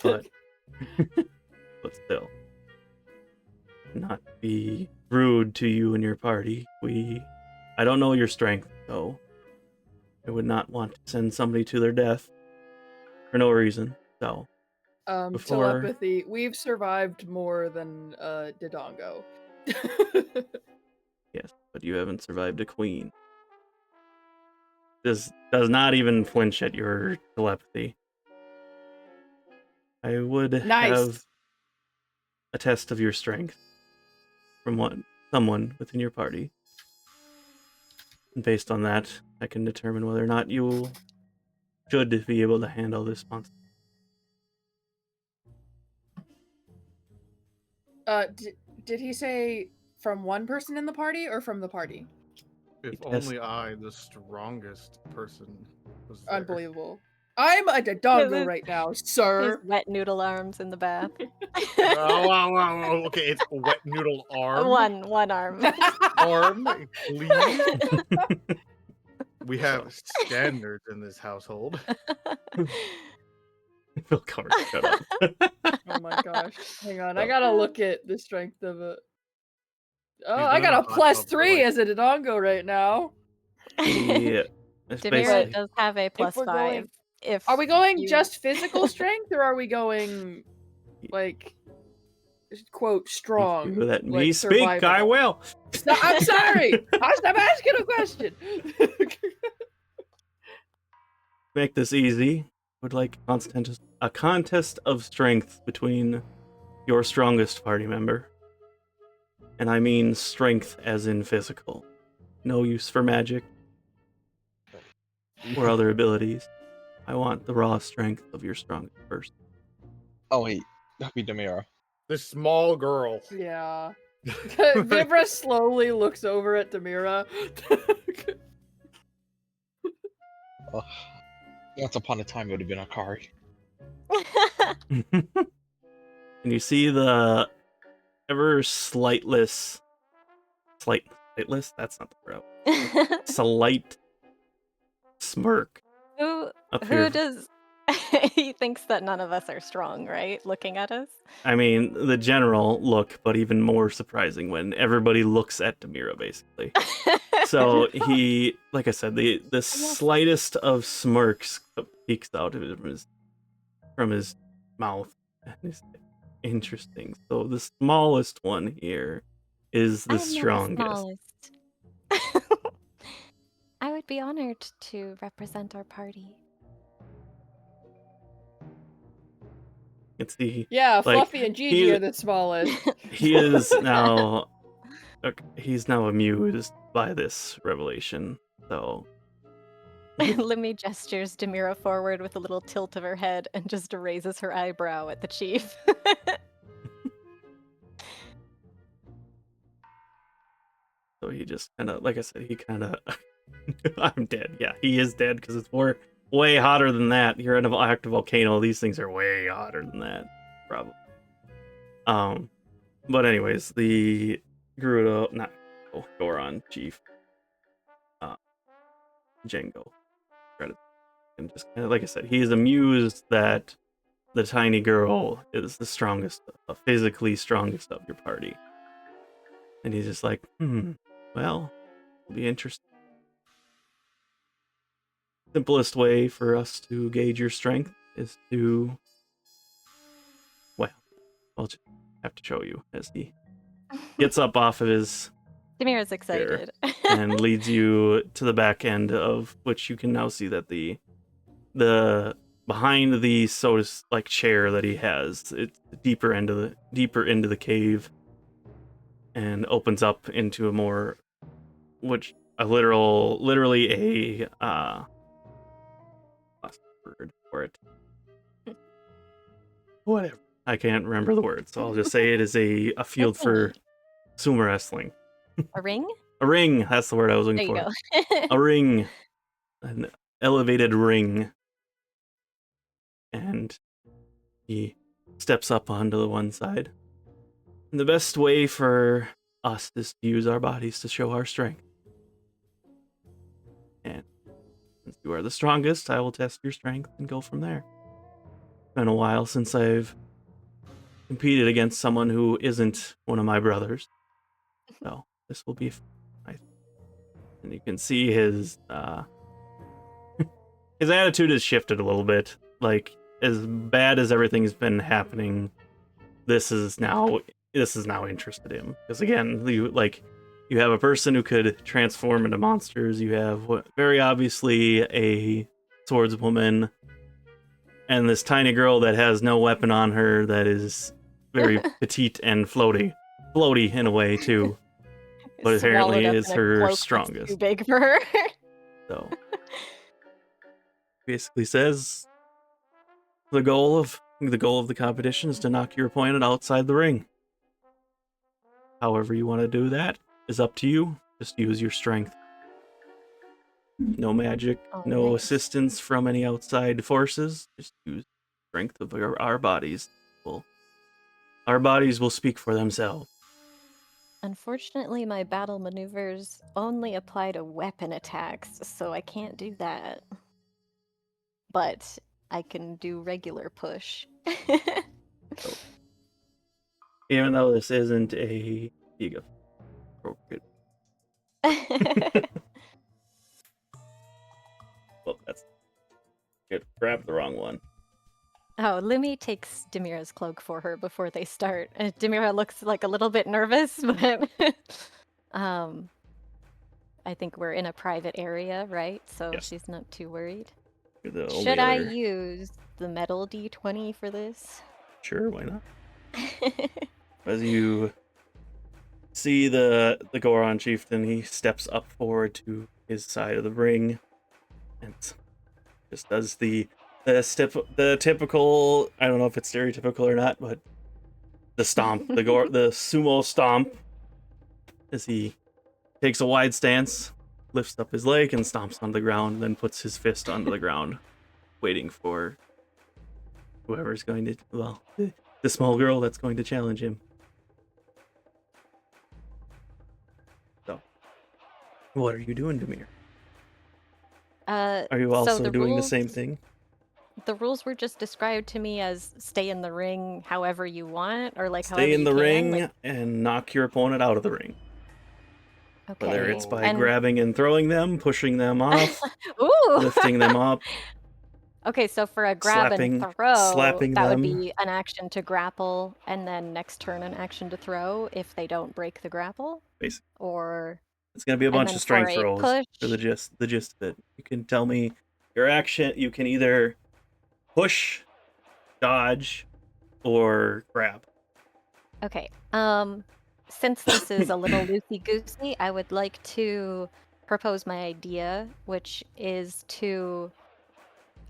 But but still, not be rude to you and your party. I don't know your strength, so I would not want to send somebody to their death for no reason. So before Telepathy. We've survived more than Dodongo. yes, but you haven't survived a queen. This does not even flinch at your telepathy. I would Nice. have a test of your strength from someone within your party. And based on that, I can determine whether or not you should be able to handle this monster. Did he say from one person in the party or from the party? If He test- only I, the strongest person, was there. Unbelievable. I'm a Dodongo right now, His sir. wet noodle arms in the bath. Oh, okay, it's wet noodle arm. One arm. Arm, please. We have standards in this household. Velkorin, shut up. Oh my gosh. Hang on, I So- gotta look at the strength of it. Oh, He's I been in got the a hot tub for, +3 like- as a Dodongo right now. Yeah, it's Demira basically does have a +5. we're going- If Are we going you- just physical strength, or are we going like quote strong? you let like, me speak. I survivable? will. No, I'm sorry. I'm asking a question. Make this easy. Would like a contest of strength between your strongest party member. And I mean strength as in physical. No use for magic or other abilities. I want the raw strength of your strongest person. Oh wait, that'd be Demira. This small girl. Yeah. Vivra slowly looks over at Demira. Oh, once upon a time, it would have been Akari. And you see the ever slightless, that's not the word. Slight smirk. who Up who here. does he thinks that none of us are strong, right? Looking at us. I mean, the general look, but even more surprising when everybody looks at Demira, basically. So he, like I said, the slightest of smirks peeks out of from his mouth. And it's interesting. So the smallest one here is the I'm not strongest. smallest. I would be honored to represent our party. It's the Yeah, Like, Fluffy and Gigi he- are the smallest. he is now he's now amused by this revelation. So Lumi gestures Demira forward with a little tilt of her head and just raises her eyebrow at the chief. he just kind of, like I said, he kind of I'm dead. Yeah, he is dead because it's way hotter than that. You're in an active volcano. These things are way hotter than that, probably. But anyways, the Goron chief, Django, and just kind of, like I said, he is amused that the tiny girl is the strongest, physically strongest of your party, and he's just like, well, it'll be interesting. Simplest way for us to gauge your strength is to, well, I'll just have to show you as he gets up off of his Demira's excited. and leads you to the back end, of which you can now see that the behind the chair that he has, it's deeper into the cave, and opens up into a more, literally a last word for it. Whatever. I can't remember the word, so I'll just say it is a field for sumo wrestling. A ring? A ring, that's the word I was There looking you for. go. A ring. An elevated ring. And he steps up onto the one side. And the best way for us is to use our bodies to show our strength. And Since you are the strongest, I will test your strength and go from there. It's been a while since I've competed against someone who isn't one of my brothers. So this will be nice. And you can see his his attitude has shifted a little bit. Like, as bad as everything's been happening, this is now interested him. Because again, you have a person who could transform into monsters. You have very obviously a swordswoman, and this tiny girl that has no weapon on her, that is very petite and floaty in a way too. But apparently is her strongest. Too big for her. So basically says the goal of the competition is to knock your opponent outside the ring. However you want to do that is up to you. Just use your strength. No magic, no assistance from any outside forces. Just use the strength of our bodies. Our bodies will speak for themselves. Unfortunately, my battle maneuvers only apply to weapon attacks, so I can't do that. But I can do regular push. So, even though this isn't a Shiekah appropriate. Well, that's good. Grab the wrong one. Oh, Lumi takes Demira's cloak for her before they start. Demira looks like a little bit nervous, but I think we're in a private area, right? So yes. She's not too worried. Should I use the metal D20 for this? Sure, why not? As you see the Goron chieftain, he steps up forward to his side of the ring and just does the typical, I don't know if it's stereotypical or not, but the stomp, the sumo stomp, as he takes a wide stance, lifts up his leg and stomps on the ground, then puts his fist onto the ground, waiting for whoever's going to, well, the small girl that's going to challenge him. So, what are you doing, Demir? Are you also doing the same thing? The rules were just described to me as stay in the ring however you want, or like stay in the ring and knock your opponent out of the ring. Okay. Whether it's by grabbing and throwing them, pushing them off, lifting them up. Okay, so for a grab and throw, slapping that them. would be an action to grapple, and then next turn an action to throw if they don't break the grapple. Basically. Or it's going to be a bunch of strength rolls for the gist of it. You can tell me your action. You can either push, dodge, or grab. Okay. Since this is a little loosey-goosey, I would like to propose my idea, which is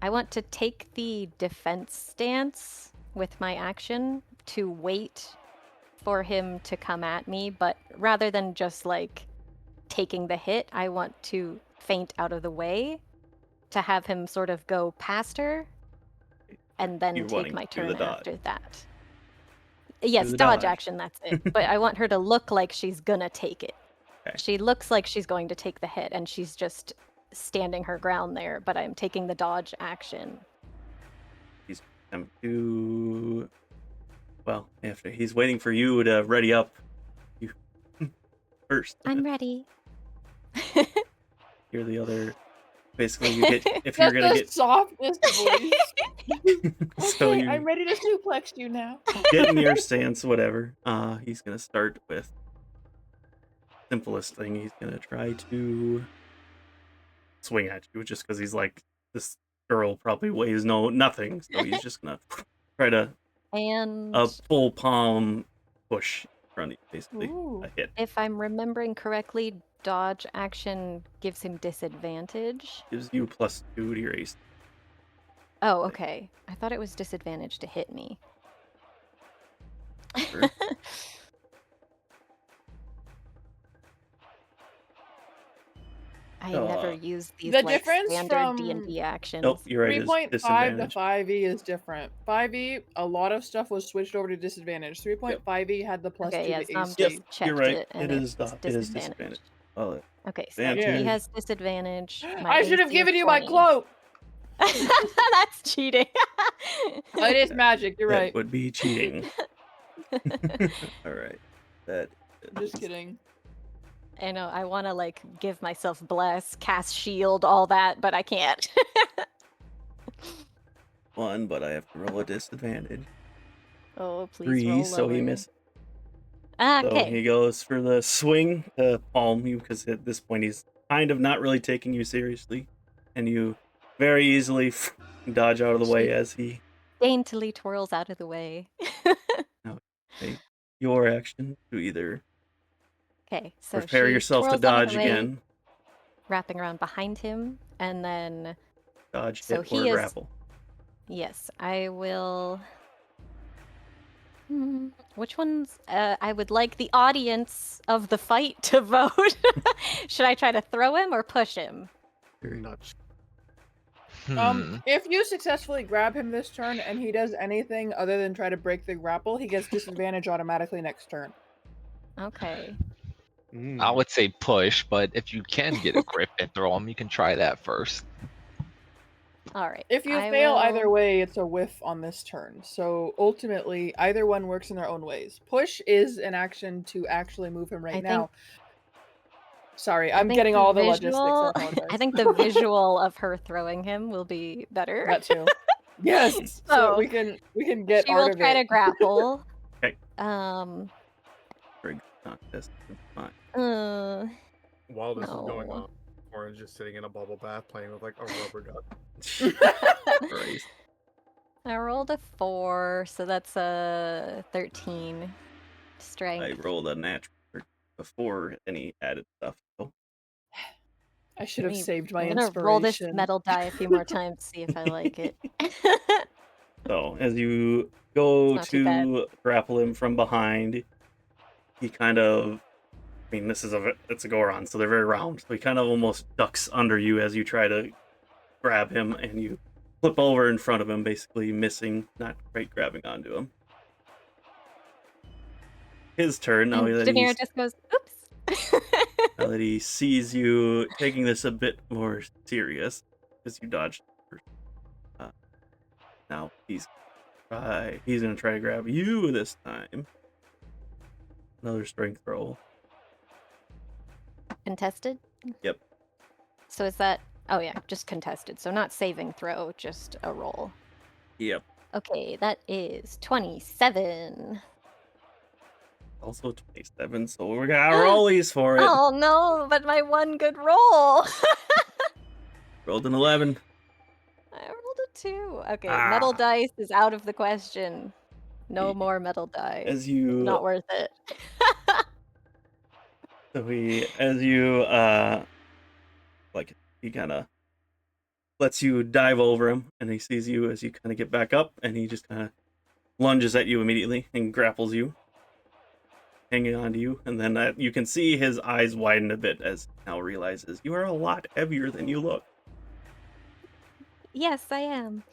I want to take the defense stance with my action to wait for him to come at me, but rather than just like taking the hit, I want to feint out of the way to have him sort of go past her and then take my turn after that. Yes, dodge action, that's it. But I want her to look like she's gonna take it. Okay. She looks like she's going to take the hit, and she's just standing her ground there, but I'm taking the dodge action. He's after he's waiting for you to ready up. You first. I'm ready. You're the other. Basically, you get if you're gonna get softness voice. So okay, I'm ready to suplex you now. Get in your stance, whatever. He's gonna start with simplest thing. He's gonna try to swing at you just because he's like, this girl probably weighs nothing, so he's just gonna try to a full palm push in front of you, basically. A hit. If I'm remembering correctly, dodge action gives him disadvantage. Gives you +2 to your AC. Oh, okay. I thought it was disadvantage to hit me. Sure. I never use these the like difference standard from D&D actions. Nope, you're right. 3.5 to 5e is different. 5e, a lot of stuff was switched over to disadvantage. 3.5e had the +2 to AC. Just checked you're right. it, and It is disadvantage. Well, Okay, so advantage. he has disadvantage. My I should have AC is given you my 20. cloak. That's cheating. Oh, it is magic. You're that right. would be cheating. All right. That Just kidding. I know, I want to like give myself bless, cast shield, all that, but I can't. one, but I have to roll a disadvantage. Oh, please 3, roll so he lower. misses. So Okay. he goes for the swing to palm you, because at this point he's kind of not really taking you seriously. And you very easily dodge out of the way as he Daintily twirls out of the way. take your action to either Okay, so prepare she yourself to twirls out of dodge the way, again, wrapping around behind him, and then dodge, So hit, he or is- grapple. yes, I will. Which ones? I would like the audience of the fight to vote. Should I try to throw him or push him? Very nuts. If you successfully grab him this turn and he does anything other than try to break the grapple, he gets disadvantage automatically next turn. Okay. I would say push, but if you can get a grip and throw him, you can try that first. All right. If you I fail will- either way, it's a whiff on this turn. So ultimately, either one works in their own ways. Push is an action to actually move him right I now. think- Sorry, I I'm think getting all the visual- logistics. I apologize. I think the visual of her throwing him will be better. That too. Yes. So So, we can get she art will of try it. to grapple. Okay. Uh, Contest. It's fine. While this is going No. on, Orange just sitting in a bubble bath playing with like a rubber duck. Christ. I rolled a 4, so that's a 13 strength. I rolled a natural before any added stuff. So I should have Me- saved my I'm gonna roll this inspiration. metal die a few more times, see if I like it. So as you go It's not too bad. to grapple him from behind, he kind of, I mean, it's a Goron, so they're very round. So he kind of almost ducks under you as you try to grab him, and you flip over in front of him, basically missing, not quite grabbing onto him. His turn now And that Demira he's just goes, oops. now that he sees you taking this a bit more serious, because you dodged first. Now he's gonna try to grab you this time. Another strength roll. Contested? Yep. So is that, oh yeah, just contested. So not saving throw, just a roll. Yep. Okay, that is 27. Also 27, so we got rollies for it. Oh no, but my one good roll. Rolled an 11. I rolled a 2. Okay, Ah. metal dice is out of the question. No more metal dice. As you Not worth it. So he kind of lets you dive over him, and he sees you as you kind of get back up, and he just kind of lunges at you immediately and grapples you, hanging on to you, and then you can see his eyes widen a bit as he now realizes you are a lot heavier than you look. Yes, I am.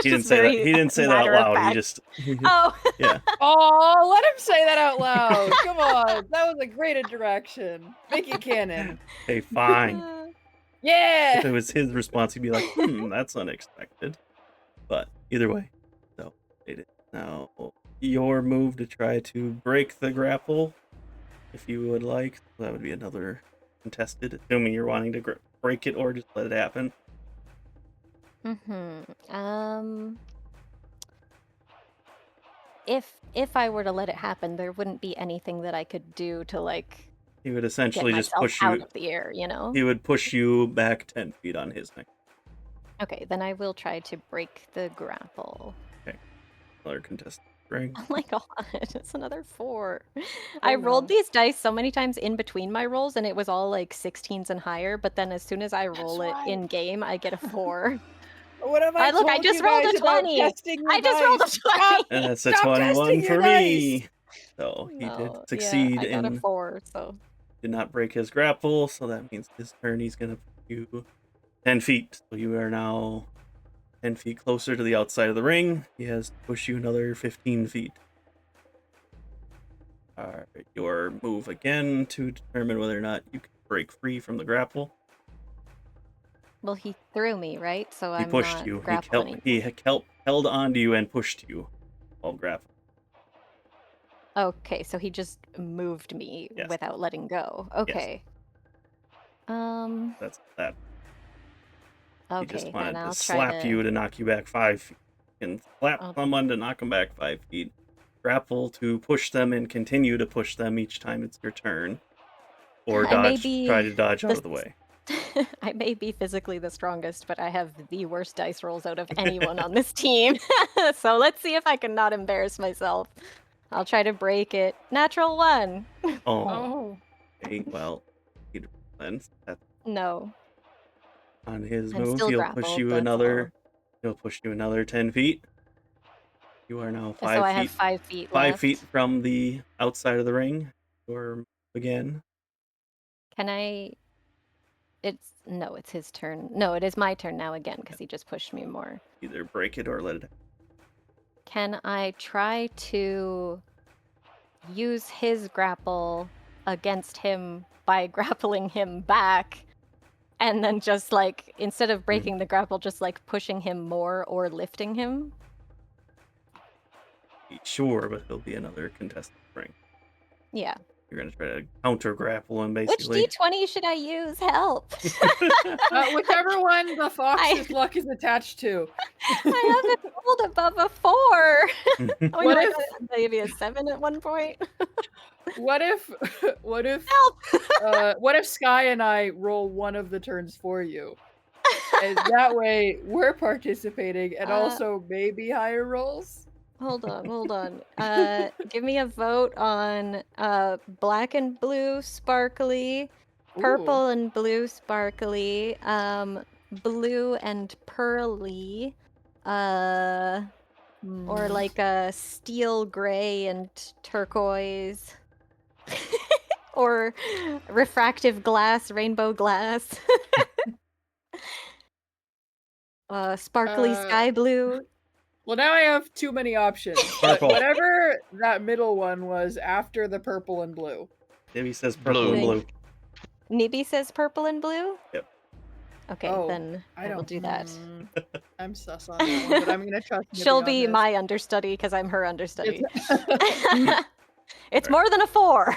He didn't say that. He didn't say that out loud. He just Oh. yeah. Oh, let him say that out loud. Come on. That was a great interaction. Make it canon. Hey, fine. Yeah. If it was his response, he'd be like, that's unexpected. But either way, so it is now your move to try to break the grapple, if you would like. That would be another contested, assuming you're wanting to break it or just let it happen. If I were to let it happen, there wouldn't be anything that I could do to like He would get essentially just myself push out you. of the air, you know? He would push you back 10 feet on his neck. Okay, then I will try to break the grapple. Another contested ring. Oh my god, it's another 4. I rolled no. these dice so many times in between my rolls, and it was all like 16s and higher, but then as soon as I roll it why. in game, I get a 4. What have I Look, I told just you rolled guys a about 20. testing your I just rolled a dice? 20. Stop. And that's a Stop 21 testing for your me. So he No, did succeed yeah, I got a in 4, so did not break his grapple, so that means his turn he's gonna put you 10 feet. So you are now 10 feet closer to the outside of the ring. He has to push you another 15 feet. your move again to determine whether or not you can break free from the grapple. Well, he threw me, right? So He I'm pushed not you. grappling. He held onto you and pushed you while grappling. Okay, so he just moved me Yes. without letting go. Okay. That's that. He Okay, just then wanted I'll to try slap to. you to knock you back 5 feet. You can slap Oh. someone to knock them back 5 feet. Grapple to push them and continue to push them each time it's your turn. Or I may dodge. be Try to dodge out the- of the way. I may be physically the strongest, but I have the worst dice rolls out of anyone on this team. So let's see if I can not embarrass myself. I'll try to break it. Natural 1. Oh. Oh. Okay, well, that's No. on his I'm move. still He'll grappled, push you that's another. He'll push you another 10 feet. You are now 5 So feet. I have 5 feet 5 left. feet from the outside of the ring. Or again. Can I? It's his turn. No, it is my turn now again because he just pushed me more. Either break it or let it. Can I try to use his grapple against him by grappling him back? And then just like, instead of breaking the grapple, just like pushing him more or lifting him? Sure, but he'll be another contested ring. Yeah. You're going to try to counter grapple him, Which basically. D20 should I use? Help! Whichever one the fox's luck is attached to. I haven't rolled above a 4. Oh, What no, if- I got maybe a 7 at one point? What if Help! what if Sky and I roll one of the turns for you? And that way we're participating and also maybe higher rolls? Hold on. Give me a vote on black and blue sparkly, purple and blue sparkly, blue and pearly, or like a steel gray and turquoise, or refractive glass, rainbow glass, sparkly sky blue. Well, now I have too many options. But Purple. whatever that middle one was after the purple and blue. Maybe says purple and blue. Nibby says purple and blue? Yep. Okay, then I will do that. I'm sus on that one, but I'm gonna trust Nibby She'll on be this. my understudy because I'm her understudy. It's more than a 4.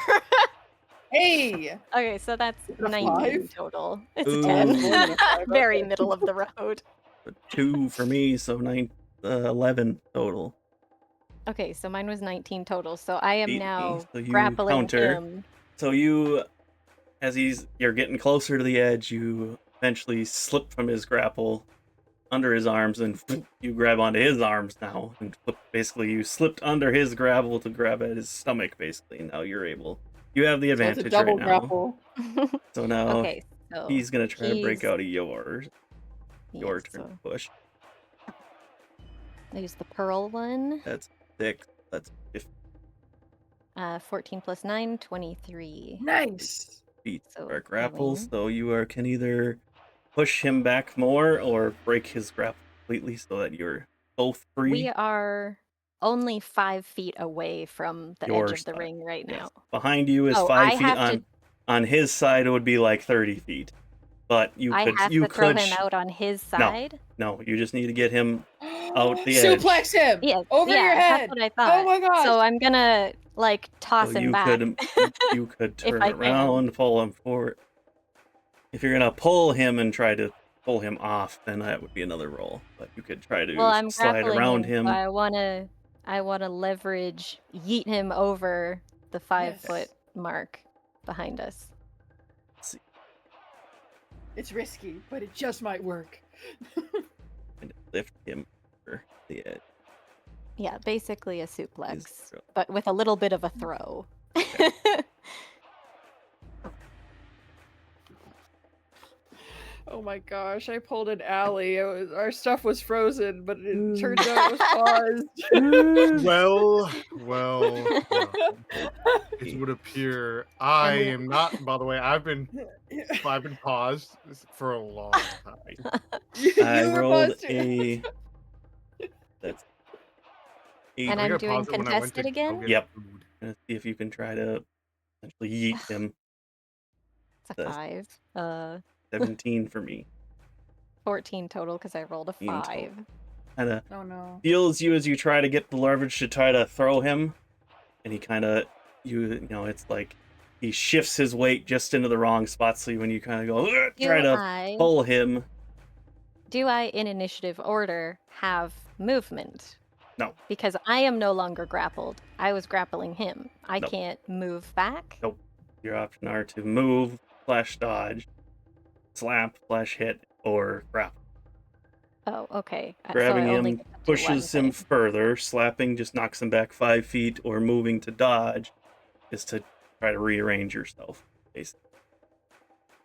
Hey! Okay, so that's Is it a 19 5? total. It's Ooh. a 10. It's more than a 5, Very okay. middle of the road. 2 for me, so 11 total. Okay, so mine was 19 total. So I am Beat me, now so you grappling counter. him. So you're getting closer to the edge, you eventually slip from his grapple under his arms, and you grab onto his arms now, and basically you slipped under his grapple to grab at his stomach, basically. Now you have the So it's a advantage double right grapple. now. So now Okay, so he's gonna try to break he's- out of your yeah, turn to so push. I use the pearl one. That's 6. That's 15 14 plus 9, 23. Nice! feet So for grapples. going. So can either push him back more or break his grapple completely so that you're both free. We are only 5 feet away from the Your edge of the side. ring right Yes. now. Behind you is Oh, 5 I feet. have On his side, it would be like 30 feet. But you I could have you to throw could him out on his side. No, you just need to get him out the edge. Suplex him! Yeah, Over your head! That's what I thought. Oh my gosh! So I'm gonna like toss So him you back. you could If turn I can. around, pull him forward. If you're gonna pull him and try to pull him off, then that would be another roll. But you could try to Well, I'm slide grappling around him. him. So I wanna leverage yeet him over the 5-foot Yes. mark behind us. It's risky, but it just might work. And lift him over the edge. Yeah, basically a suplex, He's- but with a little bit of a throw. Oh my gosh, I pulled an alley. Our stuff was frozen, but it turns out it was paused. Well, it would appear I am not. By the way, I've been paused for a long time. I You were rolled paused too. a. That's 8. And I I'm got doing paused it when I went contested to go again? get Yep. food. Gonna see if you can try to essentially yeet him. It's a 5. 17 for me. 14 total because I rolled a 5. Kind of Oh no. feels you as you try to get the leverage to try to throw him, and he kind of you know it's like he shifts his weight just into the wrong spot. So when you kind of go try to pull him, do I in initiative order have movement? No. Because I am no longer grappled. I was grappling him. I Nope. can't move back. Nope. Your options are to move, / dodge, slap, / hit, or grapple. Oh, okay. Grabbing so I only him get to do pushes one him thing. further. Slapping just knocks him back 5 feet, or moving to dodge is to try to rearrange yourself, basically.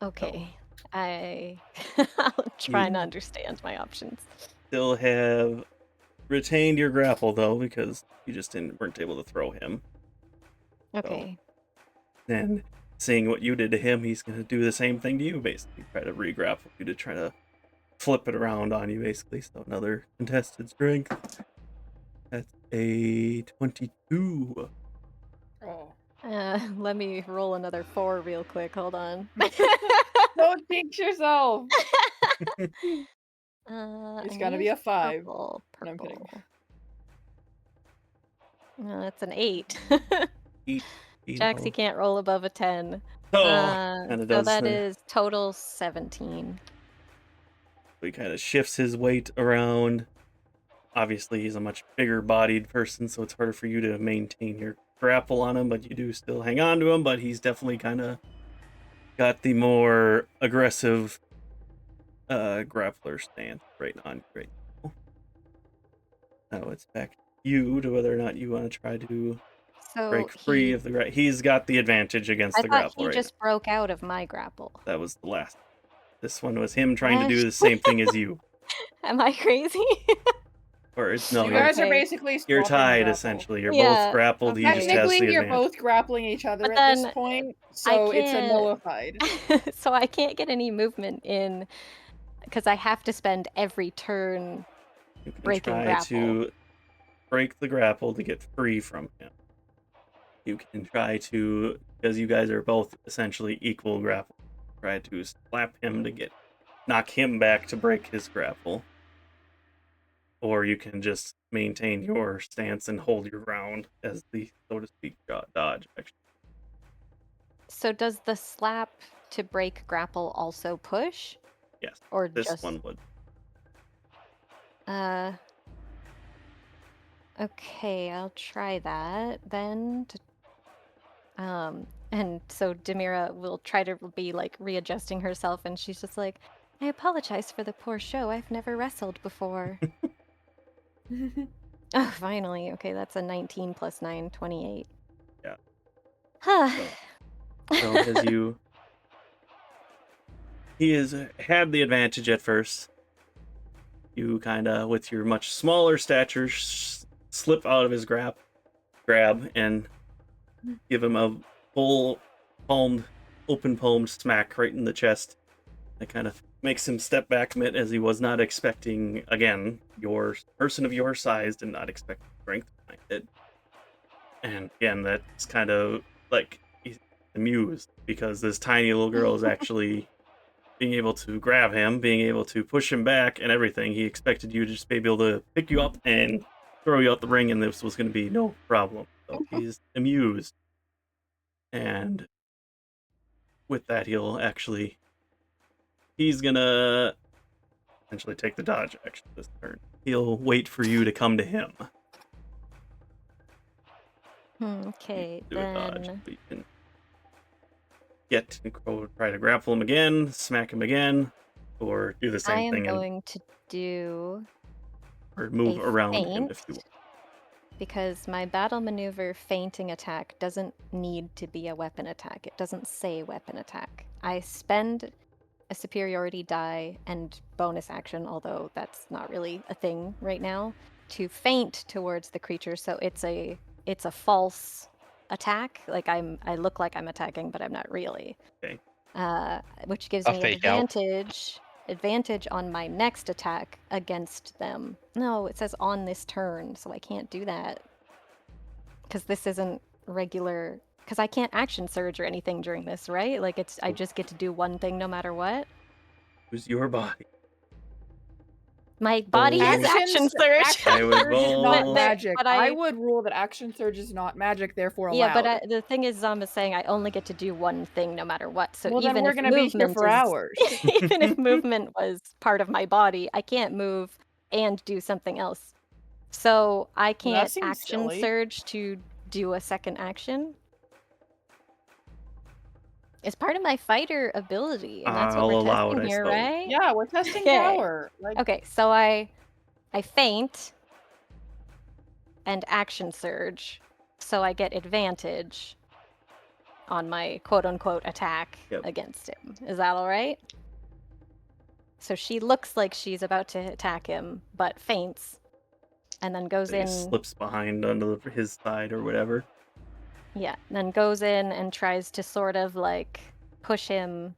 Okay. I'll try and understand my options. Still have retained your grapple though, because you just weren't able to throw him. Okay. So, and seeing what you did to him, he's gonna do the same thing to you, basically. Try to re-grapple you to try to flip it around on you, basically. So another contested strength. That's a 22. Oh. Let me roll another 4 real quick. Hold on. Don't jinx yourself. It's gonna be a 5. Purple. No, I'm kidding. No, that's an 8. 8. Jaxie can't roll above a 10. Kinda so does that the- is total 17. He kind of shifts his weight around. Obviously, he's a much bigger-bodied person, so it's harder for you to maintain your grapple on him, but you do still hang on to him, but he's definitely kind of got the more aggressive grappler stance right now. Now it's back to you to whether or not you want to try to break free of the he's got the advantage against the grapple. He just broke out of my grapple. That was the last. This one was him trying to do the same thing as you. Am I crazy? Or it's no, you guys are basically you're tied grapple. essentially. You're both grappled. Okay. He just has the Technically, you're advantage. both grappling each other But at this point, so it's a nullified. So I can't get any movement in because I have to spend every turn breaking try grapple. To break the grapple to get free from him. You can try to, because you guys are both essentially equal grapple, try to slap him to knock him back to break his grapple. Or you can just maintain your stance and hold your ground as the, so to speak, dodge action. So does the slap to break grapple also push? Yes. Or this one would. Okay, I'll try that then. And so Demira will try to be like readjusting herself, and she's just like, I apologize for the poor show. I've never wrestled before. Oh, finally. Okay, that's a 19 plus 9, 28. Yeah. so as you... He has had the advantage at first. You kind of, with your much smaller stature, slip out of his grab, and give him a full open palmed smack right in the chest. That kind of makes him step back a bit, as he was not expecting, again, your person of your size did not expect strength behind it. And again, that's kind of like he's amused because this tiny little girl is actually being able to grab him, being able to push him back and everything. He expected you to just be able to pick you up and throw you out the ring, and this was going to be no problem. So he's amused. And with that, he's gonna essentially take the dodge action this turn. He'll wait for you to come to him. Okay, do a dodge. We can try to grapple him again, smack him again, or do the same thing. I am going to do... Or move around him if you want. Because my battle maneuver fainting attack doesn't need to be a weapon attack. It doesn't say weapon attack. I spend a superiority die and bonus action, although that's not really a thing right now, to feint towards the creature. So it's a false attack. Like I look like I'm attacking, but I'm not really. Okay. Which gives me advantage on my next attack against them. No, it says on this turn, so I can't do that. Because this isn't regular, because I can't action surge or anything during this, right? Like I just get to do one thing no matter what. Use your body. My body is action surge. Action I would surge is not roll- magic. but I I- would rule that action surge is not magic, therefore allowed. Yeah, but the thing is, Zom is saying I only get to do one thing no matter what. So well, even then we're if gonna be here movement for is, hours. even if movement was part of my body, I can't move and do something else. So I Well, that can't seems action silly. surge to do a second action. It's part of my fighter ability, and that's what I'll we're allow it, testing I here, suppose. right? Yeah, we're testing Okay. power. Like, Okay, so I faint and action surge, so I get advantage on my quote-unquote attack Yep. against him. Is that all right? So she looks like she's about to attack him, but faints, and then goes So he in. slips behind onto his side or whatever. Yeah, then goes in and tries to sort of like push him,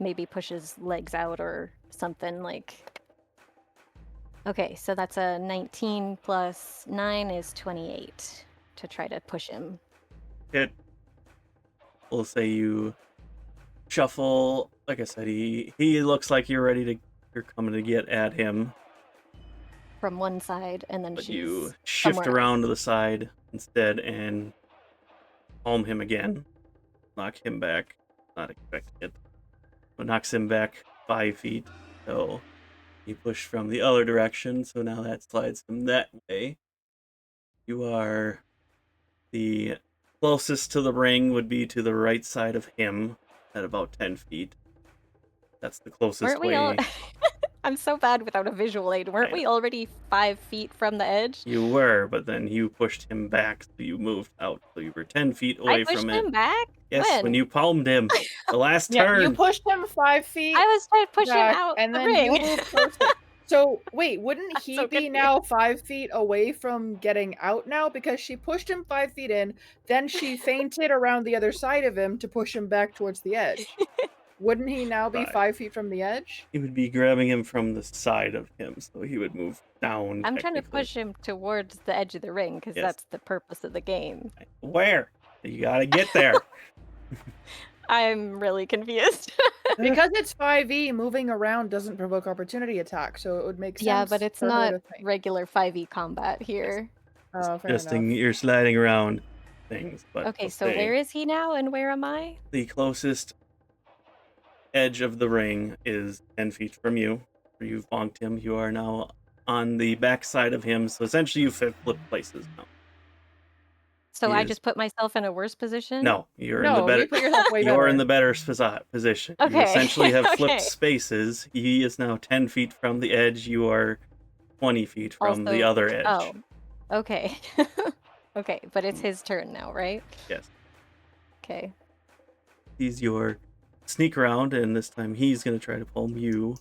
maybe push his legs out or something like. Okay, so that's a 19 plus 9 is 28 to try to push him. It. We'll say you shuffle. Like I said, he looks like you're coming to get at him, From one side, and then but she's you shift somewhere around to the side instead and palm him again. Knock him back. Not expecting it, but knocks him back 5 feet. So he pushed from the other direction. So now that slides him that way. You are the closest to the ring would be to the right side of him at about 10 feet. That's the closest Weren't we way. all? I'm so bad without a visual aid. Weren't we already 5 feet from the edge? You were, but then you pushed him back, so you moved out. So you were 10 feet away I pushed from it. him back? Yes, when you palmed him. The last yeah, turn. you pushed him 5 feet. I was trying to push him back, out and the then ring. you moved closer. So wait, wouldn't I'm he so be now 5 feet away from getting out now because she pushed him 5 feet in, then she fainted around the other side of him to push him back towards the edge? Wouldn't he now be 5 feet from the edge? He would be grabbing him from the side of him, so he would move down. I'm trying to technically. push him towards the edge of the ring because Yes. that's the purpose of the game. Where? You gotta get there. I'm really confused. Because it's 5e, moving around doesn't provoke opportunity attack, so it would make sense. Yeah, but it's for her not to think. regular 5e combat here. Oh, fair Suggesting enough. you're sliding around things. But Okay, we'll so say where is he now and where am I? the closest edge of the ring is 10 feet from you. Where you've bonked him. You are now on the back side of him, so essentially you flipped places now. So He I is- just put myself in a worse position? No, you're in the No, better. you put yourself way You're better. in the better position. You Okay, essentially have flipped okay. spaces. He is now 10 feet from the edge. You are 20 feet from the Also- other edge. Oh, okay. Okay, but it's his turn now, right? Yes. Okay. He's your sneak around, and this time he's going to try to palm you.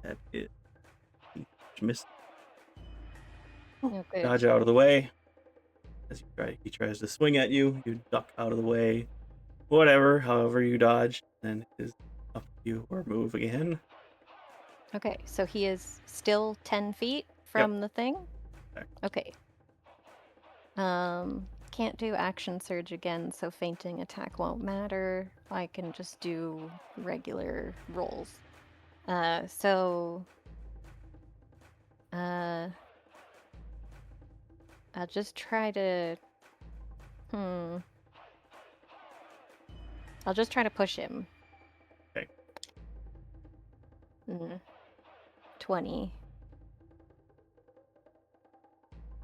That is. Miss. Okay. Dodge out of the way. As he tries to swing at you, you duck out of the way. Whatever, however you dodge, then it is up to you or move again. Okay, so he is still 10 feet from the thing? Correct. Okay. Can't do action surge again, so fainting attack won't matter. I can just do regular rolls. I'll just try to... I'll just try to push him. Okay. 20.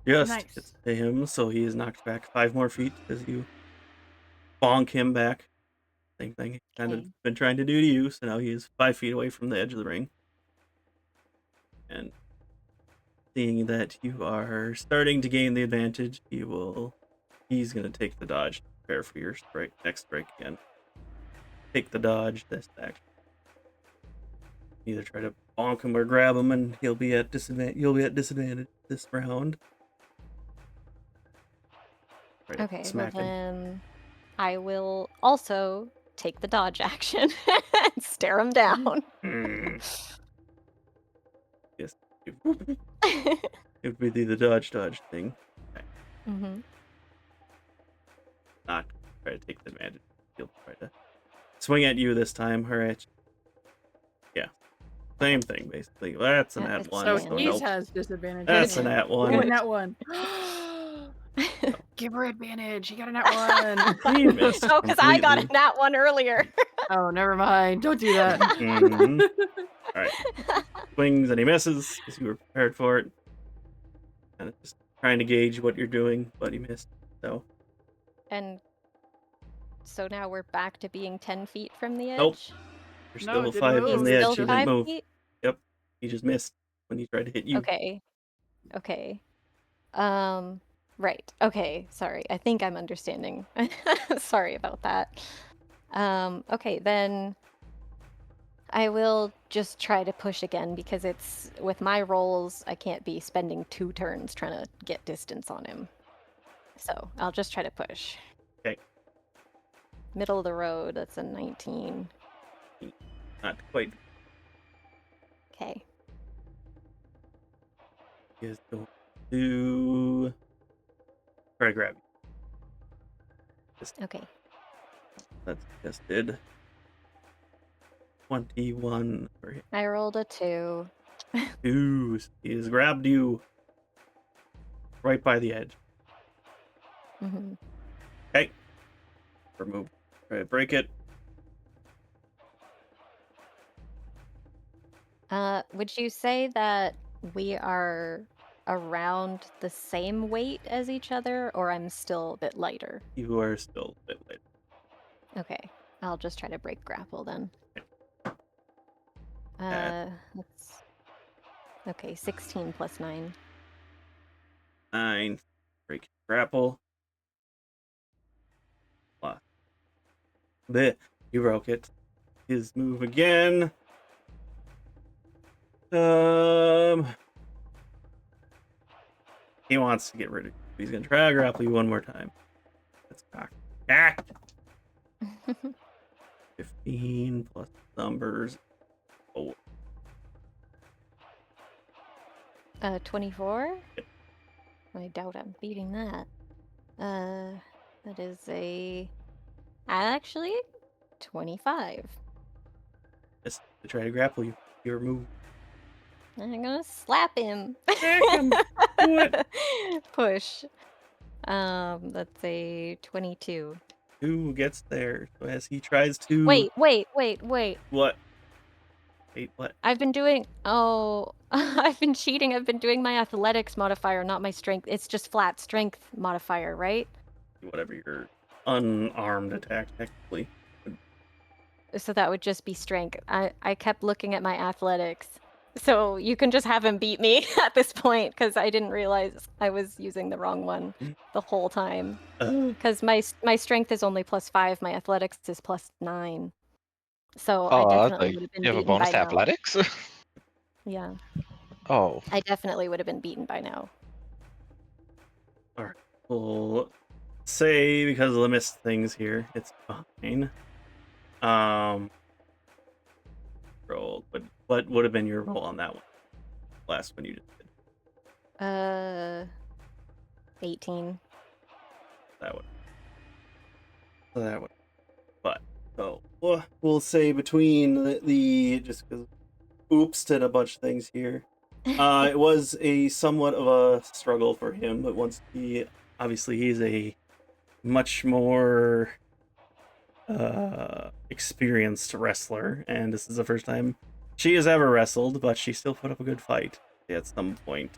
Just Nice. gets to him, so he is knocked back 5 more feet as you bonk him back. Same thing he's kind of Okay. been trying to do to you, so now he is 5 feet away from the edge of the ring. And seeing that you are starting to gain the advantage, he's going to take the dodge. Prepare for your next strike again. Take the dodge, this action. Either try to bonk him or grab him, and you'll be at disadvantage this round. Try to Okay, well smack him. then I will also take the dodge action and stare him down. Yes. It would be the dodge thing. Mm-hmm. Not try to take the advantage. He'll try to swing at you this time. All right. Yeah. Same thing, basically. That's an That at is one. So fine. he Nope. has disadvantage. That's isn't an it? at Ooh, one. that one. Give her advantage. He got a nat one. He missed Oh, because I got completely. that one earlier. Oh, never mind. Don't do that. Mhm. All right. Swings and he misses because you were prepared for it. Kind of just trying to gauge what you're doing, but he missed. So And so now we're back to being 10 feet from the edge. Nope. You're No, still it didn't 5 move. from the It's edge. Still He just- didn't 5 move. feet? Yep. He just missed when he tried to hit you. Okay. Okay. Right. Okay. Sorry. I think I'm understanding. Sorry about that. Okay, then I will just try to push again because it's with my rolls, I can't be spending 2 turns trying to get distance on him. So I'll just try to push. Okay. Middle of the road, that's a 19. Not quite. Okay. He is going to try to grab you. Okay. That's just did. 21 for hit. I rolled a 2. He has grabbed you right by the edge. Mm-hmm. Okay. Remove. Try to break it. Would you say that we are around the same weight as each other, or I'm still a bit lighter? You are still a bit late. Okay, I'll just try to break grapple then. Let's... Okay, 16 plus 9. 9. Break grapple. Bleh. You broke it. His move again. He wants to get rid of you. He's gonna try to grapple you one more time. That's cocked. Act. 15 plus numbers. Oh, 24? Yep. I doubt I'm beating that. That is actually 25. just to try to grapple you. Your move. I'm gonna slap him. Smack him. Do it. Push. That's a 22. Who gets there? So as he tries to Wait. What? Wait, what? I've been doing. Oh, I've been cheating. I've been doing my athletics modifier, not my strength. It's just flat strength modifier, right? Whatever your unarmed attack technically. So that would just be strength. I kept looking at my athletics. So you can just have him beat me at this point because I didn't realize I was using the wrong one the whole time. Because my strength is only +5, my athletics is +9. So I definitely would have been you have a beaten bonus by to now. athletics? Yeah, Oh, I definitely would have been beaten by now. Alright. We'll say because of the missed things here, it's fine. Roll. But what would have been your roll on that one? Last one you just did. 18. That one. So that one. But so we'll say between the just because oops did a bunch of things here. It was a somewhat of a struggle for him, but once he's a much more experienced wrestler, and this is the first time she has ever wrestled, but she still put up a good fight at some point.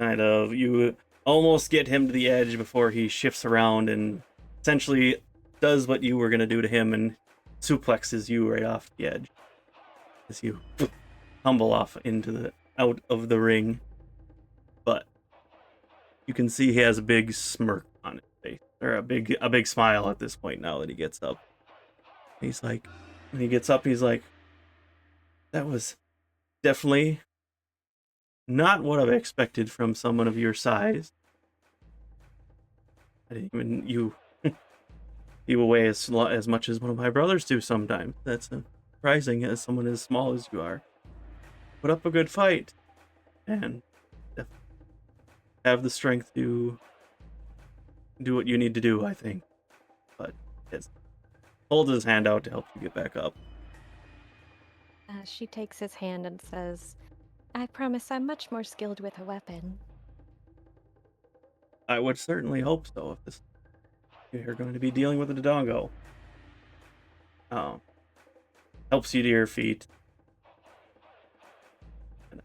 You almost get him to the edge before he shifts around and essentially does what you were going to do to him and suplexes you right off the edge as you tumble off out of the ring. But you can see he has a big smirk on his face, or a big smile at this point now that he gets up. He's like, when he gets up, he's like, that was definitely not what I've expected from someone of your size. I didn't even you weigh as much as one of my brothers do sometimes. That's surprising as someone as small as you are. Put up a good fight and have the strength to do what you need to do, I think. But it holds his hand out to help you get back up. She takes his hand and says, I promise I'm much more skilled with a weapon. I would certainly hope so if you're going to be dealing with a Dodongo. Helps you to your feet. And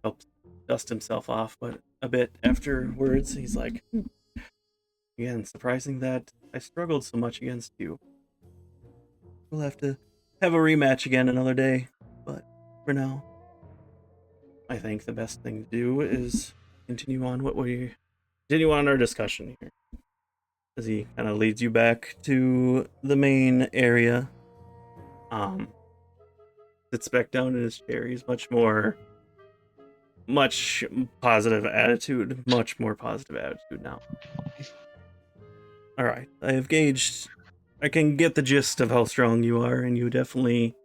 helps dust himself off, but a bit afterwards, he's like, again, surprising that I struggled so much against you. We'll have to have a rematch again another day, but for now, I think the best thing to do is continue on our discussion here. As he kind of leads you back to the main area. Sits back down in his chair. He's much more positive attitude now. All right, I can get the gist of how strong you are, and you definitely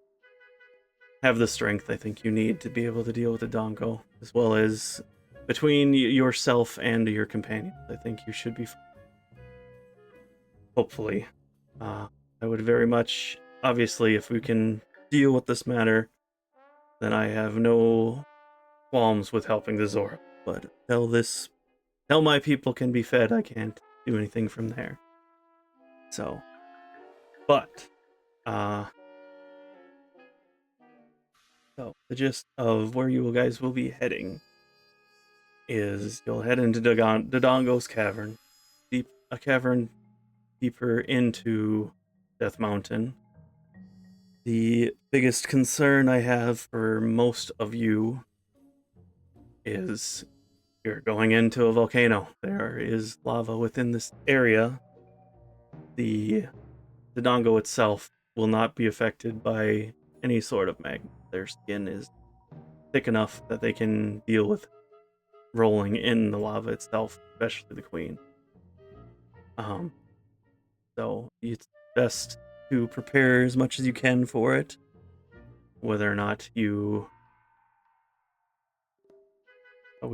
have the strength I think you need to be able to deal with the Dongo, as well as between yourself and your companions. I think you should be fine. Hopefully. I would very much, obviously, if we can deal with this matter, then I have no qualms with helping the Zora. But tell my people can be fed, I can't do anything from there. So, but, so the gist of where you guys will be heading is you'll head into Dodongo's cavern, a cavern deeper into Death Mountain. The biggest concern I have for most of you is you're going into a volcano. There is lava within this area. The Dodongo itself will not be affected by any sort of magma. Their skin is thick enough that they can deal with rolling in the lava itself, especially the queen. So it's best to prepare as much as you can for it. Whether or not we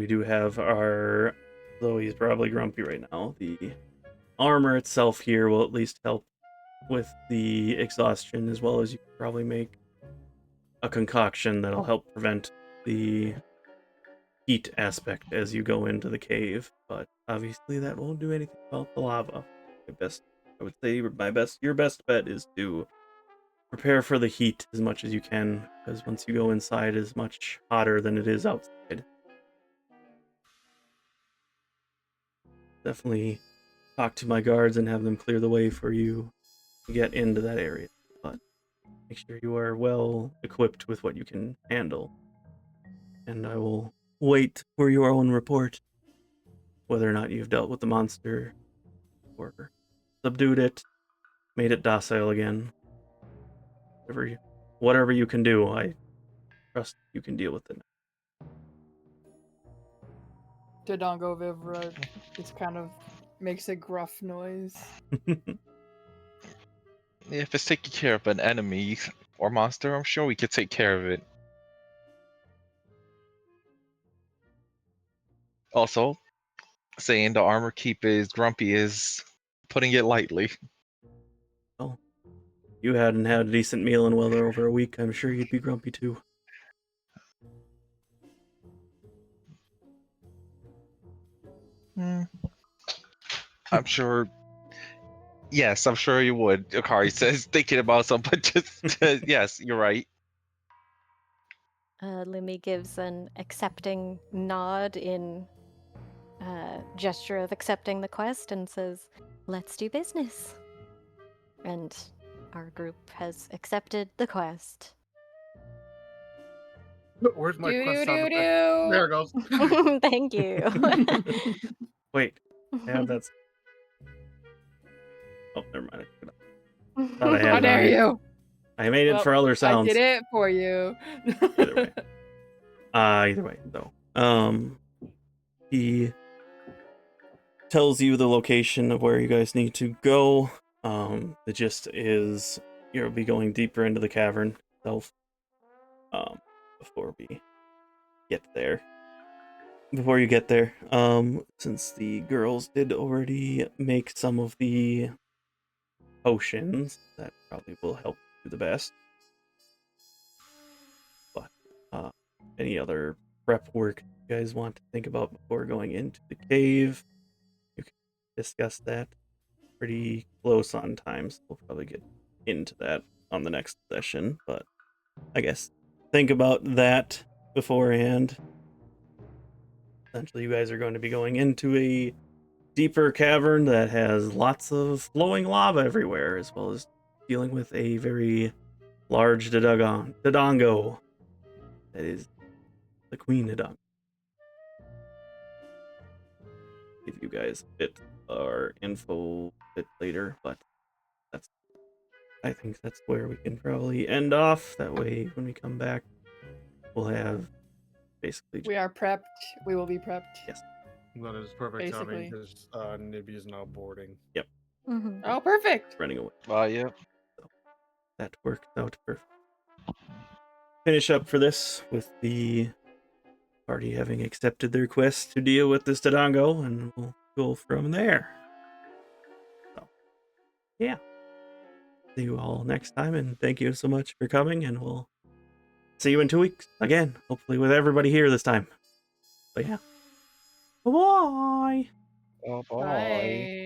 do have though he's probably grumpy right now, the armor itself here will at least help with the exhaustion, as well as you can probably make a concoction that'll help prevent the heat aspect as you go into the cave. But obviously that won't do anything about the lava. I would say your best bet is to prepare for the heat as much as you can, because once you go inside, it's much hotter than it is outside. Definitely talk to my guards and have them clear the way for you to get into that area. But make sure you are well equipped with what you can handle. And I will wait for your own report, whether or not you've dealt with the monster or subdued it, made it docile again. Whatever you can do, I trust you can deal with it. Dodongo Vivra just kind of makes a gruff noise. If it's taking care of an enemy or monster, I'm sure we could take care of it. Also, saying the armor keep is grumpy is putting it lightly. Well, you hadn't had a decent meal in well over a week. I'm sure you'd be grumpy too. I'm sure. Yes, I'm sure you would. Akari says, thinking about something, but just yes, you're right. Lumi gives an accepting nod in gesture of accepting the quest and says, let's do business. And our group has accepted the quest. Where's my quest Do, sound do, effect? do. There it goes. Thank you. Wait, that's. Oh, never mind. Thought I had How it dare on. you? I made it Well, for other sounds. I did it for you. Either way, though. He tells you the location of where you guys need to go. The gist is you'll be going deeper into the cavern itself. Before we get there. before you get there, since the girls did already make some of the potions, that probably will help you the best. But any other prep work you guys want to think about before going into the cave, you can discuss that. Pretty close on time, so we'll probably get into that on the next session, but I guess think about that beforehand. Essentially, you guys are going to be going into a deeper cavern that has lots of flowing lava everywhere, as well as dealing with a very large Dodongo that is the Queen Dodongo. Give you guys a bit our info a bit later, but I think that's where we can probably end off. That way, when we come back, we'll have basically. We are prepped. We will be prepped. Yes. That is perfect timing Basically. because Nibby is now boarding. Yep. Mm-hmm. Oh, perfect. Running away. Yeah. That worked out perfect. Finish up for this with the party having accepted their quest to deal with this Dodongo, and we'll go from there. So, yeah. See you all next time, and thank you so much for coming, and we'll see you in 2 weeks again, hopefully with everybody here this time. But yeah. Bye-bye! Oh boy. Bye.